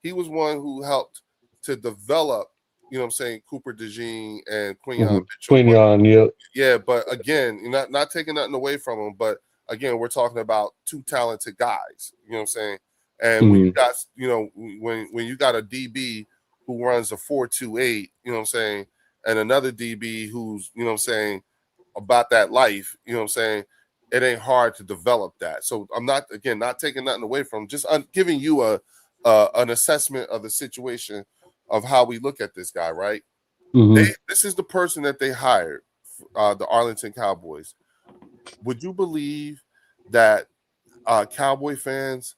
he was one who helped to develop, Cooper DeJean and Quinyon Mitchell.
Quinyon, yep.
Yeah, but again, you're not taking nothing away from him, but again, we're talking about two talented guys, you know what I'm saying? And when you got, when you got a DB who runs a 4.28, you know what I'm saying, and another DB who's, about that life, you know what I'm saying, it ain't hard to develop that. So I'm not taking nothing away from him, just giving you an assessment of the situation of how we look at this guy, right? Mm-hmm. This is the person that they hired, the Arlington Cowboys. Would you believe that Cowboy fans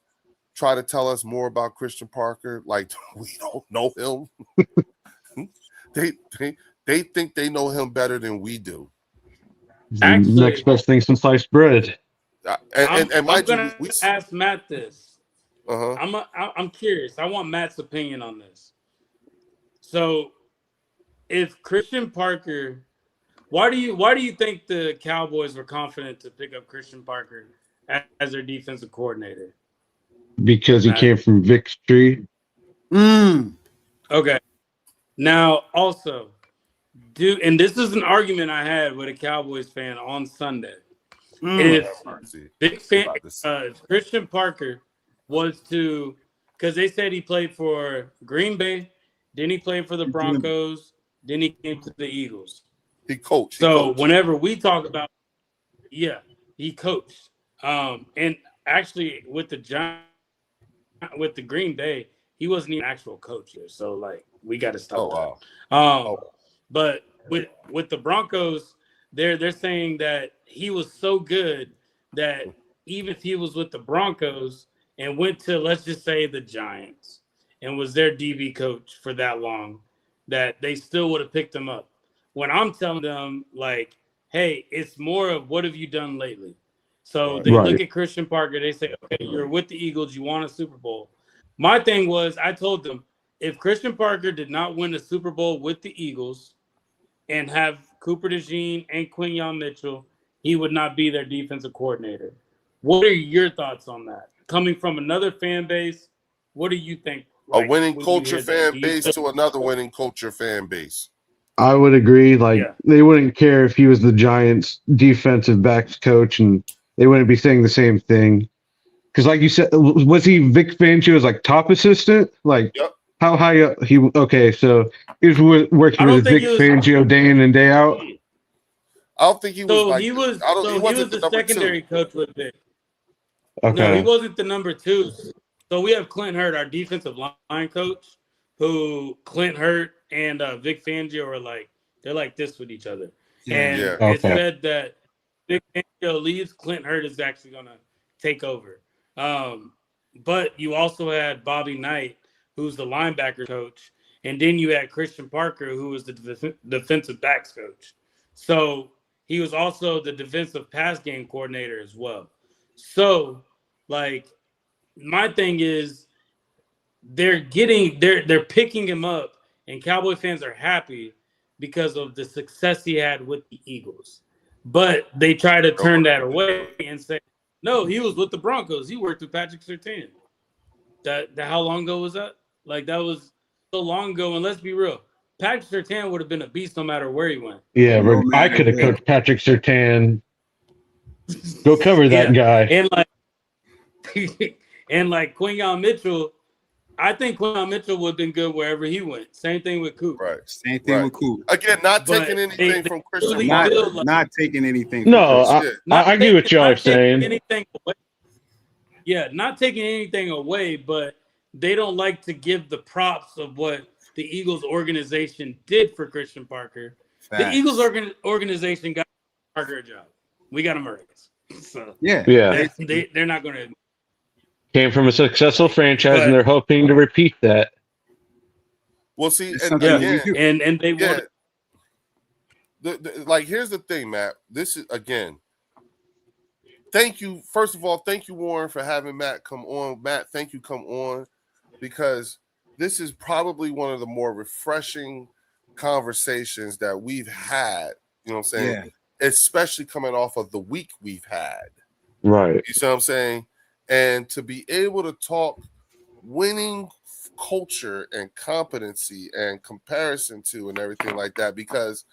try to tell us more about Christian Parker like we don't know him? They think they know him better than we do.
Actually, next best thing since sliced bread.
And
I'm gonna ask Matt this.
Uh-huh.
I'm curious. I want Matt's opinion on this. So, if Christian Parker, why do you think the Cowboys were confident to pick up Christian Parker as their defensive coordinator?
Because he came from Vic Street.
Okay. Now, also, and this is an argument I had with a Cowboys fan on Sunday. If Christian Parker was to, because they said he played for Green Bay, then he played for the Broncos, then he came to the Eagles.
He coached.
Whenever we talk about, he coached. And actually, with the Green Bay, he wasn't even an actual coach here. So we got to stop. But with the Broncos, they're saying that he was so good that even if he was with the Broncos and went to, let's just say, the Giants and was their DB coach for that long, that they still would have picked him up. When I'm telling them, hey, it's more of what have you done lately? So they look at Christian Parker, they say, okay, you're with the Eagles, you won a Super Bowl. My thing was, I told them, if Christian Parker did not win a Super Bowl with the Eagles and have Cooper DeJean and Quinyon Mitchell, he would not be their defensive coordinator. What are your thoughts on that? Coming from another fan base, what do you think?
A winning culture fan base to another winning culture fan base.
I would agree. They wouldn't care if he was the Giants' defensive backs coach, and they wouldn't be saying the same thing. Because, like you said, was he Vic Fangio's top assistant?
Yep.
How high up he? Okay, so he was working with Vic Fangio day in and day out.
I don't think he was.
So he was the secondary coach with Vic.
Okay.
No, he wasn't the number 2. So we have Clint Hurt, our defensive line coach, who Clint Hurt and Vic Fangio are they're like this with each other. And it's said that Vic Fangio leaves, Clint Hurt is actually going to take over. But you also had Bobby Knight, who's the linebacker coach, and then you had Christian Parker, who was the defensive backs coach. So he was also the defensive pass game coordinator as well. So, my thing is, they're picking him up, and Cowboy fans are happy because of the success he had with the Eagles. But they try to turn that away and say, no, he was with the Broncos. He worked with Patrick Surtain. That how long ago was that? That was so long ago. And let's be real, Patrick Surtain would have been a beast no matter where he went.
Yeah, I could have coached Patrick Surtain. Go cover that guy.
And like, and like Quinyon Mitchell, I think Quinyon Mitchell would have been good wherever he went. Same thing with Coop.
Right.
Same thing with Coop.
Again, not
But
taking anything from Christian
really
Not,
Parker.
like,
not taking anything.
No,
from Chris.
I get what y'all are saying.
Anything away. Yeah, not taking anything away, but they don't like to give the props of what the Eagles organization did for Christian Parker.
Facts.
The Eagles organization got Parker a job. We got him a raise. So
Yeah.
They're not going to.
Came from a successful franchise, and they're hoping to repeat that.
Well, see,
It's
and
something
again,
and they want.
Like, here's the thing, Matt. This is, again, thank you. First of all, thank you, Warren, for having Matt come on. Matt, thank you, come on, because this is probably one of the more refreshing conversations that we've had. You know what I'm saying?
Yeah.
Especially coming off of the week we've had.
Right.
You see what I'm saying? And to be able to talk winning culture and competency and comparison to and everything like that, because,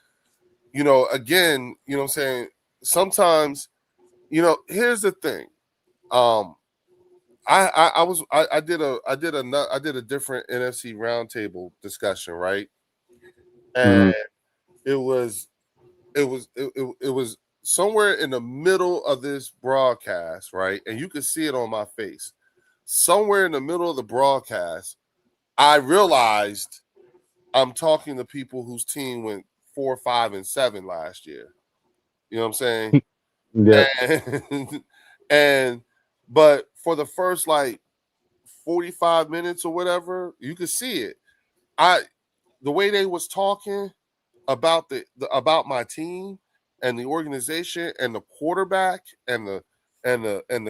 you know, again, you know what I'm saying? Sometimes, you know, here's the thing. I did a different NFC roundtable discussion, right? And it was somewhere in the middle of this broadcast, right? And you could see it on my face. Somewhere in the middle of the broadcast, I realized I'm talking to people whose team went 4, 5, and 7 last year. You know what I'm saying?
Yeah.
But for the first like 45 minutes or whatever, you could see it. The way they was talking about about my team and the organization and the quarterback and the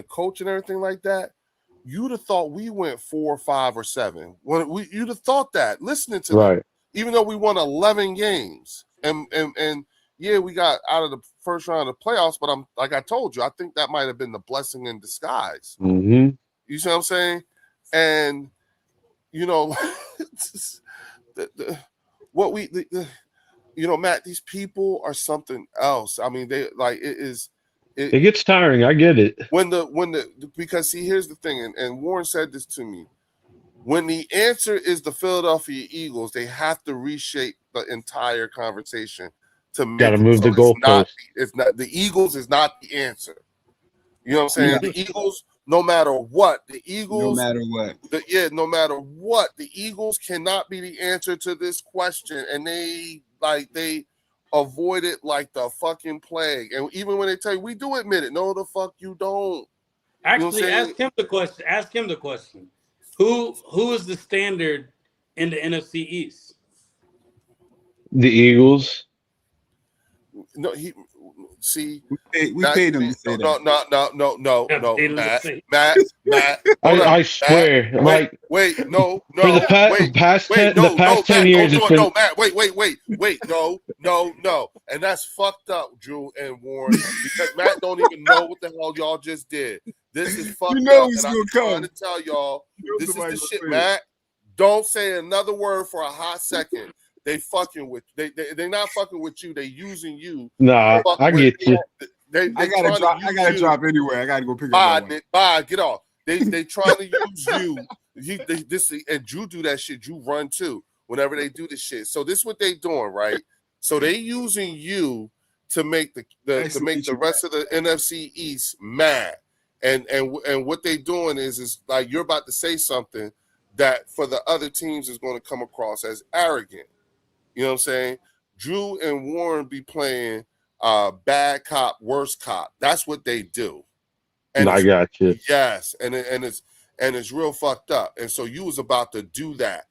coach and everything like that, you'd have thought we went 4, 5, or 7. You'd have thought that listening to them, even though we won 11 games and yeah, we got out of the first round of the playoffs. But I'm like I told you, I think that might have been the blessing in disguise.
Mm-hmm.
You see what I'm saying? And you know, you know, Matt, these people are something else. I mean, they like it
gets tiring. I get it.
Because see, here's the thing, and Warren said this to me. When the answer is the Philadelphia Eagles, they have to reshape the entire conversation to
got to move the goalpost.
It's not the Eagles is not the answer. You know what I'm saying? Yeah. The Eagles, no matter what, the Eagles, no matter what, the Eagles cannot be the answer to this question, and they avoid it like the fucking plague. And even when they tell you, we do admit it. No, the fuck you don't.
Actually, you know ask him the question. Ask him the question. Who is the standard in the NFC East?
The Eagles.
No,
we paid him to say that.
No, Matt.
I swear,
Matt, wait, no.
For the past 10 years, it's been...
No, Matt, wait, no. And that's fucked up, Drew and Warren, because Matt don't even know what the hell y'all just did. This is fucked up, and I'm trying to tell y'all, this is the shit, Matt. Don't say another word for a hot second. They fucking with they're not fucking with you. They using you.
Nah, I get you.
I gotta drop anyway. I gotta go pick up.
Bye, get off. They trying to use you. And Drew do that shit. Drew run too whenever they do this shit. So this is what they doing, right? So they using you to make the rest of the NFC East mad. And what they doing is like you're about to say something that for the other teams is going to come across as arrogant. You know what I'm saying? Drew and Warren be playing bad cop, worst cop. That's what they do. And
I got you.
Yes, and it's real fucked up. And so you was about to do that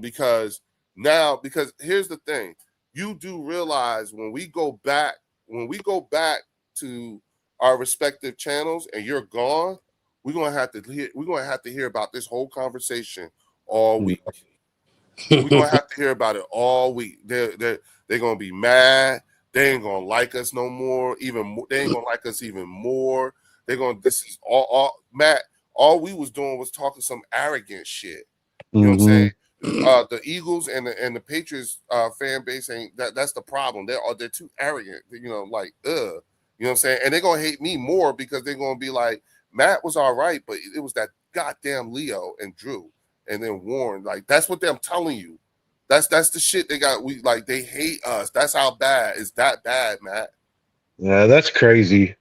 because here's the thing. You do realize when we go back to our respective channels and you're gone, we're gonna have to hear about this whole conversation all week. We're gonna have to hear about it all week. They're gonna be mad. They ain't gonna like us no more. They ain't gonna like us even more. This is all Matt. All we was doing was talking some arrogant shit. You know what I'm saying? The Eagles and the Patriots fan base ain't that's the problem. They're too arrogant. You know, like You know what I'm saying? And they're gonna hate me more because they're gonna be like, Matt was all right, but it was that goddamn Leo and Drew and then Warren. Like that's what I'm telling you. That's the shit they got. We like they hate us. That's how bad. It's that bad, Matt.
Yeah, that's crazy.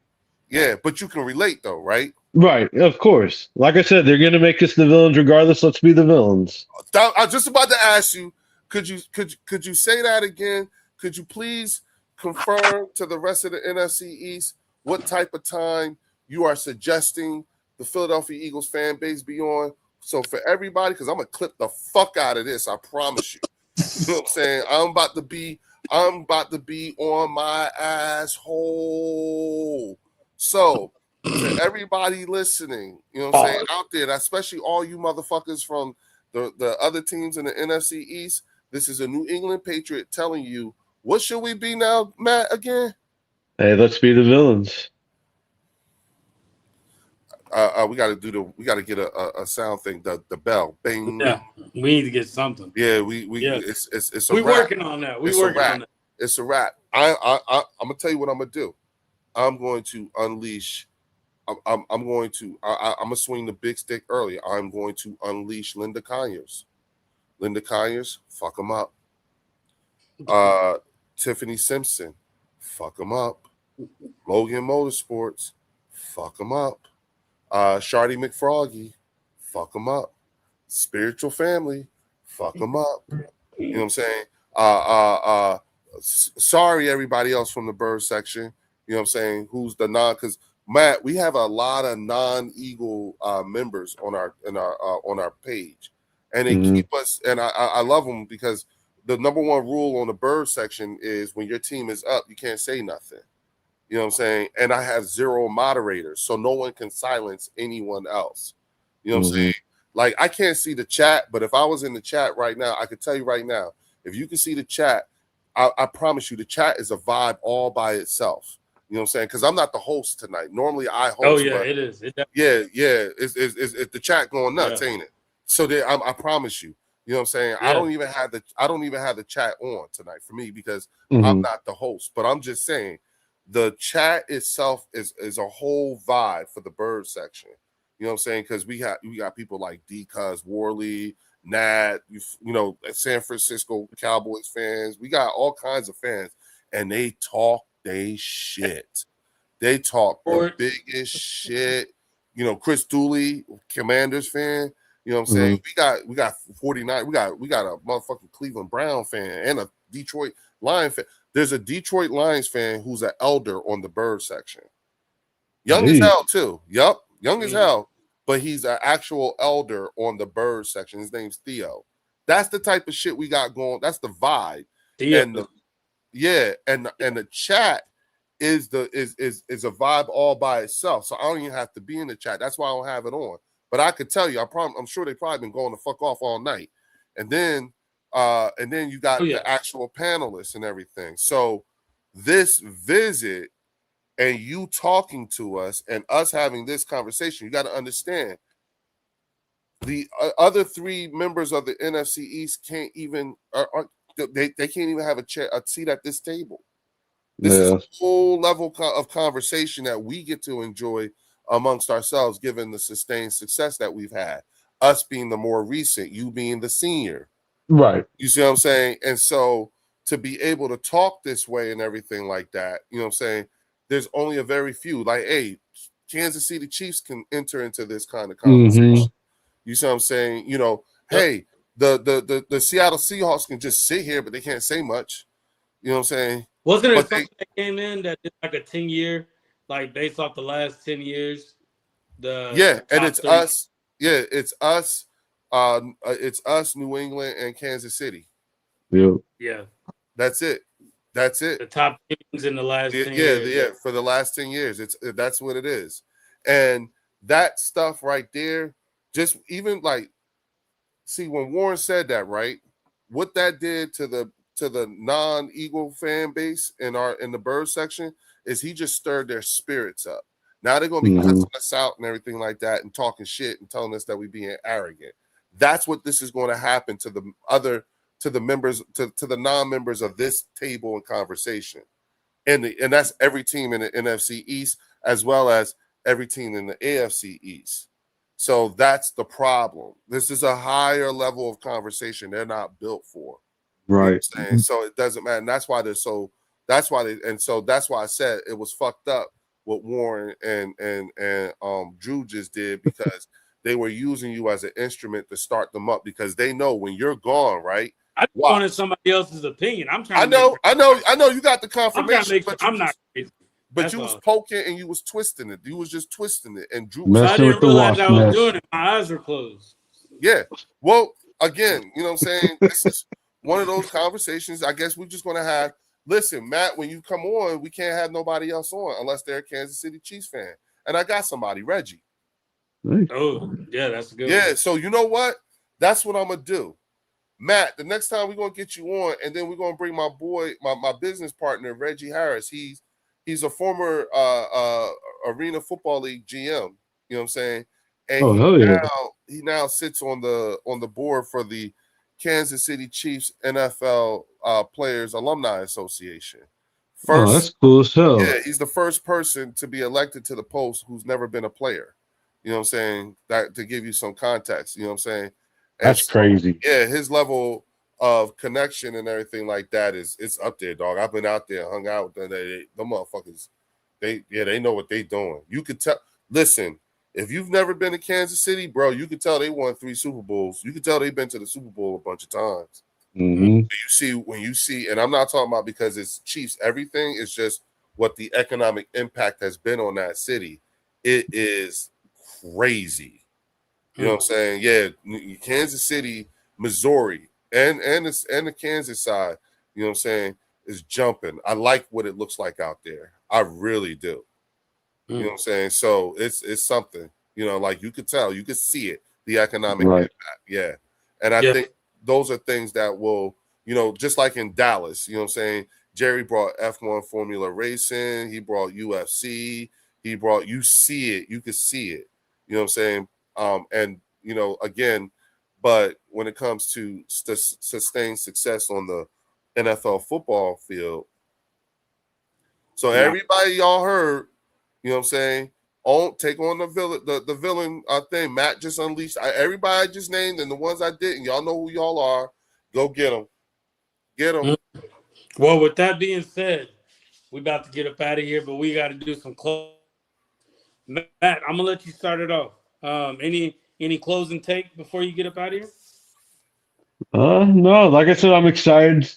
Yeah, but you can relate though, right?
Right, of course. Like I said, they're gonna make us the villains regardless. Let's be the villains.
I was just about to ask you, could you say that again? Could you please confirm to the rest of the NFC East what type of time you are suggesting the Philadelphia Eagles fan base be on? So for everybody, because I'm gonna clip the fuck out of this, I promise you. You know what I'm saying? I'm about to be on my asshole. So to everybody listening, you know what I'm saying, out there, especially all you motherfuckers from the other teams in the NFC East, this is a New England Patriot telling you, what should we be now, Matt, again?
Hey, let's be the villains.
We got to get a sound thing, the bell, bing.
Yeah, we need to get something.
Yeah,
Yes.
it's a
We're
wrap.
working on that.
It's a wrap. It's a wrap. I'm gonna tell you what I'm gonna do. I'm going to unleash. I'm going to swing the big stick early. I'm going to unleash Linda Conyers. Linda Conyers, fuck them up. Tiffany Simpson, fuck them up. Logan Motorsports, fuck them up. Shardy McFroggy, fuck them up. Spiritual Family, fuck them up. You know what I'm saying? Sorry, everybody else from the Bird section. You know what I'm saying? Who's the because Matt, we have a lot of non-Eagle members on our page, and they keep us. And I love them because the number one rule on the Bird section is when your team is up, you can't say nothing. You know what I'm saying? And I have 0 moderators, so no one can silence anyone else. You know what I'm saying? Like I can't see the chat, but if I was in the chat right now, I could tell you right now, if you can see the chat, I promise you the chat is a vibe all by itself. You know what I'm saying? Because I'm not the host tonight. Normally I host.
Oh yeah, it is.
Yeah. It's the chat going nuts, ain't it? So I promise you. You know what I'm saying? Yeah. I don't even have the chat on tonight for me because I'm not the host. But I'm just saying the chat itself is a whole vibe for the Bird section. You know what I'm saying? Because we got people like D-Cuz, Worley, Nat, you know, San Francisco Cowboys fans. We got all kinds of fans, and they talk they shit. They talk the biggest shit. You know, Chris Dooley, Commanders fan. You know what I'm saying? We got 49. We got a motherfucking Cleveland Brown fan and a Detroit Lions fan. There's a Detroit Lions fan who's an elder on the Bird section. Young as hell too. Yup, young as hell. But he's an actual elder on the Bird section. His name's Theo. That's the type of shit we got going. That's the vibe. Theo. And the chat is a vibe all by itself. So I don't even have to be in the chat. That's why I don't have it on. But I could tell you, I'm sure they probably been going the fuck off all night. And then you got the actual panelists and everything. So this visit and you talking to us and us having this conversation, you got to understand the other 3 members of the NFC East can't even they can't even have a seat at this table. This is a whole level of conversation that we get to enjoy amongst ourselves, given the sustained success that we've had. Us being the more recent, you being the senior.
Right.
You see what I'm saying? And so to be able to talk this way and everything like that, you know what I'm saying? There's only a very few. Like, hey, Kansas City Chiefs can enter into this kind of conversation. You see what I'm saying? You know, hey, the Seattle Seahawks can just sit here, but they can't say much. You know what I'm saying?
Wasn't there something that came in that did like a 10-year, like based off the last 10 years?
And it's 30. Us. Yeah, it's us. It's us, New England, and Kansas City.
Yeah.
That's it.
The top teams in the last 10 years.
Yeah, for the last 10 years. That's what it is. And that stuff right there, just even like, see, when Warren said that, right, what that did to the non-Eagle fan base in the Bird section is he just stirred their spirits up. Now they're gonna be cussing us out and everything like that and talking shit and telling us that we being arrogant. That's what this is going to happen to the members, to the non-members of this table and conversation. and that's every team in the NFC East as well as every team in the AFC East. So that's the problem. This is a higher level of conversation they're not built for.
Right.
You know what I'm saying? So it doesn't matter. And that's why that's why I said it was fucked up what Warren and Drew just did, because they were using you as an instrument to start them up, because they know when you're gone, right?
I just wanted somebody else's opinion. I'm trying to
I know you got the confirmation,
sure I'm not crazy.
But you was poking and you was twisting it. You was just twisting it. And Drew
was. I didn't realize I was doing it. My eyes were closed.
Yeah. Well, again, you know what I'm saying? This is one of those conversations I guess we're just going to have. Listen, Matt, when you come on, we can't have nobody else on unless they're a Kansas City Chiefs fan. And I got somebody, Reggie.
Oh, yeah, that's a good
one.
Yeah,
So you know what? That's what I'm going to do. Matt, the next time we're going to get you on, and then we're going to bring my boy, my business partner, Reggie Harris. He's a former Arena Football League GM. You know what I'm saying? And he now sits on the board for the Kansas City Chiefs NFL Players Alumni Association.
That's cool as hell.
Yeah, he's the first person to be elected to the post who's never been a player. You know what I'm saying? That to give you some context. You know what I'm saying?
That's crazy.
Yeah, his level of connection and everything like that it's up there, dog. I've been out there, hung out with them. The motherfuckers, they know what they doing. You could tell. Listen, if you've never been to Kansas City, bro, you could tell they won 3 Super Bowls. You could tell they've been to the Super Bowl a bunch of times.
Mm-hmm.
When you see, and I'm not talking about because it's Chiefs, everything is just what the economic impact has been on that city. It is crazy. You know what I'm saying? Yeah, Kansas City, Missouri, and the Kansas side, you know what I'm saying, is jumping. I like what it looks like out there. I really do. You know what I'm saying? So it's something, you know, like you could tell, you could see it, the economic impact. Yeah. And I think those are things that will, you know, just like in Dallas, you know what I'm saying? Jerry brought F1 Formula Racing, he brought UFC, you see it, you could see it. You know what I'm saying? And, you know, again, but when it comes to sustained success on the NFL football field, so everybody y'all heard, you know what I'm saying, take on the villain thing. Matt just unleashed. Everybody I just named and the ones I didn't, y'all know who y'all are. Go get them. Get them.
Well, with that being said, we about to get up out of here, but we got to do some close. Matt, I'm gonna let you start it off. Any closing take before you get up out of here?
No, like I said, I'm excited.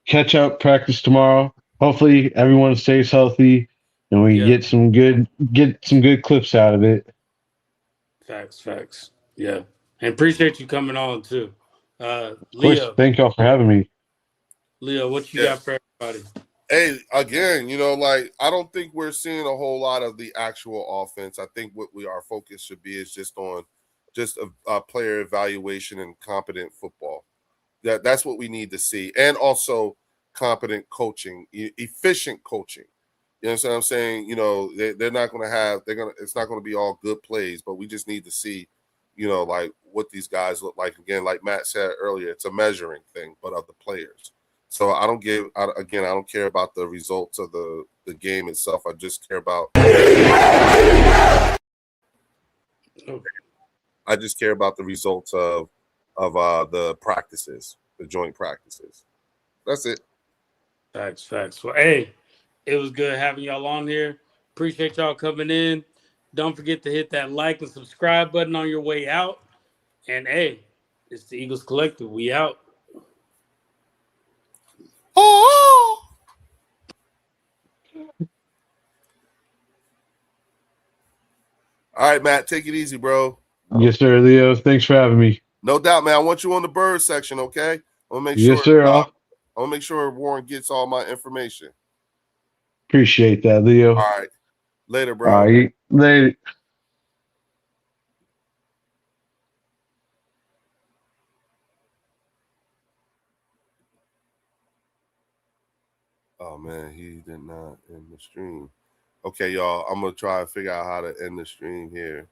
Catch up, practice tomorrow. Hopefully, everyone stays healthy, and we get some good clips out of it.
Facts. Yeah, and appreciate you coming on too.
Leo, thank y'all for having me.
Leo, what you got for everybody?
Hey, again, you know, like I don't think we're seeing a whole lot of the actual offense. I think what our focus should be is just on a player evaluation and competent football. That's what we need to see, and also competent coaching, efficient coaching. You know what I'm saying? You know, they're not going to have it's not going to be all good plays, but we just need to see, you know, like what these guys look like. Again, like Matt said earlier, it's a measuring thing, but of the players. So I don't care about the results of the game itself. I just care about the results of the practices, the joint practices. That's it.
Facts. Well, hey, it was good having y'all on here. Appreciate y'all coming in. Don't forget to hit that like and subscribe button on your way out. And hey, it's the Eagles Collective. We out.
Oh. All right, Matt, take it easy, bro.
Yes, sir, Leo. Thanks for having me.
No doubt, man. I want you on the bird section, okay? I want to make
sure. Yes, sir.
I want to make sure Warren gets all my information.
Appreciate that, Leo.
All right. Later, bro.
All right. Later.
Oh, man, he did not end the stream. Okay, y'all, I'm going to try to figure out how to end the stream here.